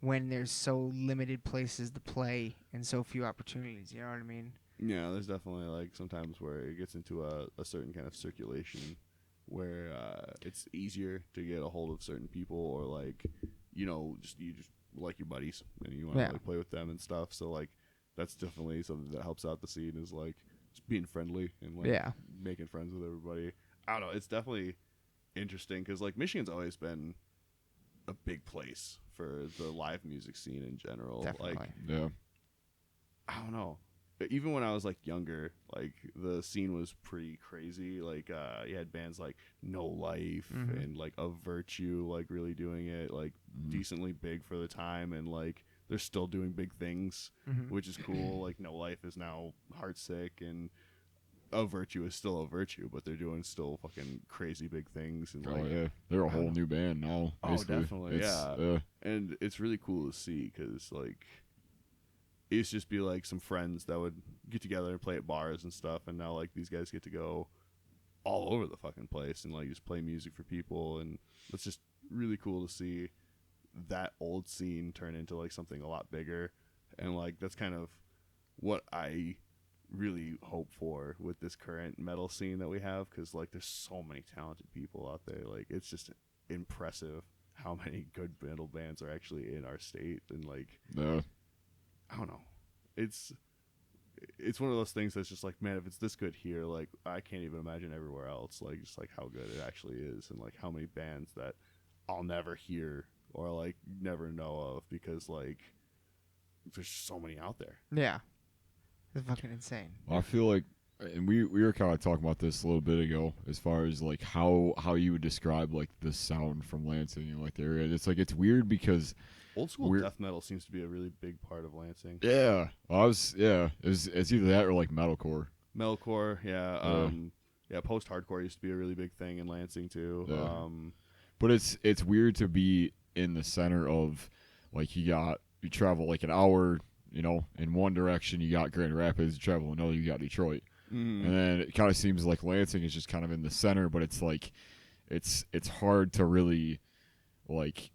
when there's so limited places to play and so few opportunities. You know what I mean? Yeah, there's definitely, like, sometimes where it gets into a certain kind of circulation where it's easier to get a hold of certain people or, like, you just like your buddies and you want to like play with them and stuff. So, like, that's definitely something that helps out the scene is, like, just being friendly and, like, making friends with everybody. I don't know. It's definitely interesting because, like, Michigan's always been a big place for the live music scene in general. Definitely. Like, yeah, I don't know. even when I was like younger, like the scene was pretty crazy. Like you had bands like No Life and like Of Virtue, like really doing it like decently big for the time, and like they're still doing big things, which is cool. Like No Life is now Heartsick, and Of Virtue is still Of Virtue, but they're doing still fucking crazy big things. And like, yeah, they're a whole new band now. Basically. Oh, definitely, yeah. And it's really cool to see because like it used to just be like some friends that would get together and play at bars and stuff, and now like these guys get to go all over the fucking place and like just play music for people, and it's just really cool to see that old scene turn into like something a lot bigger. And like that's kind of what I really hope for with this current metal scene that we have, because like there's so many talented people out there. Like it's just impressive how many good metal bands are actually in our state, and like I don't know, it's one of those things that's just like, man, if it's this good here, like I can't even imagine everywhere else, like just like how good it actually is, and like how many bands that I'll never hear or like never know of because like there's so many out there. Yeah, it's fucking insane. I feel like, and we were kind of talking about this a little bit ago, as far as like how you would describe like the sound from Lansing and like the area. It's like it's weird because old school death metal seems to be a really big part of Lansing. Yeah, it's either that or like metalcore. Metalcore, yeah, post hardcore used to be a really big thing in Lansing too. Yeah. But it's weird to be in the center of like you travel like an hour, you know, in one direction you got Grand Rapids, you travel another you got Detroit. And then it kind of seems like Lansing is just kind of in the center, but it's like it's hard to really like,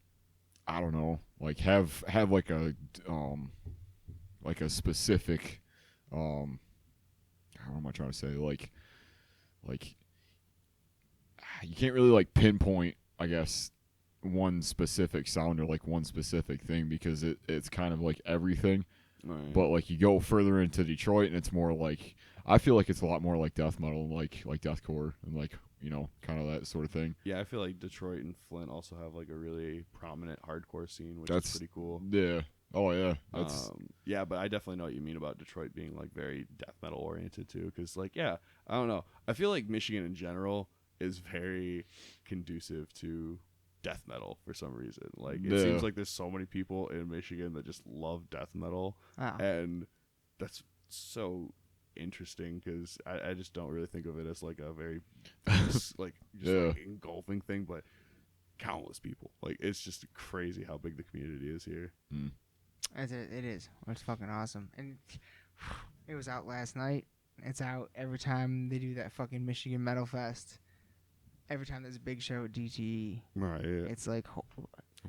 I don't know, like have like a specific how am I trying to say, like you can't really like pinpoint, I guess, one specific sound or like one specific thing, because it's kind of like everything. Right. But like you go further into Detroit and it's more like, I feel like it's a lot more like death metal, like deathcore, and like, you know, kind of that sort of thing. Yeah, I feel like Detroit and Flint also have like a really prominent hardcore scene, which is pretty cool. Yeah. Oh yeah. Yeah, but I definitely know what you mean about Detroit being like very death metal oriented too, because like, yeah, I don't know, I feel like Michigan in general is very conducive to death metal for some reason. Like it seems like there's so many people in Michigan that just love death metal, and that's so interesting because I just don't really think of it as like a very like engulfing thing, but countless people. Like it's just crazy how big the community is here. It is. It's fucking awesome. And it was out last night. It's out every time they do that fucking Michigan Metal Fest. Every time there's a big show at DTE. Right, yeah. It's like,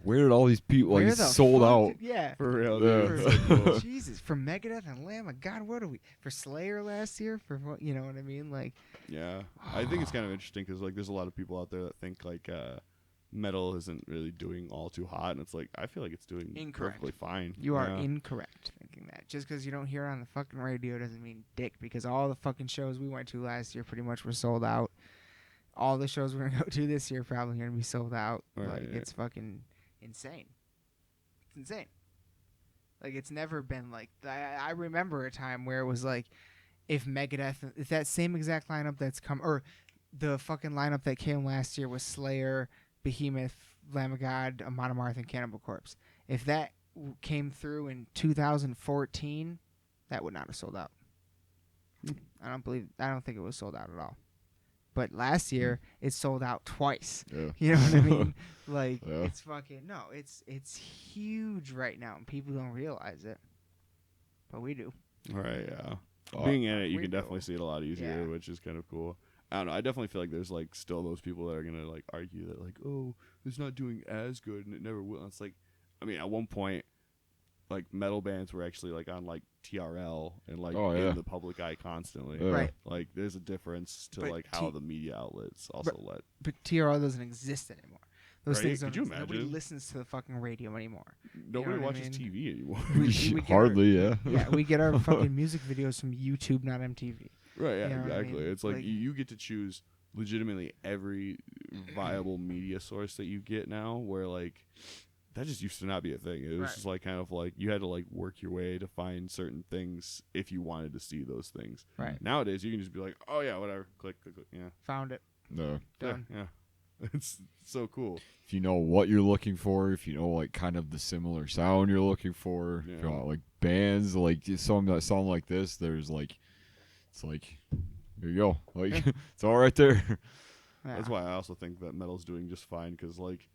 where did all these people, like, sold out? Yeah. For real. Yeah. Jesus. For Megadeth and Lamb of God, what are we? For Slayer last year? For what, you know what I mean? Like, yeah. I think it's kind of interesting because, like, there's a lot of people out there that think, like, metal isn't really doing all too hot. And it's like, I feel like it's doing perfectly fine. You are incorrect thinking that. Just because you don't hear it on the fucking radio doesn't mean dick, because all the fucking shows we went to last year pretty much were sold out. All the shows we're going to go to this year probably going to be sold out. Right, It's fucking insane. It's insane. Like, it's never been like... I remember a time where it was like, if Megadeth... If that same exact lineup that's come... Or the fucking lineup that came last year was Slayer, Behemoth, Lamb of God, Amon Amarth, and Cannibal Corpse. If that came through in 2014, that would not have sold out. I don't think it was sold out at all. But last year, it sold out twice. Yeah. You know what I mean? Like, it's fucking... No, it's huge right now, and people don't realize it. But we do. Right, yeah. Being in it, you can definitely see it a lot easier, which is kind of cool. I don't know. I definitely feel like there's, like, still those people that are going to, like, argue that, like, oh, it's not doing as good, and it never will. And it's like, I mean, at one point, like, metal bands were actually, like, on, like, TRL and, like, in the public eye constantly. Right. Like, there's a difference to, like, how the media outlets also let. But TRL doesn't exist anymore. Those things don't. Could you imagine? Nobody listens to the fucking radio anymore. Nobody watches TV anymore. We Hardly, yeah, we get our fucking music videos from YouTube, not MTV. Right, yeah, You know what I exactly. mean? It's like you get to choose legitimately every viable media source that you get now, where, like, that just used to not be a thing. It was Right. just like kind of like you had to like work your way to find certain things if you wanted to see those things. Right. Nowadays, you can just be like, oh yeah, whatever, click. Yeah, Found it. No. Done. yeah. It's so cool. If you know what you're looking for, if you know like kind of the similar sound you're looking for, if you know, like bands like some that sound like this, there's like, it's like, here you go, like it's all right there. Yeah. That's why I also think that metal's doing just fine because like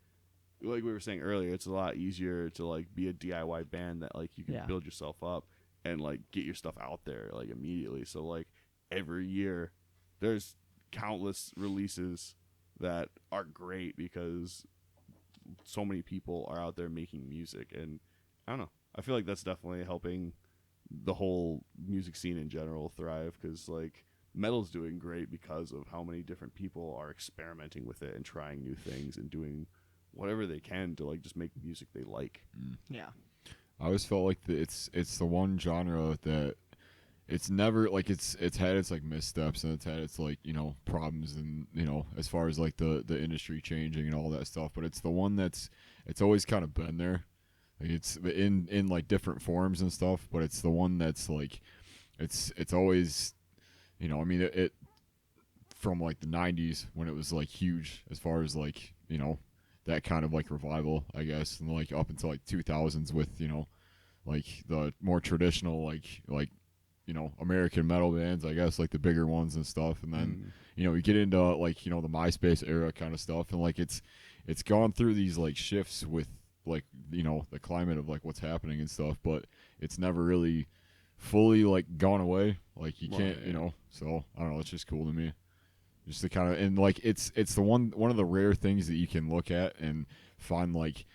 we were saying earlier, it's a lot easier to like be a DIY band that like you can build yourself up and like get your stuff out there like immediately. So like every year, there's countless releases that are great because so many people are out there making music, and I don't know. I feel like that's definitely helping the whole music scene in general thrive because like metal's doing great because of how many different people are experimenting with it and trying new things and doing whatever they can to like just make music they like. Yeah. I always felt like it's the one genre that it's never like it's had its like missteps and it's had its like, you know, problems and, you know, as far as like the industry changing and all that stuff, but it's the one it's always kind of been there. Like it's in like different forms and stuff, but it's the one that's like it's always, you know, I mean it from like the 90s when it was like huge as far as like, you know, that kind of like revival, I guess, and like up until like 2000s with, you know, like the more traditional like you know, American metal bands, I guess, like the bigger ones and stuff. And then, you know, you get into like, you know, the MySpace era kind of stuff. And like, it's gone through these like shifts with like, you know, the climate of like what's happening and stuff, but it's never really fully like gone away. Like you can't, you know, so I don't know. It's just cool to me. Just to kind of, and like, it's the one of the rare things that you can look at and find like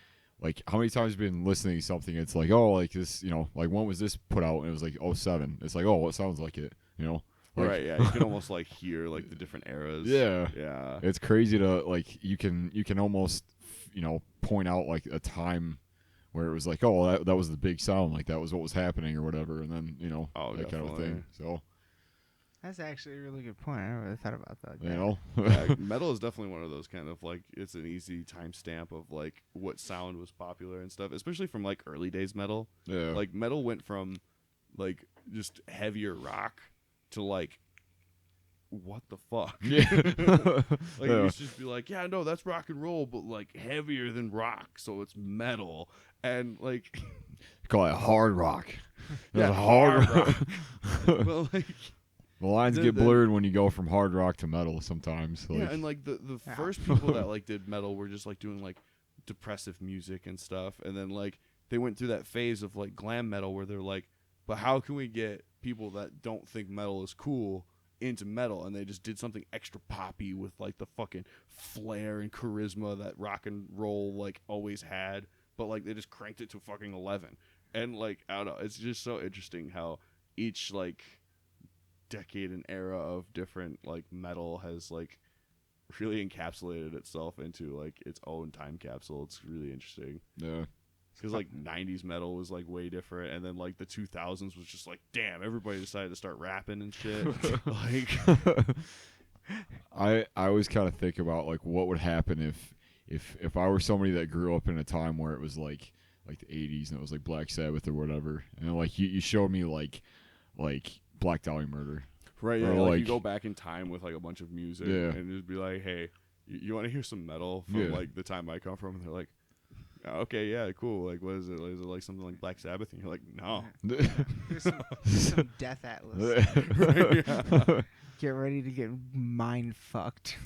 how many times have you been listening to something, it's like, oh, like this, you know, like when was this put out? And it was like 07. It's like, oh, it sounds like it, you know? Like, Right, yeah. You can almost like hear like the different eras. Yeah. Yeah. It's crazy to like you can almost, you know, point out like a time where it was like, oh, that was the big sound, like that was what was happening or whatever, and then, you know, that kind of thing. So That's actually a really good point. I never really thought about that. you know, Yeah, metal is definitely one of those kind of like it's an easy timestamp of like what sound was popular and stuff, especially from like early days metal. yeah, Like metal went from like just heavier rock to like what the fuck? yeah, Like it used to just be like, yeah, no, that's rock and roll, but like heavier than rock, so it's metal. And like call it hard rock. yeah, That's hard rock. well, like The lines get blurred when you go from hard rock to metal sometimes. Like, yeah, and like the first people that like did metal were just like doing like depressive music and stuff, and then like they went through that phase of like glam metal where they're like, but how can we get people that don't think metal is cool into metal? And they just did something extra poppy with like the fucking flair and charisma that rock and roll like always had, but like they just cranked it to fucking 11. And like I don't know, it's just so interesting how each like decade and era of different like metal has like really encapsulated itself into like its own time capsule. It's really interesting yeah. because like 90s metal was like way different, and then like the 2000s was just like, damn, everybody decided to start rapping and shit. Like I always kind of think about like what would happen if I were somebody that grew up in a time where it was like the 80s and it was like Black Sabbath or whatever, and like you showed me like Black Dahlia Murder. right, yeah, Or, like like you go back in time with like a bunch of music and just be like, hey, you want to hear some metal from like the time I come from? And they're like, okay, yeah, cool. Like, what is it? Is it like something like Black Sabbath? And you're like, no. Here's some Death Atlas. Right, yeah. Get ready to get mind fucked.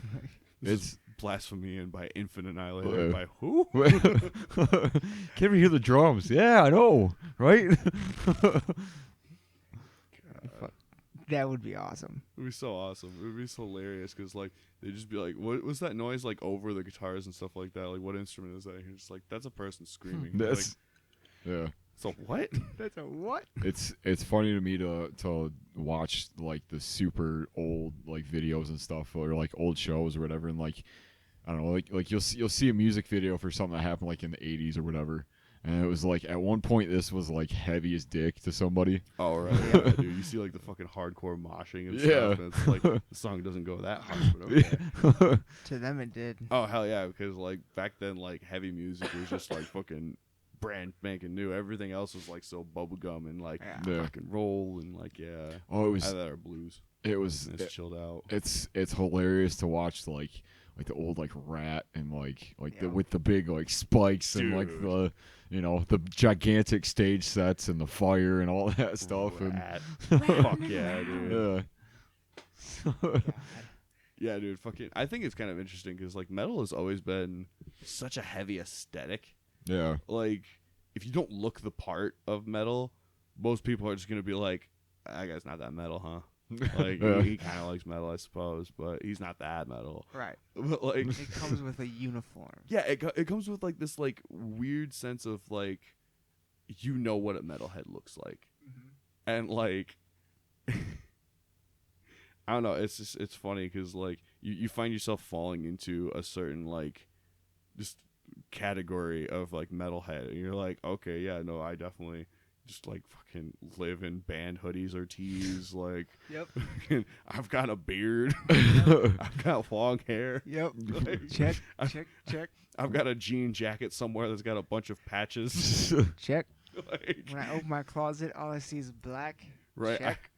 It's Blasphemy and by Infant Annihilator. By who? Can't even hear the drums. Yeah, I know, right? That would be awesome. It would be so awesome. It would be so hilarious because, like, they'd just be like, what was that noise, like, over the guitars and stuff like that? Like, what instrument is that? And you're just like, that's a person screaming. That's like, yeah. So what? That's a what? It's funny to me to watch like the super old like videos and stuff or like old shows or whatever, and like I don't know, like you'll see a music video for something that happened like in the 80s or whatever, And it was like at one point this was like heavy as dick to somebody. Oh right, yeah, dude. You see like the fucking hardcore moshing and stuff. And it's like the song doesn't go that hard, but okay. To them it did. Oh hell yeah, because like back then like heavy music was just like fucking brand spanking new. Everything else was like so bubblegum and like rock and roll and like Oh, it was either blues. It was chilled out. It's hilarious to watch like the old like Rat and like with the big like spikes Dude. and like the the gigantic stage sets and the fire and all that stuff. Rat. And Fuck yeah, dude. Yeah. Yeah, dude. Fucking. I think it's kind of interesting because like metal has always been such a heavy aesthetic. Yeah. Like if you don't look the part of metal, most people are just gonna be like, "That guy's not that metal, huh?" Like he kind of likes metal, I suppose, but he's not that metal. Right. But like It comes with a uniform. yeah, it comes with like this like weird sense of like you know what a metalhead looks like, and like I don't know. It's funny because like you find yourself falling into a certain like just category of like metalhead, and you're like, okay, yeah, no, I definitely just like fucking live in band hoodies or tees. Like, Yep. I've got a beard. I've got long hair. Yep. Like, Check. Check. I've got a jean jacket somewhere that's got a bunch of patches. Check. Like, When I open my closet, all I see is black. right. Check.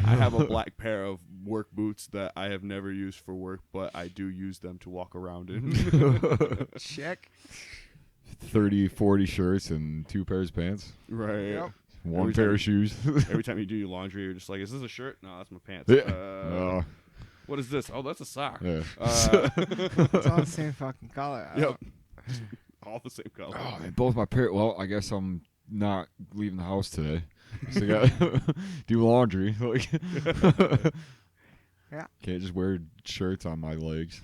I have a black pair of work boots that I have never used for work, but I do use them to walk around in. Check. 30, 40 shirts and 2 pairs of pants. Right. Yep. One Every pair time- of shoes. Every time you do your laundry, you're just like, is this a shirt? No, that's my pants. Yeah. What is this? Oh, that's a sock. Yeah. It's all the same fucking color. Yep. All the same color. Oh, man, both my pair. Well, I guess I'm not leaving the house today, so I gotta do laundry. Like, Yeah. can't just wear shirts on my legs.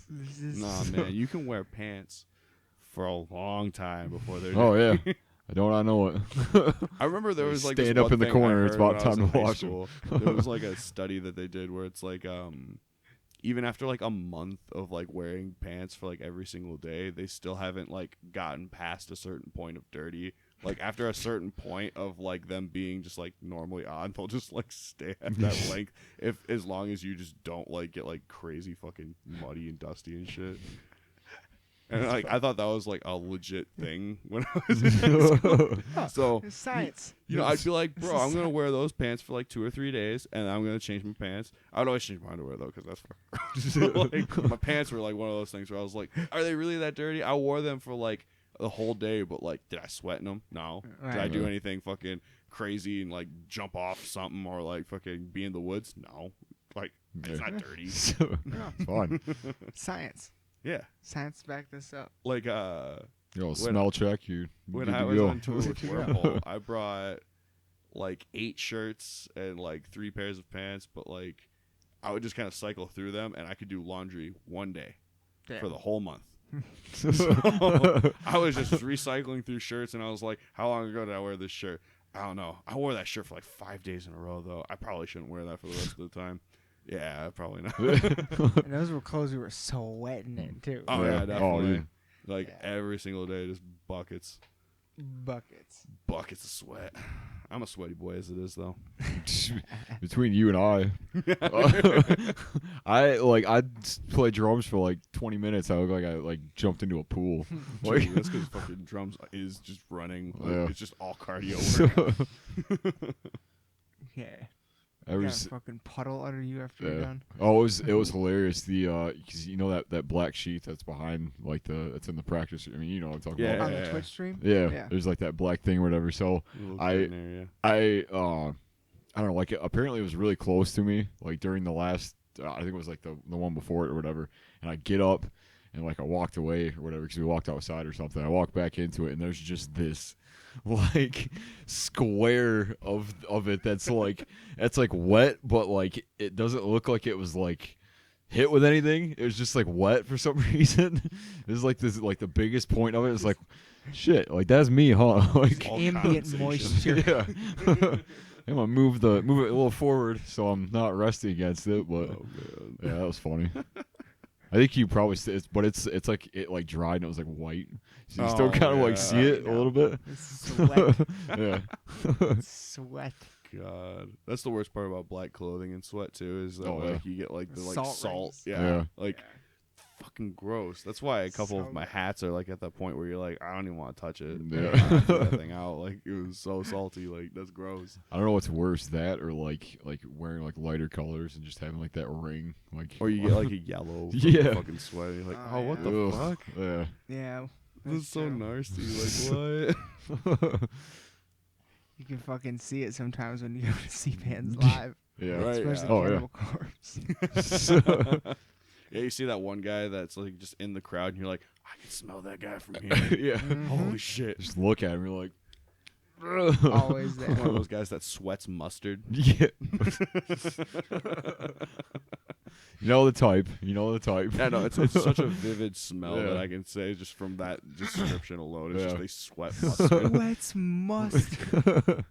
This is Nah, man, you can wear pants for a long time before they're Oh yeah, I don't know it. I remember there was like this Stand up one in the thing I corner, it's heard about when I was time in to high wash 'em. school. There was like a study that they did where it's like even after like a month of like wearing pants for like every single day, they still haven't like gotten past a certain point of dirty. Like after a certain point of like them being just like normally on, they'll just like stay at that length if as long as you just don't like get like crazy fucking muddy and dusty and shit. And like I thought that was like a legit thing when I was in high school. So It's science. you know, I'd be like, bro, I'm gonna wear those pants for like 2 or 3 days, and I'm gonna change my pants. I would always change my underwear though, because that's like my pants were like one of those things where I was like, are they really that dirty? I wore them for like the whole day, but like, did I sweat in them? No. Did I Right. do anything fucking crazy and like jump off something or like fucking be in the woods? No. Like, it's not dirty. It's fun. Science. Yeah. Science back this up. Like Smell check. You when good I to was go. on tour with Whirlpool, I brought like 8 shirts and like 3 pairs of pants, but like I would just kind of cycle through them, and I could do laundry one day for the whole month. So I was just recycling through shirts, and I was like, how long ago did I wear this shirt? I don't know. I wore that shirt for like 5 days in a row, though. I probably shouldn't wear that for the rest of the time. Yeah, probably not. And those were clothes we were sweating in too. Oh, Yeah. yeah, Oh, definitely. yeah. Like Yeah. every single day, just buckets Buckets. of sweat. I'm a sweaty boy as it is, though. Between you and I played drums for like 20 minutes. I look like I like jumped into a pool. Like, Dude, that's because fucking drums is just running. Like, Yeah. it's just all cardio work. Yeah. I was, Got a fucking puddle under you after you're yeah. done. Oh, it was hilarious. The because you know that black sheet that's behind like that's in the practice. I mean, you know what I'm talking Yeah. about. On the Twitch stream? Yeah, Yeah. there's like that black thing or whatever. So Little I- curtain area. I don't know, like apparently it was really close to me, like during the last, I think it was like the one before it or whatever. And I get up and like I walked away or whatever because we walked outside or something. I walked back into it and there's just this like square of it that's like wet, but like it doesn't look like it was like hit with anything. It was just like wet for some reason. It was like this like the biggest point of it is like shit, like that's me, huh? Like All Ambient condensation. moisture. yeah. I'm gonna move it a little forward so I'm not resting against it, but Oh, man. yeah, that was funny. I think you probably it's like it like dried and it was like white. So you still kind of like see it a little bit. Sweat. Yeah. Sweat. God, that's the worst part about black clothing and sweat too. Is that like you get like the like salt. rings. Yeah. Like fucking gross. That's why a couple of my hats are like at that point where you're like, I don't even want to touch it. Yeah. That thing out. Like it was so salty. Like that's gross. I don't know what's worse, that or like wearing like lighter colors and just having like that ring, like. Or you get like a yellow. Yeah. Fucking sweaty. Like Oh, what yeah. the fuck? Yeah. Yeah. This is so true. nasty. Like what? You can fucking see it sometimes when you go to see bands live. Yeah. Right. Especially Oh, Cannibal Corpse. Yeah, you see that one guy that's like just in the crowd, and you're like, I can smell that guy from here. Yeah. Holy shit! Just look at him, you're like. Always there. One of those guys that sweats mustard. Yeah. You know the type. Yeah, no, it's such a vivid smell Yeah. that I can say just from that description alone. It's Yeah. just they sweat mustard. Sweats mustard.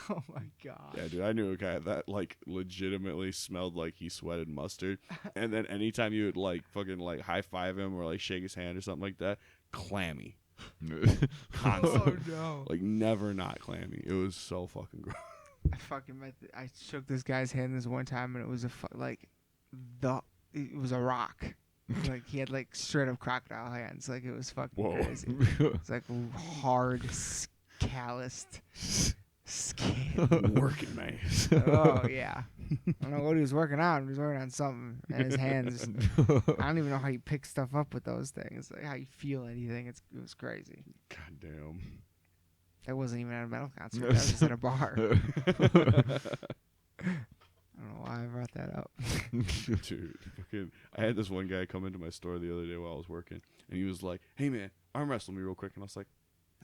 Oh my god. Yeah, dude, I knew a guy that like legitimately smelled like he sweated mustard, and then anytime you would like fucking like high five him or like shake his hand or something like that, clammy, Oh no. like never not clammy. It was so fucking gross. I fucking I shook this guy's hand this one time and it was it was a rock. Like he had like straight up crocodile hands. Like it was fucking Whoa. crazy. It's like hard, calloused skin. Working man. Oh yeah. I don't know what he was working on. He was working on something, and his hands. I don't even know how you pick stuff up with those things. Like how you feel anything. It was crazy. God damn. That wasn't even at a metal concert. That was just at a bar. I don't know why I brought that up. Dude, fucking, I had this one guy come into my store the other day while I was working, and he was like, "Hey man, arm wrestle me real quick," and I was like,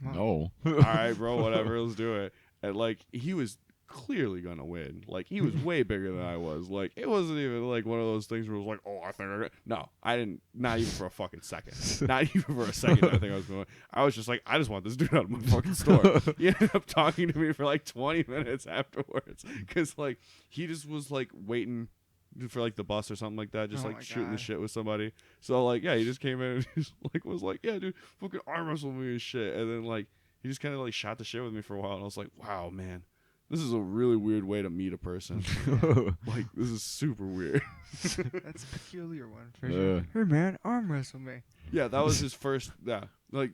No. "All right, bro, whatever, let's do it." And like, he was clearly gonna win. Like, he was way bigger than I was. Like, it wasn't even like one of those things where it was like, "Oh, I think I got." No, I didn't. Not even for a fucking second. Not even for a second. I think I was going. I was just like, I just want this dude out of my fucking store. He ended up talking to me for like 20 minutes afterwards because like he just was like waiting for like the bus or something like that, just Oh like my shooting the God. shit with somebody. So like, yeah, he just came in and just like was like, "Yeah, dude, fucking arm wrestle me and shit," and then like he just kind of like shot the shit with me for a while, and I was like, "Wow, man, this is a really weird way to meet a person. Like, this is super weird." That's a peculiar one for sure. Yeah. Hey man, arm wrestle me. Yeah, that was his first. Yeah, like,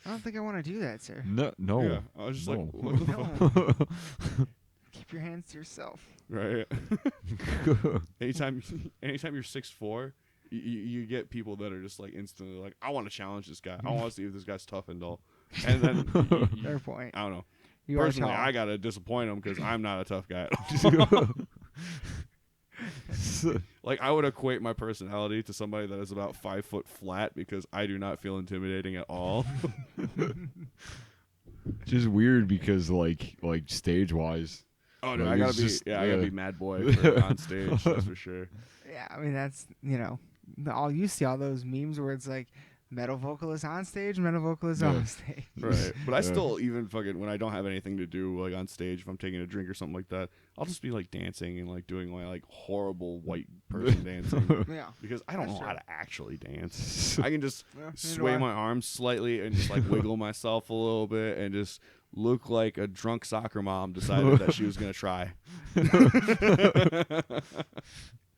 I don't think I want to do that, sir. No. yeah, I was just like, No. what the fuck? Keep your hands to yourself. Right. anytime you're 6'4", you get people that are just like instantly like, I want to challenge this guy. I want to see if this guy's tough and dull. And then Fair point. I don't know. You Personally, are tall. I gotta disappoint him because I'm not a tough guy at all. Like, I would equate my personality to somebody that is about 5 foot flat because I do not feel intimidating at all. Just weird because like stage wise. Oh no, Like, I gotta it's be just- I gotta be mad boy for on stage. That's for sure. Yeah, I mean that's all you see all those memes where it's like metal vocalist on stage, metal vocalist Yeah. off stage. Right. But I Yeah. still, even fucking when I don't have anything to do, like on stage, if I'm taking a drink or something like that, I'll just be like dancing and like doing my like horrible white person dancing Yeah. because I don't That's know how true. to actually dance. I can just Yeah, neither sway do I. my arms slightly and just like wiggle myself a little bit and just look like a drunk soccer mom decided that she was gonna try.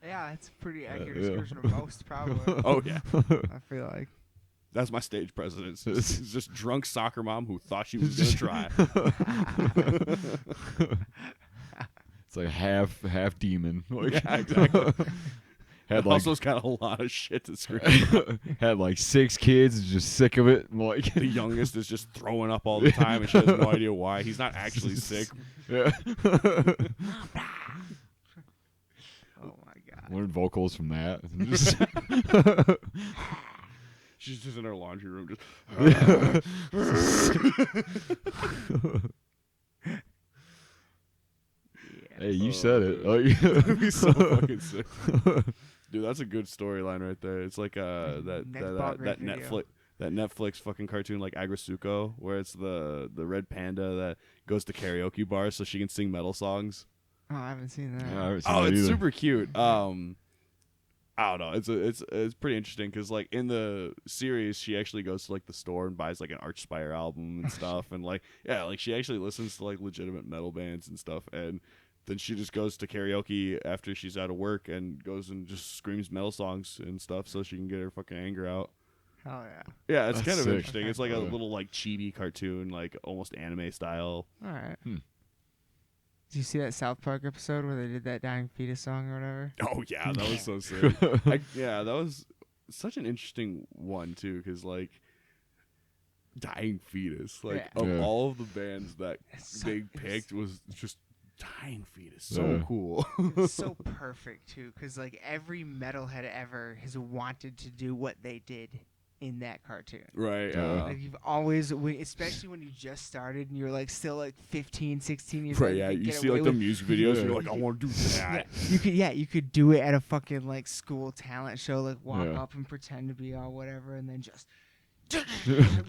Yeah, it's a pretty accurate Yeah. description of most probably. Oh yeah, I feel like. that's my stage presence. It's just drunk soccer mom who thought she was gonna try. It's like half demon. Like, Yeah, exactly. had It like also's got a lot of shit to scream. had like 6 kids, just sick of it. Like The youngest is just throwing up all the time, and she has no idea why. He's not actually sick. yeah. Oh my god. Learned vocals from that. Just- She's just in her laundry room, just. hey, you Oh, said it. dude. That'd Like, be so fucking sick. Dude, that's a good storyline right there. It's like that Next ball that great video. Netflix fucking cartoon like Agrisuko, where it's the red panda that goes to karaoke bars so she can sing metal songs. Oh, I haven't seen that. I haven't seen Oh, that it's either. super cute. I don't know. It's pretty interesting because like in the series, she actually goes to like the store and buys like an Archspire album and stuff, and like like she actually listens to like legitimate metal bands and stuff, and then she just goes to karaoke after she's out of work and goes and just screams metal songs and stuff so she can get her fucking anger out. Oh yeah. Yeah, it's That's kind of sick. interesting. Okay. It's like a Yeah. little like chibi cartoon, like almost anime style. All right. Hmm. Did you see that South Park episode where they did that Dying Fetus song or whatever? Oh yeah, that was so sick. That was such an interesting one too, because like Dying Fetus, like Yeah. of Yeah. all of the bands that It's so- they it was- picked was just Dying Fetus. So Yeah. cool. It's so perfect too, because like every metalhead ever has wanted to do what they did in that cartoon. Right. Like you've always, especially when you just started and you're like still like 15, 16 years Right. old. Yeah. could You get see away like the with- music videos, and Yeah. you're like, I want to do that. you could do it at a fucking like school talent show, like walk Yeah. up and pretend to be all whatever, and then just.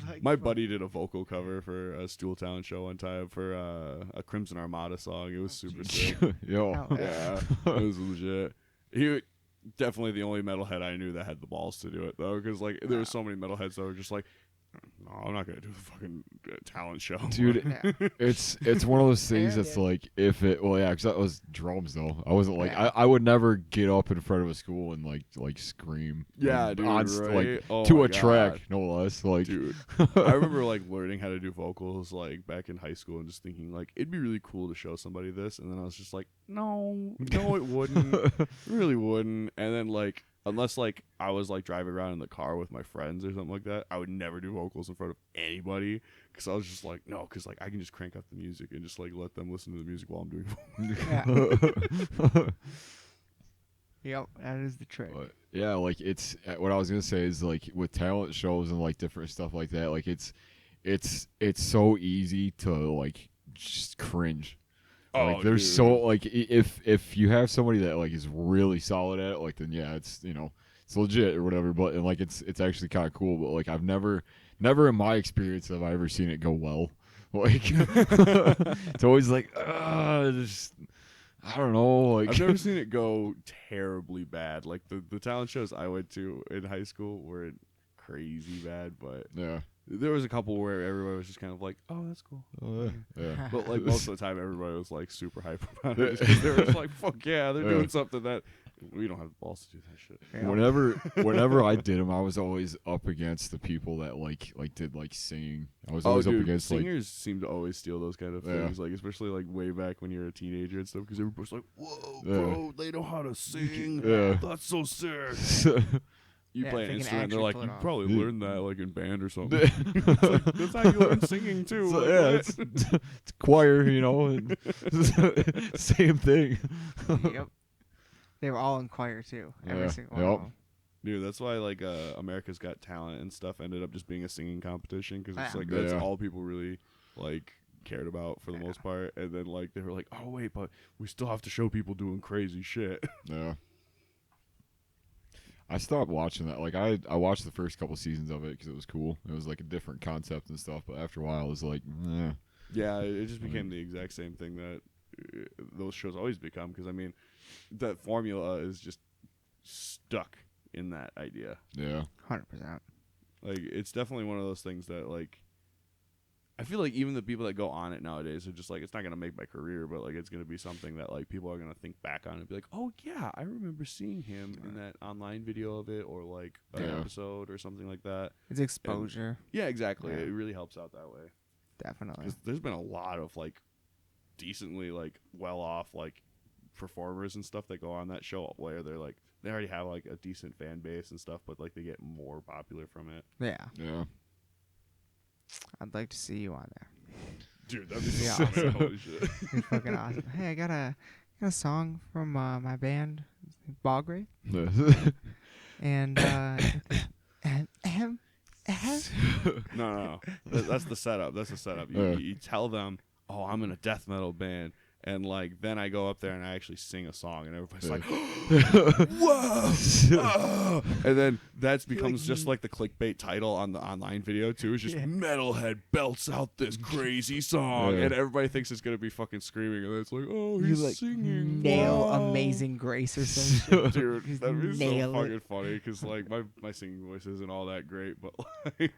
like, My buddy did a vocal cover for a Stool Talent show one time for a Crimson Armada song. It was super sick. Yo. Oh, Yeah, it was legit. He definitely the only metalhead I knew that had the balls to do it though, because like there were so many metalheads that were just like, no, I'm not gonna do the fucking talent show, Dude, Yeah. it's one of those things Yeah, that's yeah. like if it because that was drums though. I wasn't like Yeah. I would never get up in front of a school and like scream. Yeah, like, dude, like right? Oh to my a track, God. no less. Like Dude, I remember like learning how to do vocals like back in high school and just thinking like it'd be really cool to show somebody this, and then I was just like, no, it wouldn't, it really wouldn't. And then like unless like I was like driving around in the car with my friends or something like that, I would never do vocals in front of anybody because I was just like, no, because like I can just crank up the music and just like let them listen to the music while I'm doing vocals. Yep, that is the trick. But yeah, like it's what I was gonna say is like with talent shows and like different stuff like that, like it's so easy to like just cringe. Like there's dude. so like if you have somebody that like is really solid at it, like then yeah, it's it's legit or whatever. But and like it's actually kind of cool. But like I've never in my experience have I ever seen it go well. Like it's always like just I don't know. Like I've never seen it go terribly bad. Like the talent shows I went to in high school weren't crazy bad, but yeah. there was a couple where everybody was just kind of like, oh, that's cool. Oh, yeah. But like most of the time, everybody was like super hype about it. Just 'cause they were just like, fuck yeah, they're doing something that we don't have the balls to do that shit. Yeah. Whenever I did them, I was always up against the people that like did like singing. I was always up against like singers seem to always steal those kind of Yeah. things, like especially like way back when you're a teenager and stuff, because everybody's like, whoa, Yeah. bro, they know how to sing. Yeah. That's so sick. You Yeah, play if an they can instrument, they're actually like, pull you it off. probably Yeah. learned that like in band or something. It's like, that's how you learn singing too. So, like, yeah, what? it's choir, and same thing. Yep. They were all in choir too. Every Yeah, single one yep. of them. Dude, that's why like America's Got Talent and stuff ended up just being a singing competition, because it's Yeah. like that's Yeah. all people really like cared about for the most part. And then like they were like, oh wait, but we still have to show people doing crazy shit. Yeah. I stopped watching that. Like I watched the first couple seasons of it because it was cool. It was like a different concept and stuff. But after a while, it was like, eh. Yeah, it just became the exact same thing that those shows always become. Because I mean, that formula is just stuck in that idea. Yeah. 100%. Like it's definitely one of those things that like I feel like even the people that go on it nowadays are just like, it's not gonna make my career, but like it's gonna be something that like people are gonna think back on and be like, oh yeah, I remember seeing him in that online video of it, or like an Yeah. episode or something like that. It's exposure. Yeah, exactly. Yeah. It really helps out that way. Definitely. 'Cause there's been a lot of like decently like well off like performers and stuff that go on that show where they're like they already have like a decent fan base and stuff, but like they get more popular from it. Yeah. Yeah. I'd like to see you on there. Dude, that'd be Yeah, so awesome. holy shit. It's fucking awesome. Hey, I got a song from my band, Ballgrave, and No. That's the setup. That's the setup. You tell them, oh, I'm in a death metal band, And like then I go up there and I actually sing a song, and everybody's like, Whoa! "Whoa!" And then that becomes just like the clickbait title on the online video too. It's just metalhead belts out this crazy song, and everybody thinks it's gonna be fucking screaming, and then it's like, oh, he's like singing. nail Wow. Amazing Grace or some shit. Dude, that'd be so nail fucking it. funny because like my singing voice isn't all that great, but like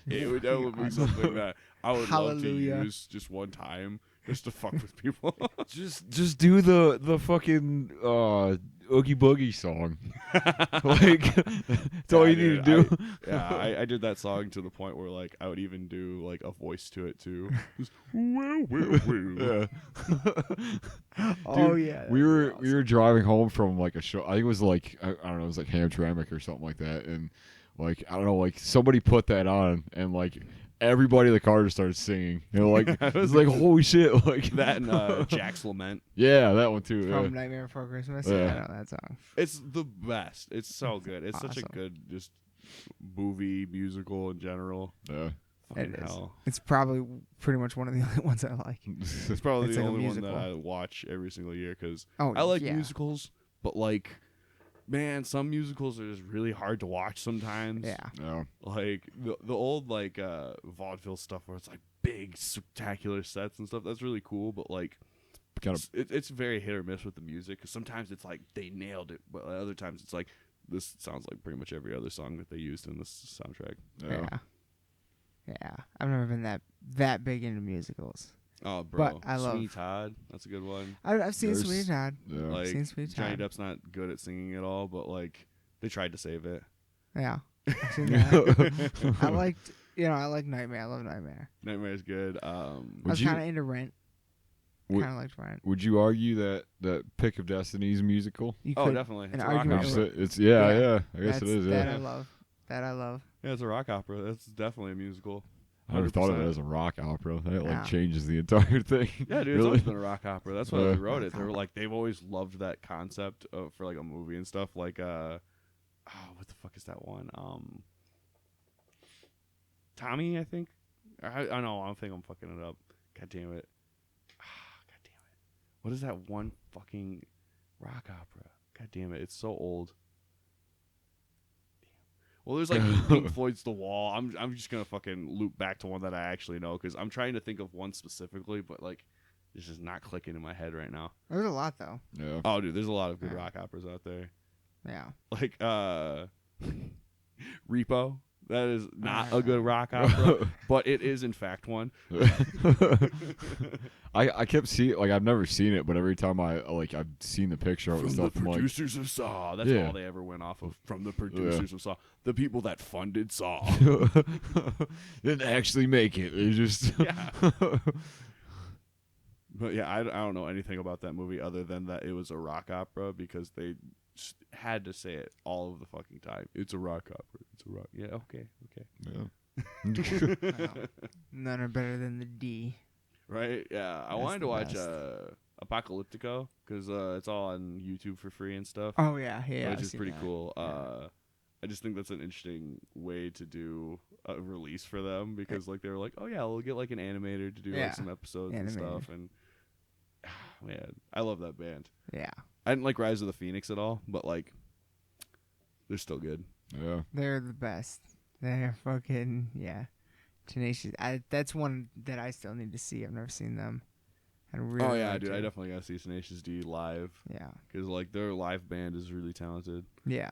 it would You're be awesome. something that I would love to Hallelujah. use just one time just to fuck with people. Just do the fucking Oogie Boogie song. Like that's all you need to do. I did that song to the point where like I would even do like a voice to it too. Just, well. Oh Dude, yeah. we were driving home from like a show. I think it was like I don't know, it was like Hamtramck or something like that, and like I don't know, like somebody put that on, and like everybody in the car just started singing. You know, like it was like holy shit, like That and Jack's Lament. yeah, that one too. From Nightmare Before Christmas. Yeah. Yeah, I know that song. It's the best. It's so good. It's such a awesome. good just movie musical in general. Yeah. Fucking It is. hell. It's probably pretty much one of the only ones I like. It's probably It's the like a only one musical. that I watch every single year because Oh, I like yeah. musicals, but like, man, some musicals are just really hard to watch sometimes. Yeah. Yeah. Like the old like vaudeville stuff where it's like big spectacular sets and stuff. That's really cool, but like Kind of it's very hit or miss with the music because sometimes it's like they nailed it, but other times it's like this sounds like pretty much every other song that they used in this soundtrack. Yeah. Yeah. I've never been that big into musicals. Oh, bro, But I love- Sweeney Todd. That's a good one. I've seen There's- Sweeney Todd. yeah. Like Seen Sweeney Johnny Todd. Depp's not good at singing at all, but like they tried to save it. Yeah. I've seen that. I like Nightmare. I love Nightmare. Nightmare's good. I Would was you- kind of into Rent. Would- Kind of liked Rent. Would you argue that Pick of Destiny's musical? You Oh, could- definitely. an It's a rock argument opera. It's yeah. Yeah. I guess it is. That Yeah. I love. That I love. Yeah, it's a rock opera. That's definitely a musical. I never thought of it 100%. as a rock opera. That like Yeah. changes the entire thing. Yeah, dude, it's Really? always been a rock opera. That's why they wrote it. They were Rock like, they've always loved that concept for like a movie and stuff. Like, what the fuck is that one? Tommy, I think. I know. I think I'm fucking it up. God damn it. God damn it. What is that one fucking rock opera? God damn it. It's so old. Well, there's like Pink Floyd's The Wall. I'm just gonna fucking loop back to one that I actually know because I'm trying to think of one specifically, but like it's just not clicking in my head right now. There's a lot though. Yeah. Oh, dude, there's a lot of good Yeah. rock operas out there. Yeah. Like Repo. That is not a good rock opera, but it is in fact one. I kept seeing like I've never seen it, but every time I've seen the picture of it From and the stuff, I'm like, producers of Saw. That's Yeah. all they ever went off of. From the producers of Saw, the people that funded Saw. didn't actually make it. They just Yeah. But yeah, I don't know anything about that movie other than that it was a rock opera because they had to say it all of the fucking time. It's a rock opera. It's a rock. Yeah, okay. yeah. Wow. None are better than the D. Right? Yeah. I That's wanted to the watch best. Apocalyptico because it's all on YouTube for free and stuff, Oh yeah, yeah. which I've is seen pretty that. cool. Yeah. I just think that's an interesting way to do a release for them because like they were like, oh yeah, we'll get like an animator to do Yeah. like some episodes and Animator. stuff, and man, I love that band. Yeah. I didn't like Rise of the Phoenix at all, but like they're still good. Yeah. They're the best. They're fucking tenacious. That's one that I still need to see. I've never seen them. I really Oh yeah, like dude, to. I definitely gotta see Tenacious D live Yeah. because like their live band is really talented. Yeah.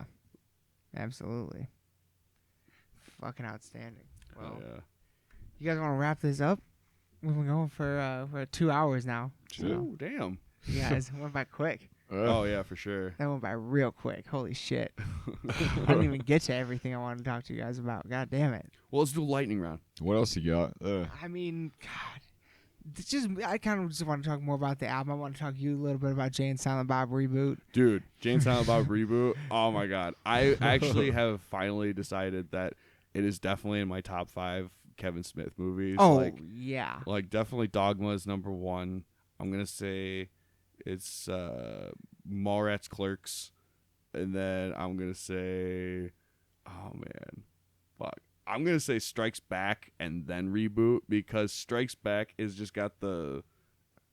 Absolutely. Fucking outstanding. Well, Oh, yeah. you guys want to wrap this up? We've been going for 2 hours now. Shit. Ooh, damn. You guys went by quick. Oh yeah, for sure. That went by real quick. Holy shit. I didn't even get to everything I wanted to talk to you guys about. God damn it. Well, let's do a lightning round. What else you got? I mean, God. It's just I kind of just want to talk more about the album. I want to talk to you a little bit about Jay and Silent Bob Reboot. Dude, Jane Silent Bob reboot. Oh my god. I actually have finally decided that it is definitely in my top 5 Kevin Smith movies. Oh, yeah. Like definitely Dogma is number 1. I'm gonna say it's Mallrats Clerks, and then I'm gonna say, oh man, fuck. I'm gonna say Strikes Back and then Reboot because Strikes Back is just got the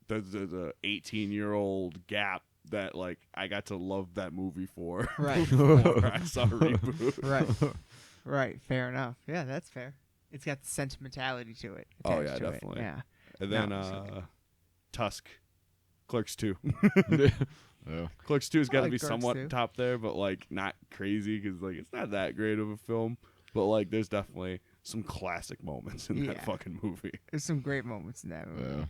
the 18-year-old gap that like I got to love that movie for. Right. Before I saw Reboot. Right. Fair enough. Yeah, that's fair. It's got the sentimentality to it. Oh, attached yeah, to it. definitely. Yeah. And then No, Tusk, Clerks 2. Yeah. Clerks 2 has got to like be Clerks somewhat 2. top there, but like not crazy because like it's not that great of a film. But like there's definitely some classic moments in that Yeah. fucking movie. There's some great moments in that movie. Yeah.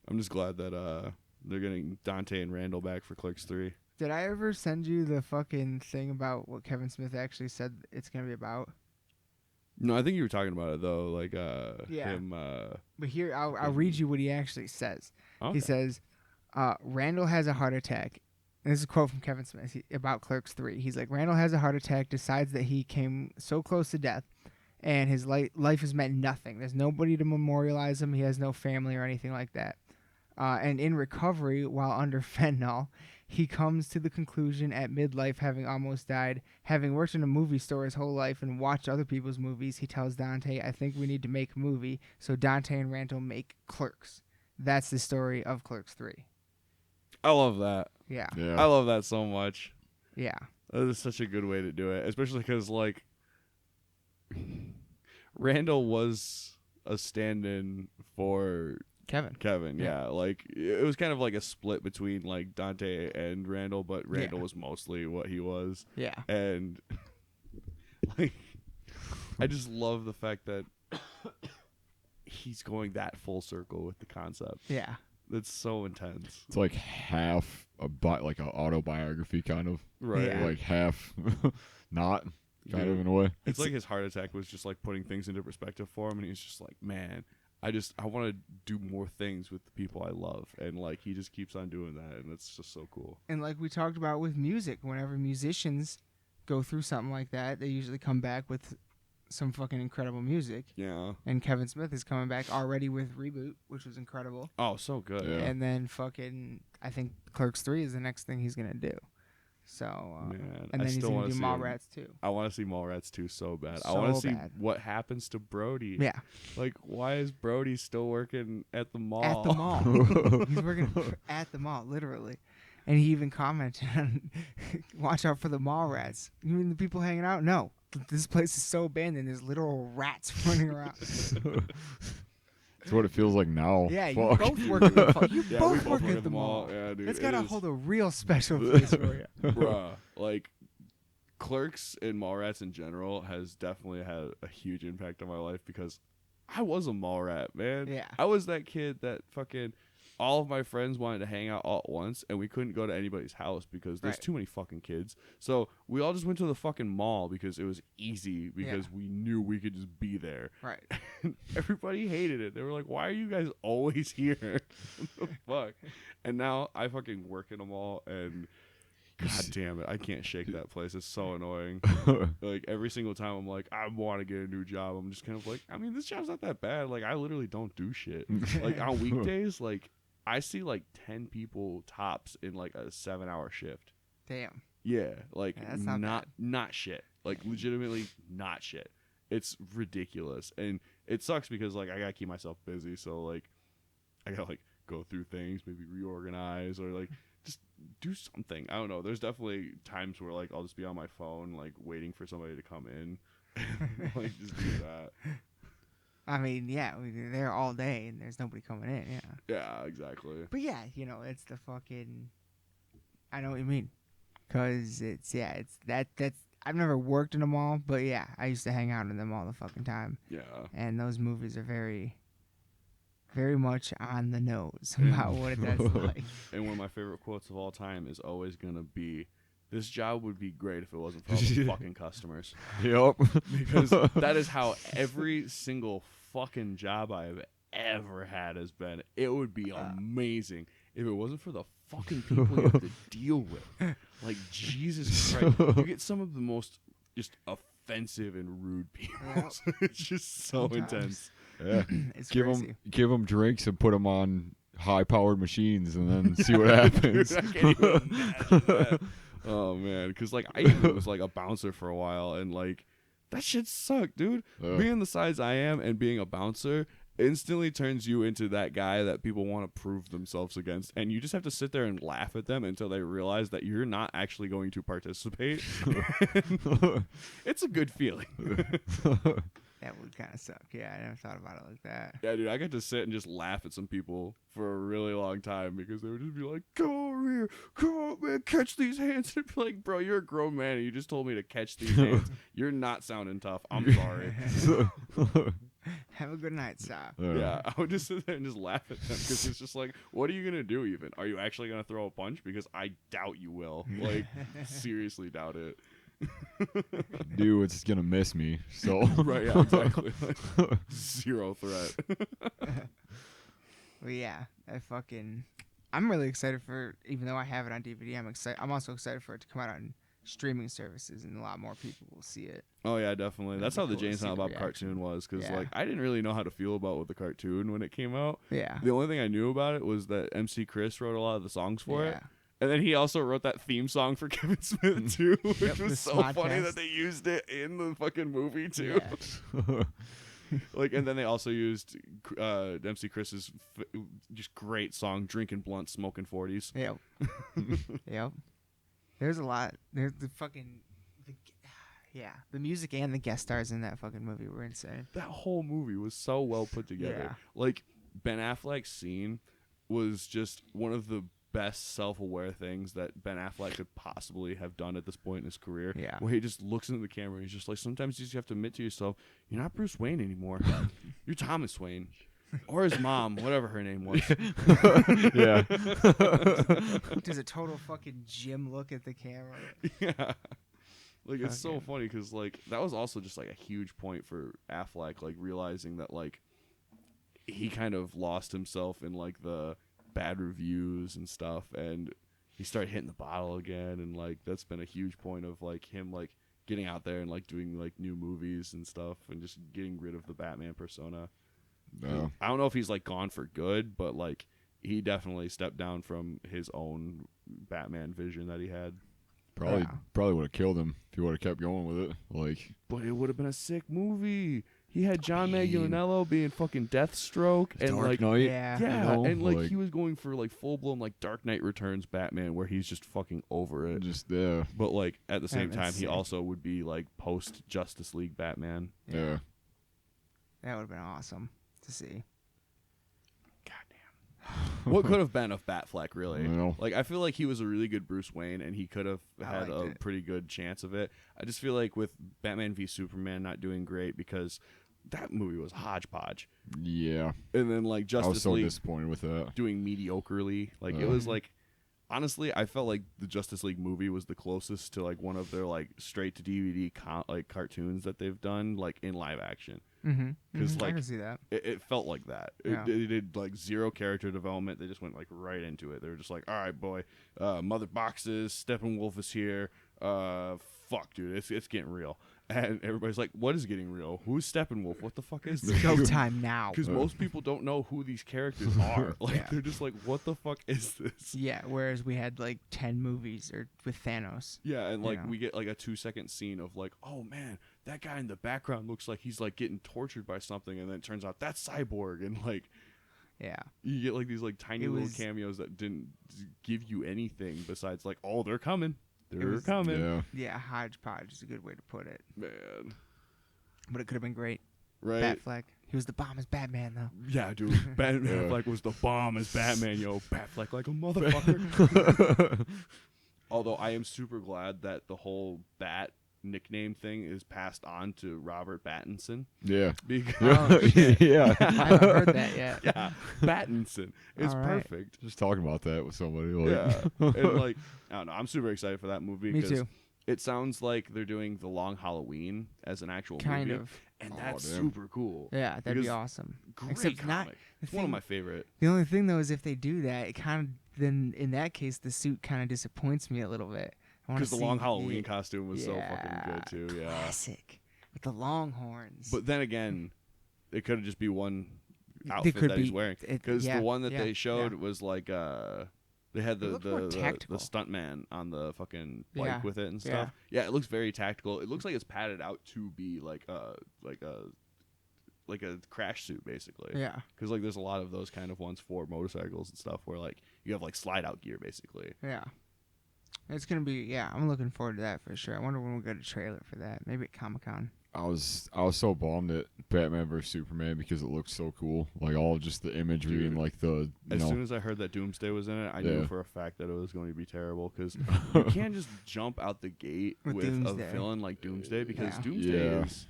I'm just glad that they're getting Dante and Randall back for Clerks 3. Did I ever send you the fucking thing about what Kevin Smith actually said it's gonna be about? No, I think you were talking about it though, like Yeah. him. But here, I'll read you what he actually says. Okay. He says, Randall has a heart attack. And this is a quote from Kevin Smith about Clerks 3. He's like, Randall has a heart attack, decides that he came so close to death, and his life has meant nothing. There's nobody to memorialize him. He has no family or anything like that. And in recovery, while under fentanyl, he comes to the conclusion at midlife, having almost died, having worked in a movie store his whole life and watched other people's movies, he tells Dante, I think we need to make a movie. So Dante and Randall make Clerks. That's the story of Clerks 3. I love that. Yeah. I love that so much. Yeah. That is such a good way to do it, especially because like Randall was a stand-in for Kevin. yeah. Like it was kind of like a split between like Dante and Randall, but Randall was mostly what he was. Yeah. And like I just love the fact that he's going that full circle with the concept. Yeah. That's so intense. It's like half like an autobiography kind of. Right. Yeah. Like half not kind Yeah. of in a way. It's like his heart attack was just like putting things into perspective for him, and he's just like, man, I want to do more things with the people I love, and like he just keeps on doing that, and it's just so cool. And like we talked about with music, whenever musicians go through something like that, they usually come back with some fucking incredible music. Yeah. And Kevin Smith is coming back already with Reboot, which was incredible. Oh, so good. Yeah. And then fucking, I think Clerks 3 is the next thing he's going to do. So, Man, and I then he's still going wanna to do see him. Mallrats too. I want to see Mallrats 2 so bad. I So want to see bad. what happens to Brody. Yeah. Like, why is Brody still working at the mall? At the mall. He's working at the mall, literally. And he even commented on, watch out for the mall rats. You mean the people hanging out? No. This place is so abandoned. There's literal rats running around. That's what it feels like now. Yeah, Fuck. you both work at the mall. You Yeah, we both work at the mall. Yeah, dude. That's it got to is- hold a real special place for you. Bruh, like Clerks and Mallrats in general has definitely had a huge impact on my life because I was a mall rat, man. Yeah. I was that kid that fucking all of my friends wanted to hang out all at once and we couldn't go to anybody's house because there's Right. too many fucking kids. So we all just went to the fucking mall because it was easy because we knew we could just be there. Right. Everybody hated it. They were like, why are you guys always here? What the fuck? And now I fucking work in a mall and God damn it, I can't shake that place. It's so annoying. Like every single time I'm like, I want to get a new job. I'm just kind of like, I mean, this job's not that bad. Like I literally don't do shit. Like on weekdays, like I see like 10 people tops in like a 7-hour shift. Damn. Yeah, like Yeah, that's not not shit. Like legitimately not shit. It's ridiculous. And it sucks because like I got to keep myself busy, so like I got to like go through things, maybe reorganize or like just do something. I don't know. There's definitely times where like I'll just be on my phone like waiting for somebody to come in. Like just do that. I mean, yeah, we're there all day and there's nobody coming in, yeah. Yeah, exactly. But yeah, you know, it's the fucking, I know what you mean. Because it's that's, I've never worked in a mall, but yeah, I used to hang out in them all the fucking time. Yeah. And those movies are very, very much on the nose about what that's like. And one of my favorite quotes of all time is always gonna be, "This job would be great if it wasn't for all the fucking customers." Yep. Because that is how every single fucking job I've ever had has been. It would be amazing if it wasn't for the fucking people you have to deal with. Like, Jesus Christ. You get some of the most just offensive and rude people. Yep. It's just so Sometimes. intense. Yeah. It's give crazy. them drinks and put them on high-powered machines and then see what happens. Dude, I can't even imagine that. Oh, man. Because, like, I even was, like, a bouncer for a while, and, like, that shit sucked, dude. Being the size I am and being a bouncer instantly turns you into that guy that people want to prove themselves against, and you just have to sit there and laugh at them until they realize that you're not actually going to participate. It's a good feeling. That would kind of suck. Yeah, I never thought about it like that. Yeah, dude, I got to sit and just laugh at some people for a really long time because they would just be like, "Come over here, come on, man, catch these hands." And I'd be like, "Bro, you're a grown man and you just told me to catch these hands. You're not sounding tough. I'm sorry." Have a good night, Sop. Yeah, I would just sit there and just laugh at them because it's just like, what are you gonna do? Even are you actually gonna throw a punch? Because I doubt you will. Like, seriously doubt it. Dude, it's gonna miss me. So Right, yeah, exactly. Like, zero threat. Well, yeah, I'm really excited for. Even though I have it on DVD, I'm also excited for it to come out on streaming services, and a lot more people will see it. Oh yeah, definitely. That's how the Cool to Jane see Silent the Bob reaction. cartoon was, because Yeah. like I didn't really know how to feel about the cartoon when it came out. Yeah. The only thing I knew about it was that MC Chris wrote a lot of the songs for it. Yeah. And then he also wrote that theme song for Kevin Smith too, which Yep, was the so funny Smodcast. that they used it in the fucking movie too. Yeah. Like, and then they also used MC Chris's just great song, "Drinking Blunt, Smoking 40s." Yep. Yep. There's a lot. There's the music and the guest stars in that fucking movie were insane. That whole movie was so well put together. Yeah. Like, Ben Affleck's scene was just one of the best self-aware things that Ben Affleck could possibly have done at this point in his career. Yeah. Where he just looks into the camera and he's just like, sometimes you just have to admit to yourself, you're not Bruce Wayne anymore. You're Thomas Wayne. Or his mom, whatever her name was. Yeah. Does a total fucking Jim look at the camera? Yeah. Like, it's so Okay. funny because, like, that was also just, like, a huge point for Affleck, like, realizing that, like, he kind of lost himself in, like, the bad reviews and stuff, and he started hitting the bottle again, and, like, that's been a huge point of, like, him, like, getting out there and, like, doing, like, new movies and stuff and just getting rid of the Batman persona. No. I don't know if he's, like, gone for good, but, like, he definitely stepped down from his own Batman vision that he had. Probably would have killed him if he would have kept going with it. Like, But it would have been a sick movie. He had John Manganiello being fucking Deathstroke and Dark like Knight. Yeah. yeah, you know, and like he was going for like full blown like Dark Knight Returns Batman where he's just fucking over it. Just yeah. But like at the same That'd been time he sick. also would be like post Justice League Batman. Yeah. That would have been awesome to see. What could have been of Batfleck really? I know. Like I feel like he was a really good Bruce Wayne and he could have had liked a it. pretty good chance of it. I just feel like with Batman v Superman not doing great because that movie was hodgepodge. Yeah. And then like I was Justice so League disappointed with that. doing mediocrely. Like it was like honestly, I felt like the Justice League movie was the closest to like one of their like straight to DVD like cartoons that they've done like in live action. Mm-hmm. 'Cause, I like, can see that. It felt like that. Yeah. It did like zero character development. They just went like right into it. They were just like, all right, boy, Mother Boxes, Steppenwolf is here. Fuck, dude, it's getting real. And everybody's like, what is getting real? Who's Steppenwolf? What the fuck is this? Go time now. Because most people don't know who these characters are. Like Yeah. they're just like, what the fuck is this? Yeah, whereas we had like 10 movies or with Thanos. Yeah, and like Yeah. we get like a 2-second scene of like, oh man, that guy in the background looks like he's like getting tortured by something, and then it turns out that's Cyborg, and like Yeah. you get like these like tiny It little was- cameos that didn't give you anything besides like, oh, they're coming, they're was- coming, Yeah. Yeah, hodgepodge is a good way to put it. man, But it could have been great. right? Batfleck. He was the bomb as Batman, though. Yeah, dude, Ben Yeah. Affleck was the bomb as Batman, yo, Batfleck like a motherfucker. Although I am super glad that the whole Bat nickname thing is passed on to Robert Pattinson Yeah. because Oh, shit. Yeah. I haven't heard that yet. yeah, Pattinson is All right. perfect. Just talking about that with somebody. Like, Yeah, and like I don't know, I'm super excited for that movie. Me 'cause too. It sounds like they're doing the Long Halloween as an actual Kind movie, of. and Oh, that's damn. super cool. Yeah, that'd Because be awesome. Great Except comic. not- It's one of my favorite. The only thing, though, is if they do that, it kind of, then in that case, the suit kind of disappoints me a little bit. I wanna Because the see Long Halloween the costume was so fucking good too. Yeah, classic with the long horns. but then again, it could just be one They outfit could that he's be- wearing. it- Because yeah, the one that yeah, they showed yeah. was like they had the looked more the tactical. stuntman on the fucking bike Yeah, with it and yeah. stuff. Yeah, it looks very tactical. It looks like it's padded out to be like a like a crash suit basically. Yeah. Because like there's a lot of those kind of ones for motorcycles and stuff where like you have like slide out gear basically. Yeah. It's gonna be. Yeah, I'm looking forward to that for sure. I wonder when we'll get a trailer for that. Maybe at Comic-Con. I was so bummed at Batman vs Superman because it looked so cool. Like all just the imagery and like the As soon as I heard that Doomsday was in it, I knew for a fact that it was going to be terrible because you can't just jump out the gate with a villain like Doomsday because Doomsday is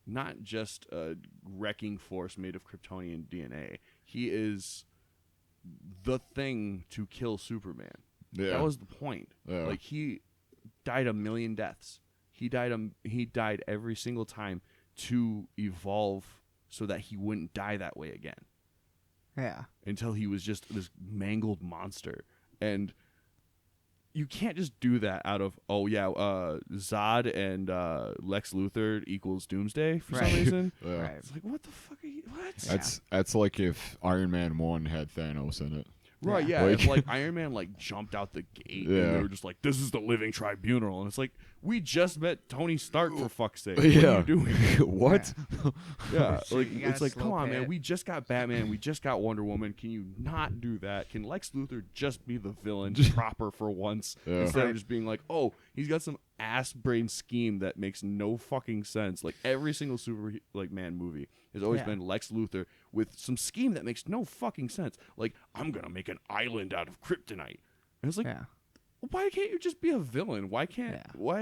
not just a wrecking force made of Kryptonian DNA. He is the thing to kill Superman. Yeah. That was the point. Yeah. Like he died a million deaths. He died every single time to evolve so that he wouldn't die that way again. Yeah. Until he was just this mangled monster. And you can't just do that out of, Zod and Lex Luthor equals Doomsday for some reason. Yeah. Right. It's like, what the fuck are you, what? That's like if Iron Man 1 had Thanos in it. Right, yeah. If like Iron Man like jumped out the gate and they were just like, this is the living tribunal. And it's like, we just met Tony Stark for fuck's sake. What are you doing? What? Yeah. Sure, Like it's like, come on, pay man. it. We just got Batman. We just got Wonder Woman. Can you not do that? Can Lex Luthor just be the villain proper for once? Instead of just being like, oh, he's got some ass brain scheme that makes no fucking sense. Like every single man movie has always been Lex Luthor with some scheme that makes no fucking sense. Like, I'm gonna make an island out of kryptonite. And it's like, why can't you just be a villain? Why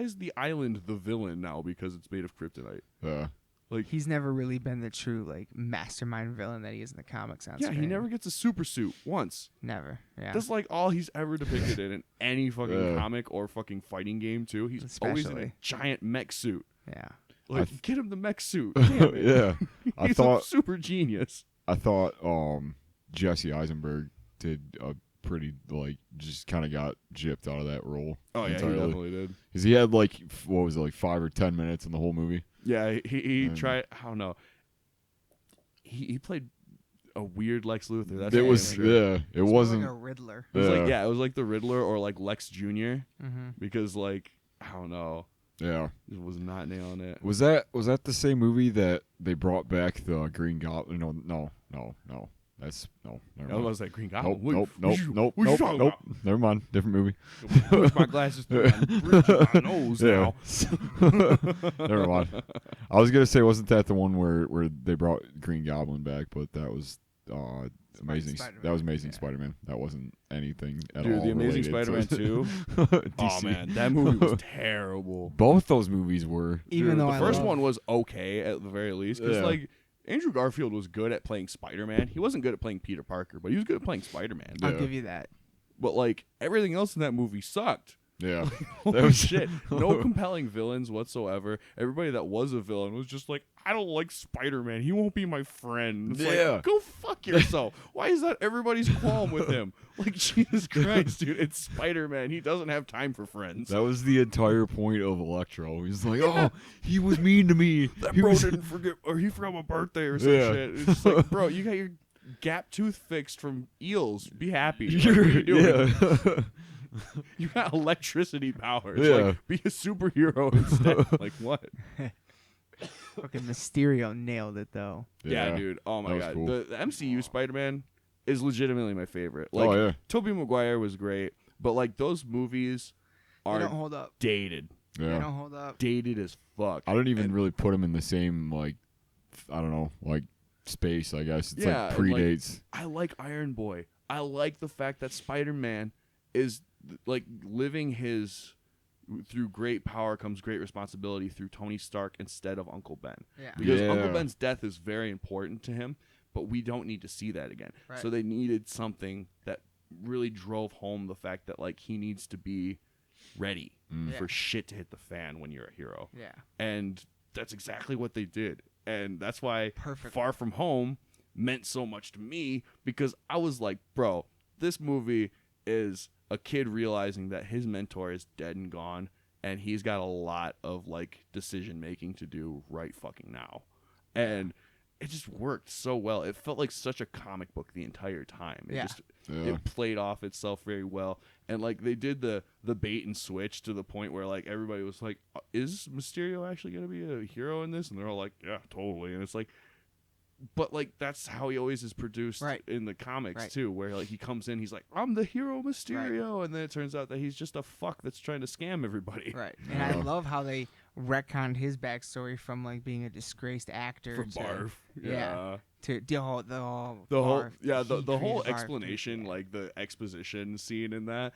is the island the villain now because it's made of kryptonite? Yeah. Like He's never really been the true like mastermind villain that he is in the comics. On screen. he never gets a super suit once. Never. Yeah. That's like all he's ever depicted in any fucking comic or fucking fighting game too. He's always in a giant mech suit. Yeah. Like, get him the mech suit. Damn it. Yeah. He's a super genius. I thought Jesse Eisenberg did a pretty just kind of got gypped out of that role. Oh yeah, entirely. he definitely did. Because he had what was it, 5 or 10 minutes in the whole movie. Yeah, he tried. I don't know. He played a weird Lex Luthor. That's It was It wasn't like a Riddler. It was it was like the Riddler or like Lex Jr. Mm-hmm. Because I don't know. Yeah. It was not nailing it. Was that the same movie that they brought back the Green Goblin? No. That's no. Never I mind. was like Green Goblin. Nope. What you talking about? Never mind. Different movie. Push my glasses through my nose now. Never mind. I was gonna say, wasn't that the one where they brought Green Goblin back? But that was amazing. Spider-Man. That was Amazing Spider-Man. That wasn't anything at all. Dude, the Amazing related Spider-Man to 2. Oh DC. man, that movie was terrible. Both those movies were. Even though the first one was okay at the very least, because Andrew Garfield was good at playing Spider-Man. He wasn't good at playing Peter Parker, but he was good at playing Spider-Man. I'll give you that. But everything else in that movie sucked. Yeah. Holy shit. No compelling villains whatsoever. Everybody that was a villain was just like, I don't like Spider-Man. He won't be my friend. It's like, go fuck yourself. Why is that everybody's qualm with him? Like, Jesus Christ, dude. It's Spider-Man. He doesn't have time for friends. That was the entire point of Electro. He's like, oh, he was mean to me. That bro didn't forget, or he forgot my birthday or some shit. It's just like, bro, you got your gap tooth fixed from eels. Be happy. Like, what are you doing? Yeah. You got electricity powers. Like, be a superhero instead. Like, what? Fucking Mysterio nailed it though. Yeah, dude. Oh my god. Cool. The MCU Spider-Man is legitimately my favorite. Tobey Maguire was great, but those movies are They don't hold up. dated. They don't hold up. Dated as fuck. I don't even really put him in the same I don't know, space, I guess. It's predates. I like Iron Boy. I like the fact that Spider-Man is living his through great power comes great responsibility through Tony Stark instead of Uncle Ben. Yeah. Because Uncle Ben's death is very important to him, but we don't need to see that again. Right. So they needed something that really drove home the fact that he needs to be ready for shit to hit the fan when you're a hero. Yeah. And that's exactly what they did. And that's why Perfect. Far From Home meant so much to me, because I was like, bro, this movie is a kid realizing that his mentor is dead and gone, and he's got a lot of decision making to do right fucking now. And it just worked so well. It felt like such a comic book the entire time. It played off itself very well. And they did the bait and switch to the point where everybody was like, is Mysterio actually going to be a hero in this? And they're all like, yeah, totally. And it's like, But like that's how he always is produced in the comics too, where like he comes in, he's like, I'm the hero Mysterio, and then it turns out that he's just a fuck that's trying to scam everybody. Right. And I love how they retconned his backstory from like being a disgraced actor For Barf. to the whole the whole explanation, like the exposition scene in that.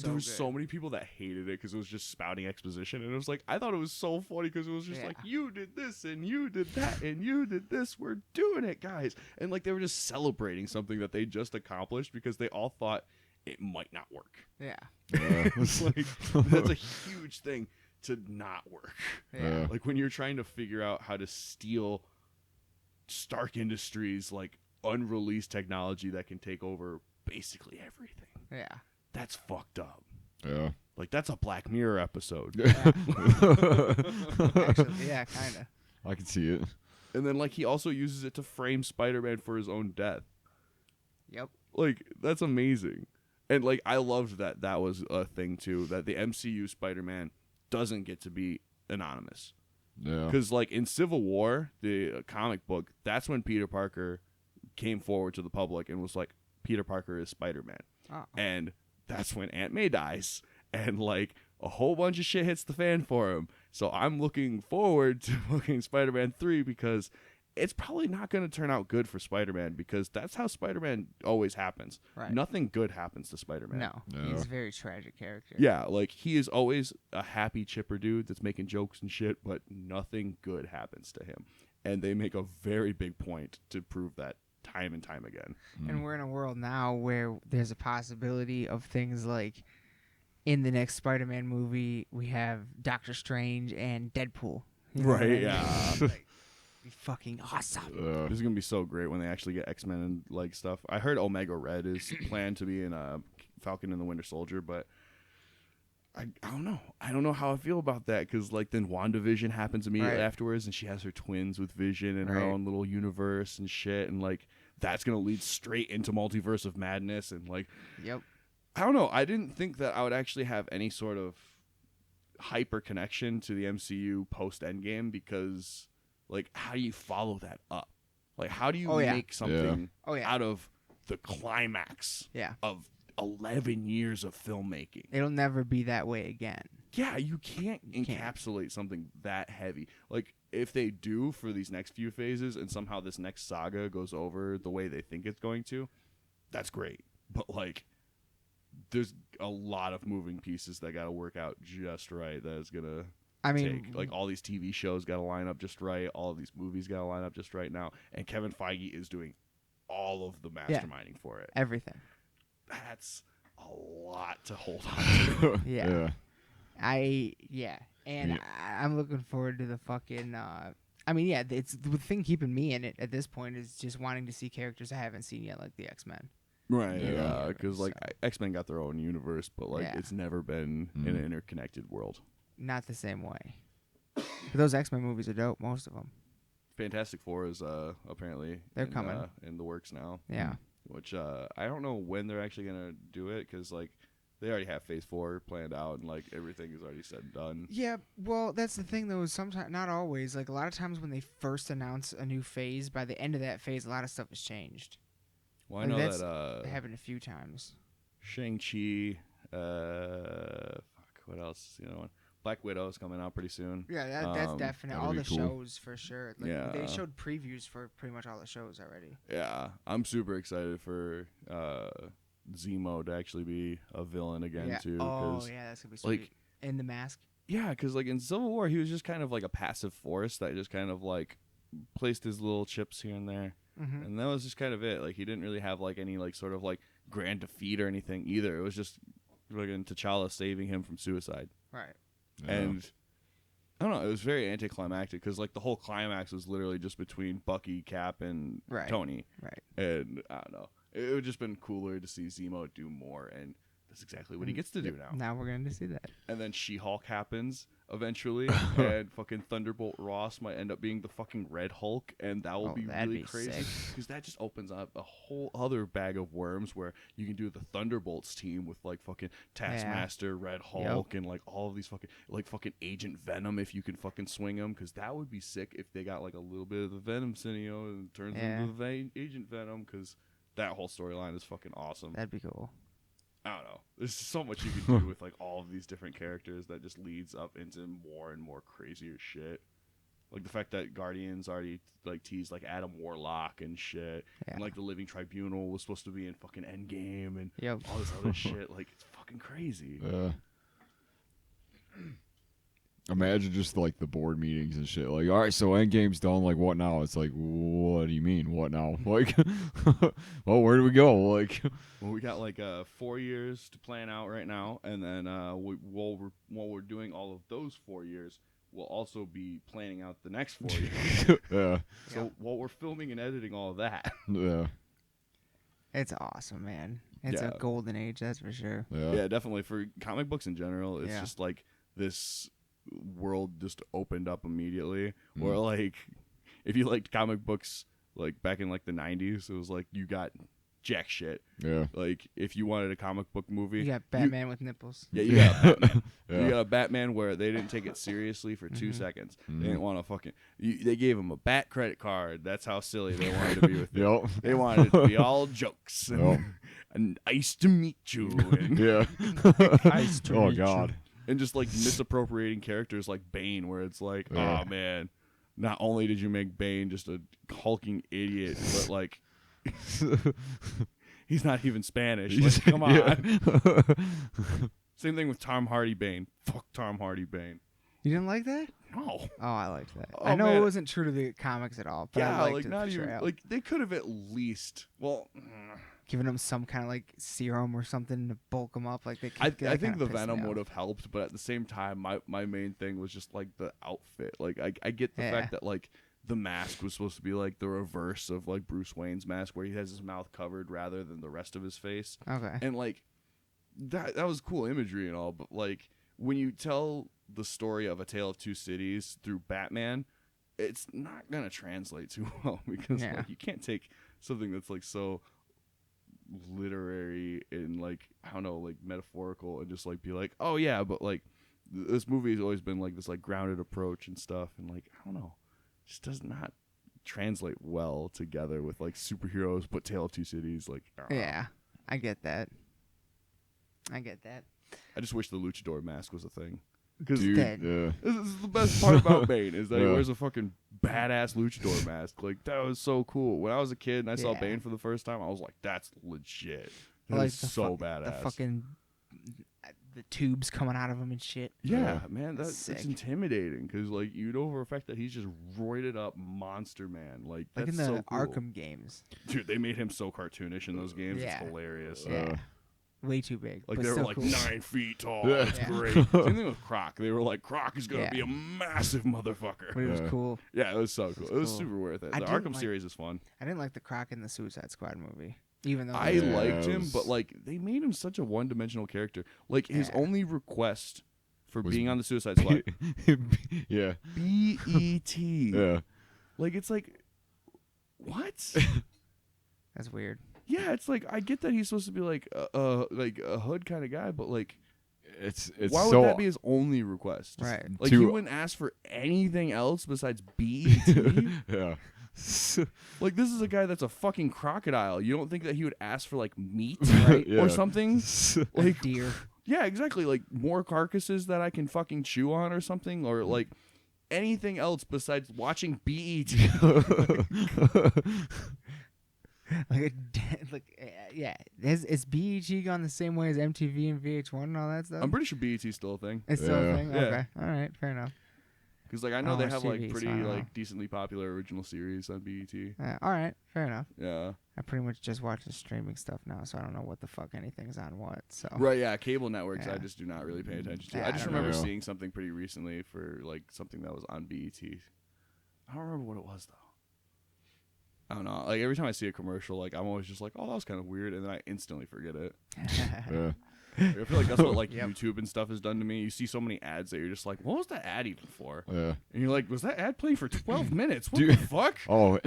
There was so many people that hated it because it was just spouting exposition, and it was like I thought it was so funny because it was just like you did this and you did that and you did this. We're doing it, guys, and like they were just celebrating something that they just accomplished because they all thought it might not work. Yeah, it's like that's a huge thing to not work. Yeah, like when you're trying to figure out how to steal Stark Industries like unreleased technology that can take over basically everything. Yeah. That's fucked up. Yeah. Like that's a Black Mirror episode. Yeah. Actually, yeah, kind of. I can see it. And then like he also uses it to frame Spider-Man for his own death. Yep. Like that's amazing. And like I loved that was a thing too, that the MCU Spider-Man doesn't get to be anonymous. Yeah. Because like in Civil War, the comic book, that's when Peter Parker came forward to the public and was like, Peter Parker is Spider-Man. Oh. And that's when Aunt May dies. And like a whole bunch of shit hits the fan for him. So I'm looking forward to booking Spider-Man 3 because it's probably not going to turn out good for Spider-Man because that's how Spider-Man always happens. Right. Nothing good happens to Spider-Man. No, he's a very tragic character. Yeah, like he is always a happy, chipper dude that's making jokes and shit, but nothing good happens to him. And they make a very big point to prove that time and time again. And we're in a world now where there's a possibility of things like in the next Spider-Man movie, we have Doctor Strange and Deadpool. You know what I mean? Yeah. Like, be fucking awesome. This is gonna be so great when they actually get X-Men and like stuff. I heard Omega Red is planned to be in Falcon and the Winter Soldier, but I don't know. I don't know how I feel about that because like then WandaVision happens immediately afterwards, and she has her twins with Vision and her own little universe and shit, and like that's gonna lead straight into Multiverse of Madness and like. Yep. I don't know. I didn't think that I would actually have any sort of hyper connection to the MCU post Endgame because. Like, how do you follow that up? Like, how do you make something out of the climax of 11 years of filmmaking? It'll never be that way again. Yeah, you can't encapsulate something that heavy. Like, if they do for these next few phases and somehow this next saga goes over the way they think it's going to, that's great. But, like, there's a lot of moving pieces that got to work out just right that is going to... like all these TV shows got to line up just right. All of these movies got to line up just right now. And Kevin Feige is doing all of the masterminding for it. Everything. That's a lot to hold on to. And I'm looking forward to the fucking. It's the thing keeping me in it at this point is just wanting to see characters I haven't seen yet, like the X-Men. Right, yeah, because like X-Men got their own universe, but like it's never been in an interconnected world. Not the same way. But those X-Men movies are dope, most of them. Fantastic Four is apparently they're coming in the works now. Yeah. Which I don't know when they're actually gonna do it because like they already have Phase 4 planned out and like everything is already said and done. Yeah, well that's the thing though. Sometimes, not always. Like a lot of times when they first announce a new phase, by the end of that phase, a lot of stuff has changed. Well, I know that happened a few times. Shang-Chi. What else is the other one? Black Widow is coming out pretty soon. Yeah, that's definite. All the shows for sure. Like, yeah. They showed previews for pretty much all the shows already. Yeah, I'm super excited for Zemo to actually be a villain again too. Oh yeah, that's gonna be sweet. Like, in the mask. Yeah, because like in Civil War, he was just kind of like a passive force that just kind of like placed his little chips here and there, and that was just kind of it. Like he didn't really have like any like sort of like grand defeat or anything either. It was just fucking T'Challa saving him from suicide. Right. Yeah. And I don't know, it was very anticlimactic because like the whole climax was literally just between Bucky, Cap, and Tony. Right. And I don't know, it would just been cooler to see Zemo do more. And That's exactly what he gets to do now. Now we're going to see that. And then She-Hulk happens eventually, and fucking Thunderbolt Ross might end up being the fucking Red Hulk, and that will be really crazy because that just opens up a whole other bag of worms where you can do the Thunderbolts team with like fucking Taskmaster, Red Hulk, and like all of these fucking Agent Venom if you can fucking swing them, because that would be sick if they got like a little bit of the Venom Cineo and turns into the Agent Venom, because that whole storyline is fucking awesome. That'd be cool. I don't know. There's so much you can do with like all of these different characters that just leads up into more and more crazier shit. Like the fact that Guardians already like teased like Adam Warlock and shit, and like the Living Tribunal was supposed to be in fucking Endgame and all this other shit. Like it's fucking crazy. Imagine just like the board meetings and shit. Like, all right, so Endgame's done. Like, what now? It's like, what do you mean, what now? Like, well, where do we go? Like, well, we got like 4 years to plan out right now, and then while we're doing all of those 4 years, we'll also be planning out the next 4 years. So while we're filming and editing all of that, it's awesome, man. It's a golden age, that's for sure. Yeah, definitely for comic books in general. It's just like this world just opened up immediately. Where like, if you liked comic books like back in like the 90s, it was like you got jack shit. Yeah. Like if you wanted a comic book movie, you got Batman with nipples. Yeah, you got Batman. You got a Batman where they didn't take it seriously for 2 seconds. They didn't want to fucking. They gave him a Bat credit card. That's how silly they wanted to be with it. They wanted it to be all jokes and nice to meet you. And Nice to meet God. you. And just like misappropriating characters like Bane, where it's like, oh man, not only did you make Bane just a hulking idiot, but like he's not even Spanish. Like, come on. Same thing with Tom Hardy Bane. Fuck Tom Hardy Bane. You didn't like that? No. Oh, I liked that. Oh, I know man. it wasn't true to the comics at all, but I liked like the not even portrayal. like they could have at least Giving him some kind of like serum or something to bulk him up. Like they. I think the Venom would have helped, but at the same time, my main thing was just like the outfit. Like I get the fact that like the mask was supposed to be like the reverse of like Bruce Wayne's mask, where he has his mouth covered rather than the rest of his face. Okay. And like that was cool imagery and all, but like when you tell the story of A Tale of Two Cities through Batman, it's not gonna translate too well, because like you can't take something that's like so literary and like I don't know, like metaphorical, and just like be like, oh yeah, but like this movie has always been like this like grounded approach and stuff, and like I don't know, just does not translate well together with like superheroes. But Tale of Two Cities, like I get that. I just wish the luchador mask was a thing. Because this is the best part about Bane, is that he wears a fucking badass luchador mask. Like that was so cool. When I was a kid and I saw Bane for the first time, I was like, "That's legit. That is so badass." The fucking the tubes coming out of him and shit. Yeah, man, it's intimidating, because like you know for a fact that he's just roided up monster man. Like that's in the so cool. Arkham games, dude, they made him so cartoonish in those games. It's hilarious. Yeah. Way too big. Like but they were still like cool. 9 feet tall. That's great. Same thing with Croc. They were like, Croc is gonna be a massive motherfucker. But it was cool. Yeah, it was so cool. It was super worth it. The Arkham series is fun. I didn't like the Croc in the Suicide Squad movie, even though I liked him, but like they made him such a one-dimensional character. Like his only request for being on the Suicide Squad, B.E.T. Yeah. Like it's like, what? That's weird. Yeah, it's like I get that he's supposed to be like a hood kind of guy, but like it's why so would that be his only request? Right. Like he wouldn't ask for anything else besides B.E.T. Yeah. Like this is a guy that's a fucking crocodile. You don't think that he would ask for like meat or something? Like deer. Yeah, exactly. Like more carcasses that I can fucking chew on or something, or like anything else besides watching B.E.T. Is BET gone the same way as MTV and VH1 and all that stuff? I'm pretty sure BET's still a thing. It's still a thing? Yeah. Okay. All right. Fair enough. Because like I know they have like TV, pretty so like decently popular original series on BET. All right. Fair enough. Yeah. I pretty much just watch the streaming stuff now, so I don't know what the fuck anything's on what. So Right, yeah, cable networks I just do not really pay attention to. Yeah, I just I don't remember know. seeing something pretty recently for like something that was on BET. I don't remember what it was though. I don't know. Like every time I see a commercial, like I'm always just like, "Oh, that was kind of weird," and then I instantly forget it. I feel like that's what like Yep. YouTube and stuff has done to me. You see so many ads that you're just like, what was that ad even for? Yeah. And you're like, was that ad playing for 12 minutes? What Dude. the fuck? Oh,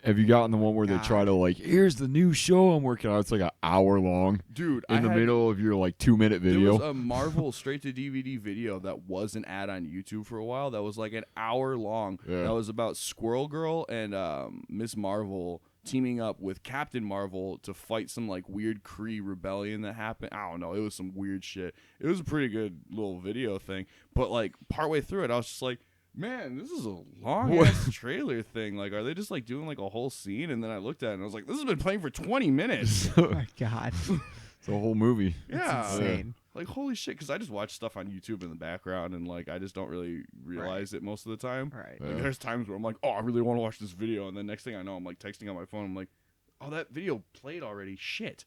have you gotten the one where they try to like, here's the new show I'm working on? It's like an hour long. Dude, In the middle of your like 2-minute video. There was a Marvel straight to DVD video that was an ad on YouTube for a while. That was like an hour long. Yeah. That was about Squirrel Girl and Miss Marvel teaming up with Captain Marvel to fight some like weird Kree rebellion that happened. I don't know. It was some weird shit. It was a pretty good little video thing. But like partway through it, I was just like, man, this is a long ass trailer thing. Like, are they just like doing like a whole scene? And then I looked at it and I was like, this has been playing for 20 minutes. Oh my god. It's a whole movie. Yeah. Insane. Like, holy shit, because I just watch stuff on YouTube in the background and, like, I just don't really realize it most of the time. Right. Like, Yeah. there's times where I'm like, oh, I really want to watch this video. And then next thing I know, I'm, like, texting on my phone. I'm like, oh, that video played already. Shit.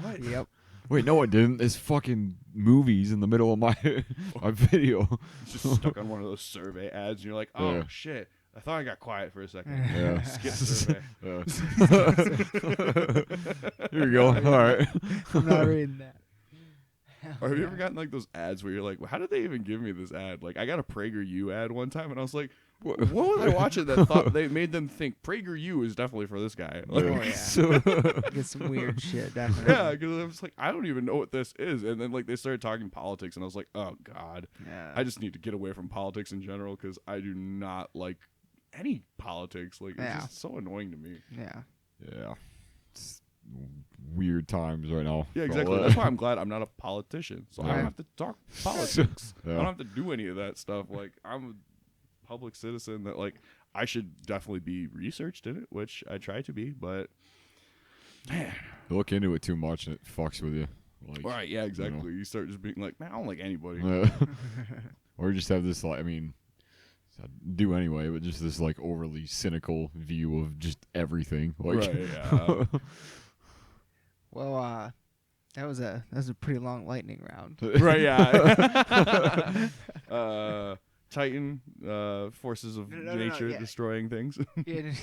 What? Yep. Wait, no, it didn't. It's fucking movies in the middle of my my video. It's just stuck on one of those survey ads. And you're like, oh, Yeah. shit. I thought I got quiet for a second. Yeah. Skip survey. Here we go. All right. I'm not reading that. Or have you ever gotten, like, those ads where you're like, well, how did they even give me this ad? Like, I got a PragerU ad one time, and I was like, what was I watching that thought they made them think PragerU is definitely for this guy? Like, Oh, yeah. So, Get some weird shit, definitely. yeah, because I was like, I don't even know what this is. And then, like, they started talking politics, and I was like, oh, God. Yeah. I just need to get away from politics in general because I do not like any politics. Like, it's Yeah. just so annoying to me. Yeah. yeah. It's weird times right now. Yeah, exactly. That's why I'm glad I'm not a politician. So I Yeah. don't have to talk politics. I Yeah. don't have to do any of that stuff. Like, I'm a public citizen that, like, I should definitely be researched in it, which I try to be, but man. You look into it too much and it fucks with you. Like, Right, yeah, exactly. You start just being like, man, I don't like anybody. or just have this like, I mean, I do anyway, but just this like overly cynical view of just everything. Like, Right, yeah. Well, that was a pretty long lightning round. Right, yeah. Titan, forces of No, nature yeah. destroying things.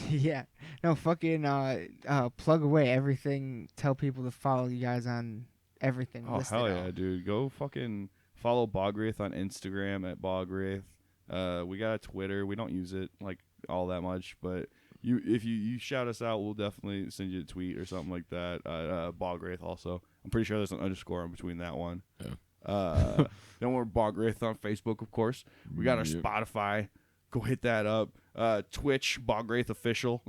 Yeah. No, fucking plug away everything. Tell people to follow you guys on everything. Oh, listed hell out. yeah, dude. Go fucking follow Bogwraith on Instagram at Bogwraith. We got a Twitter. We don't use it, like, all that much, but if you shout us out, we'll definitely send you a tweet or something like that. Bogwraith also. I'm pretty sure there's an underscore in between that one. Yeah. Then we're Bogwraith on Facebook, of course. We got our Yep. Spotify. Go hit that up. Twitch, Bogwraith Official.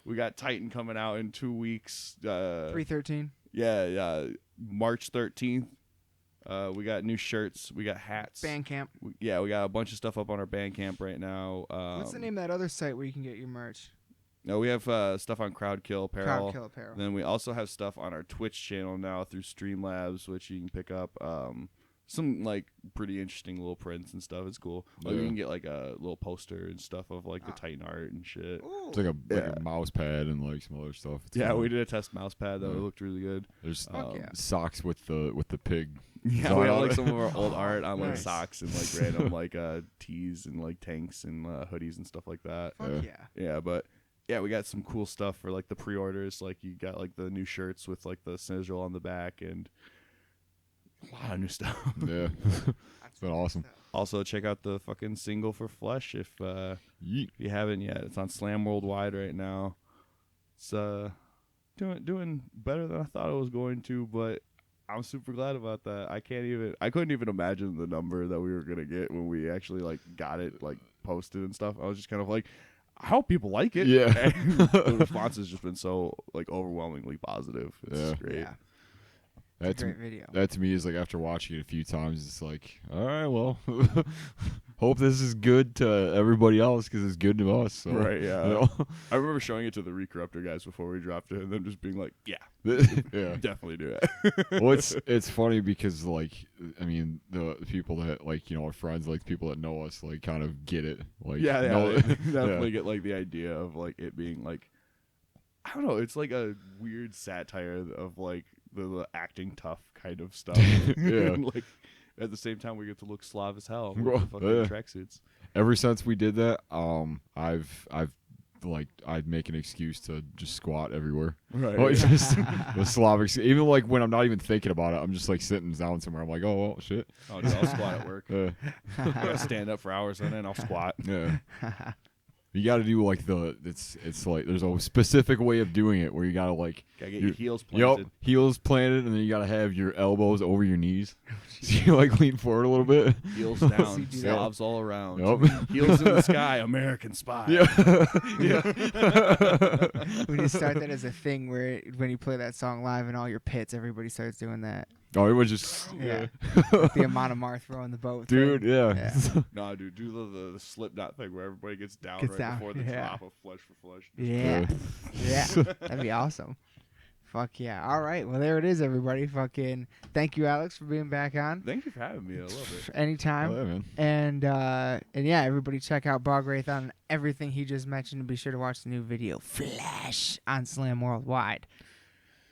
We got Titan coming out in 2 weeks. 313. Yeah, March 13th. We got new shirts. We got hats. Bandcamp. We got a bunch of stuff up on our Bandcamp right now. What's the name of that other site where you can get your merch? No, we have stuff on Crowdkill Apparel. Crowdkill Apparel. Then we also have stuff on our Twitch channel now through Streamlabs, which you can pick up. Some like pretty interesting little prints and stuff. It's cool. Like, you Yeah. can get like a little poster and stuff of like the Titan art and shit. Ooh. It's like a mouse pad and like some other stuff. It's Yeah, cool. we did a test mouse pad though. Yeah. It looked really good. There's Fuck yeah. socks with the pig. Yeah, design we have on like it. some of our old art on like Nice. socks and like random like tees and like tanks and hoodies and stuff like that. Fuck Yeah. yeah. Yeah, but yeah, we got some cool stuff for like the pre-orders. Like you got like the new shirts with like the sigil on the back and a lot of new stuff. Yeah. It's been awesome. Also, check out the fucking single for Flesh if Yeet. you haven't yet. It's on Slam Worldwide right now. It's doing better than I thought it was going to, but I'm super glad about that. I couldn't even imagine the number that we were gonna get when we actually like got it like posted and stuff. I was just kind of like, I hope people like it. Yeah. And the response has just been so like overwhelmingly positive. It's Yeah. great. Yeah. That's Great video. That to me is like after watching it a few times, it's like, all right, well, hope this is good to everybody else because it's good to us. So, Right, yeah. you know? I remember showing it to the Recorruptor guys before we dropped it and them just being like, yeah, Yeah. definitely do it. Well, it's funny because like I mean the people that like our friends like people that know us like kind of get it like Yeah, know they it. definitely get like the idea of like it being like, I don't know, it's like a weird satire of like the acting tough kind of stuff. Yeah. And, like at the same time we get to look Slav as hell with Well, the fucking yeah. tracksuits. Ever since we did that, I've like I'd make an excuse to just squat everywhere. Right. Oh, it's just the Slavic. Even like when I'm not even thinking about it, I'm just like sitting down somewhere. I'm like, oh well, shit. Oh, dude, I'll squat at work. Uh, I gotta stand up for hours and then I'll squat. yeah. You got to do like it's like there's a specific way of doing it where you got to like Gotta get your heels planted. Yep, heels planted, and then you got to have your elbows over your knees. So you like lean forward a little bit. Heels So down, you do slobs all around. Yep. Heels in the sky, American Spy. Yeah. Yeah. We need to start that as a thing where when you play that song live in all your pits, everybody starts doing that. Oh, it was just Yeah. The amount of Mar throwing the boat. dude. thing. Yeah. Nah, dude, do the Slipknot thing where everybody gets down Gets right down, before the yeah. drop of Flesh for Flesh. Yeah. Yeah. That'd be awesome. Fuck yeah. All right. Well, there it is, everybody. Fucking thank you, Alex, for being back on. Thank you for having me. I love it. Anytime. Oh, yeah, man. And yeah, everybody check out Bogwraith on everything he just mentioned, and be sure to watch the new video Flash on Slam Worldwide.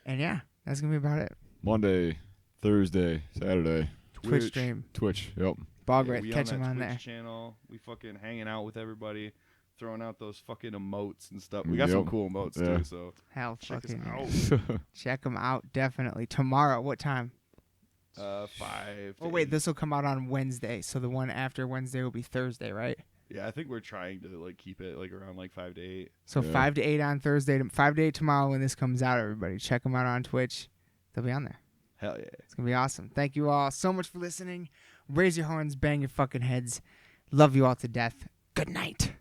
And yeah, that's gonna be about it. Monday, Thursday, Saturday, Twitch stream. Twitch. Yep. Bogwraith, we catch on him that on Twitch there. channel. We fucking hanging out with everybody, throwing out those fucking emotes and stuff. We got some Yep. cool emotes Yeah. too. So Hell, check us fucking out. check them out definitely tomorrow. What time? 5. Oh to wait, 8. this will come out on Wednesday, so the one after Wednesday will be Thursday, right? Yeah, I think we're trying to like keep it like around like 5 to 8. So Yeah. 5 to 8 on Thursday, 5 to 8 tomorrow when this comes out. Everybody, check them out on Twitch. They'll be on there. Hell yeah. It's gonna be awesome. Thank you all so much for listening. Raise your horns, bang your fucking heads. Love you all to death. Good night.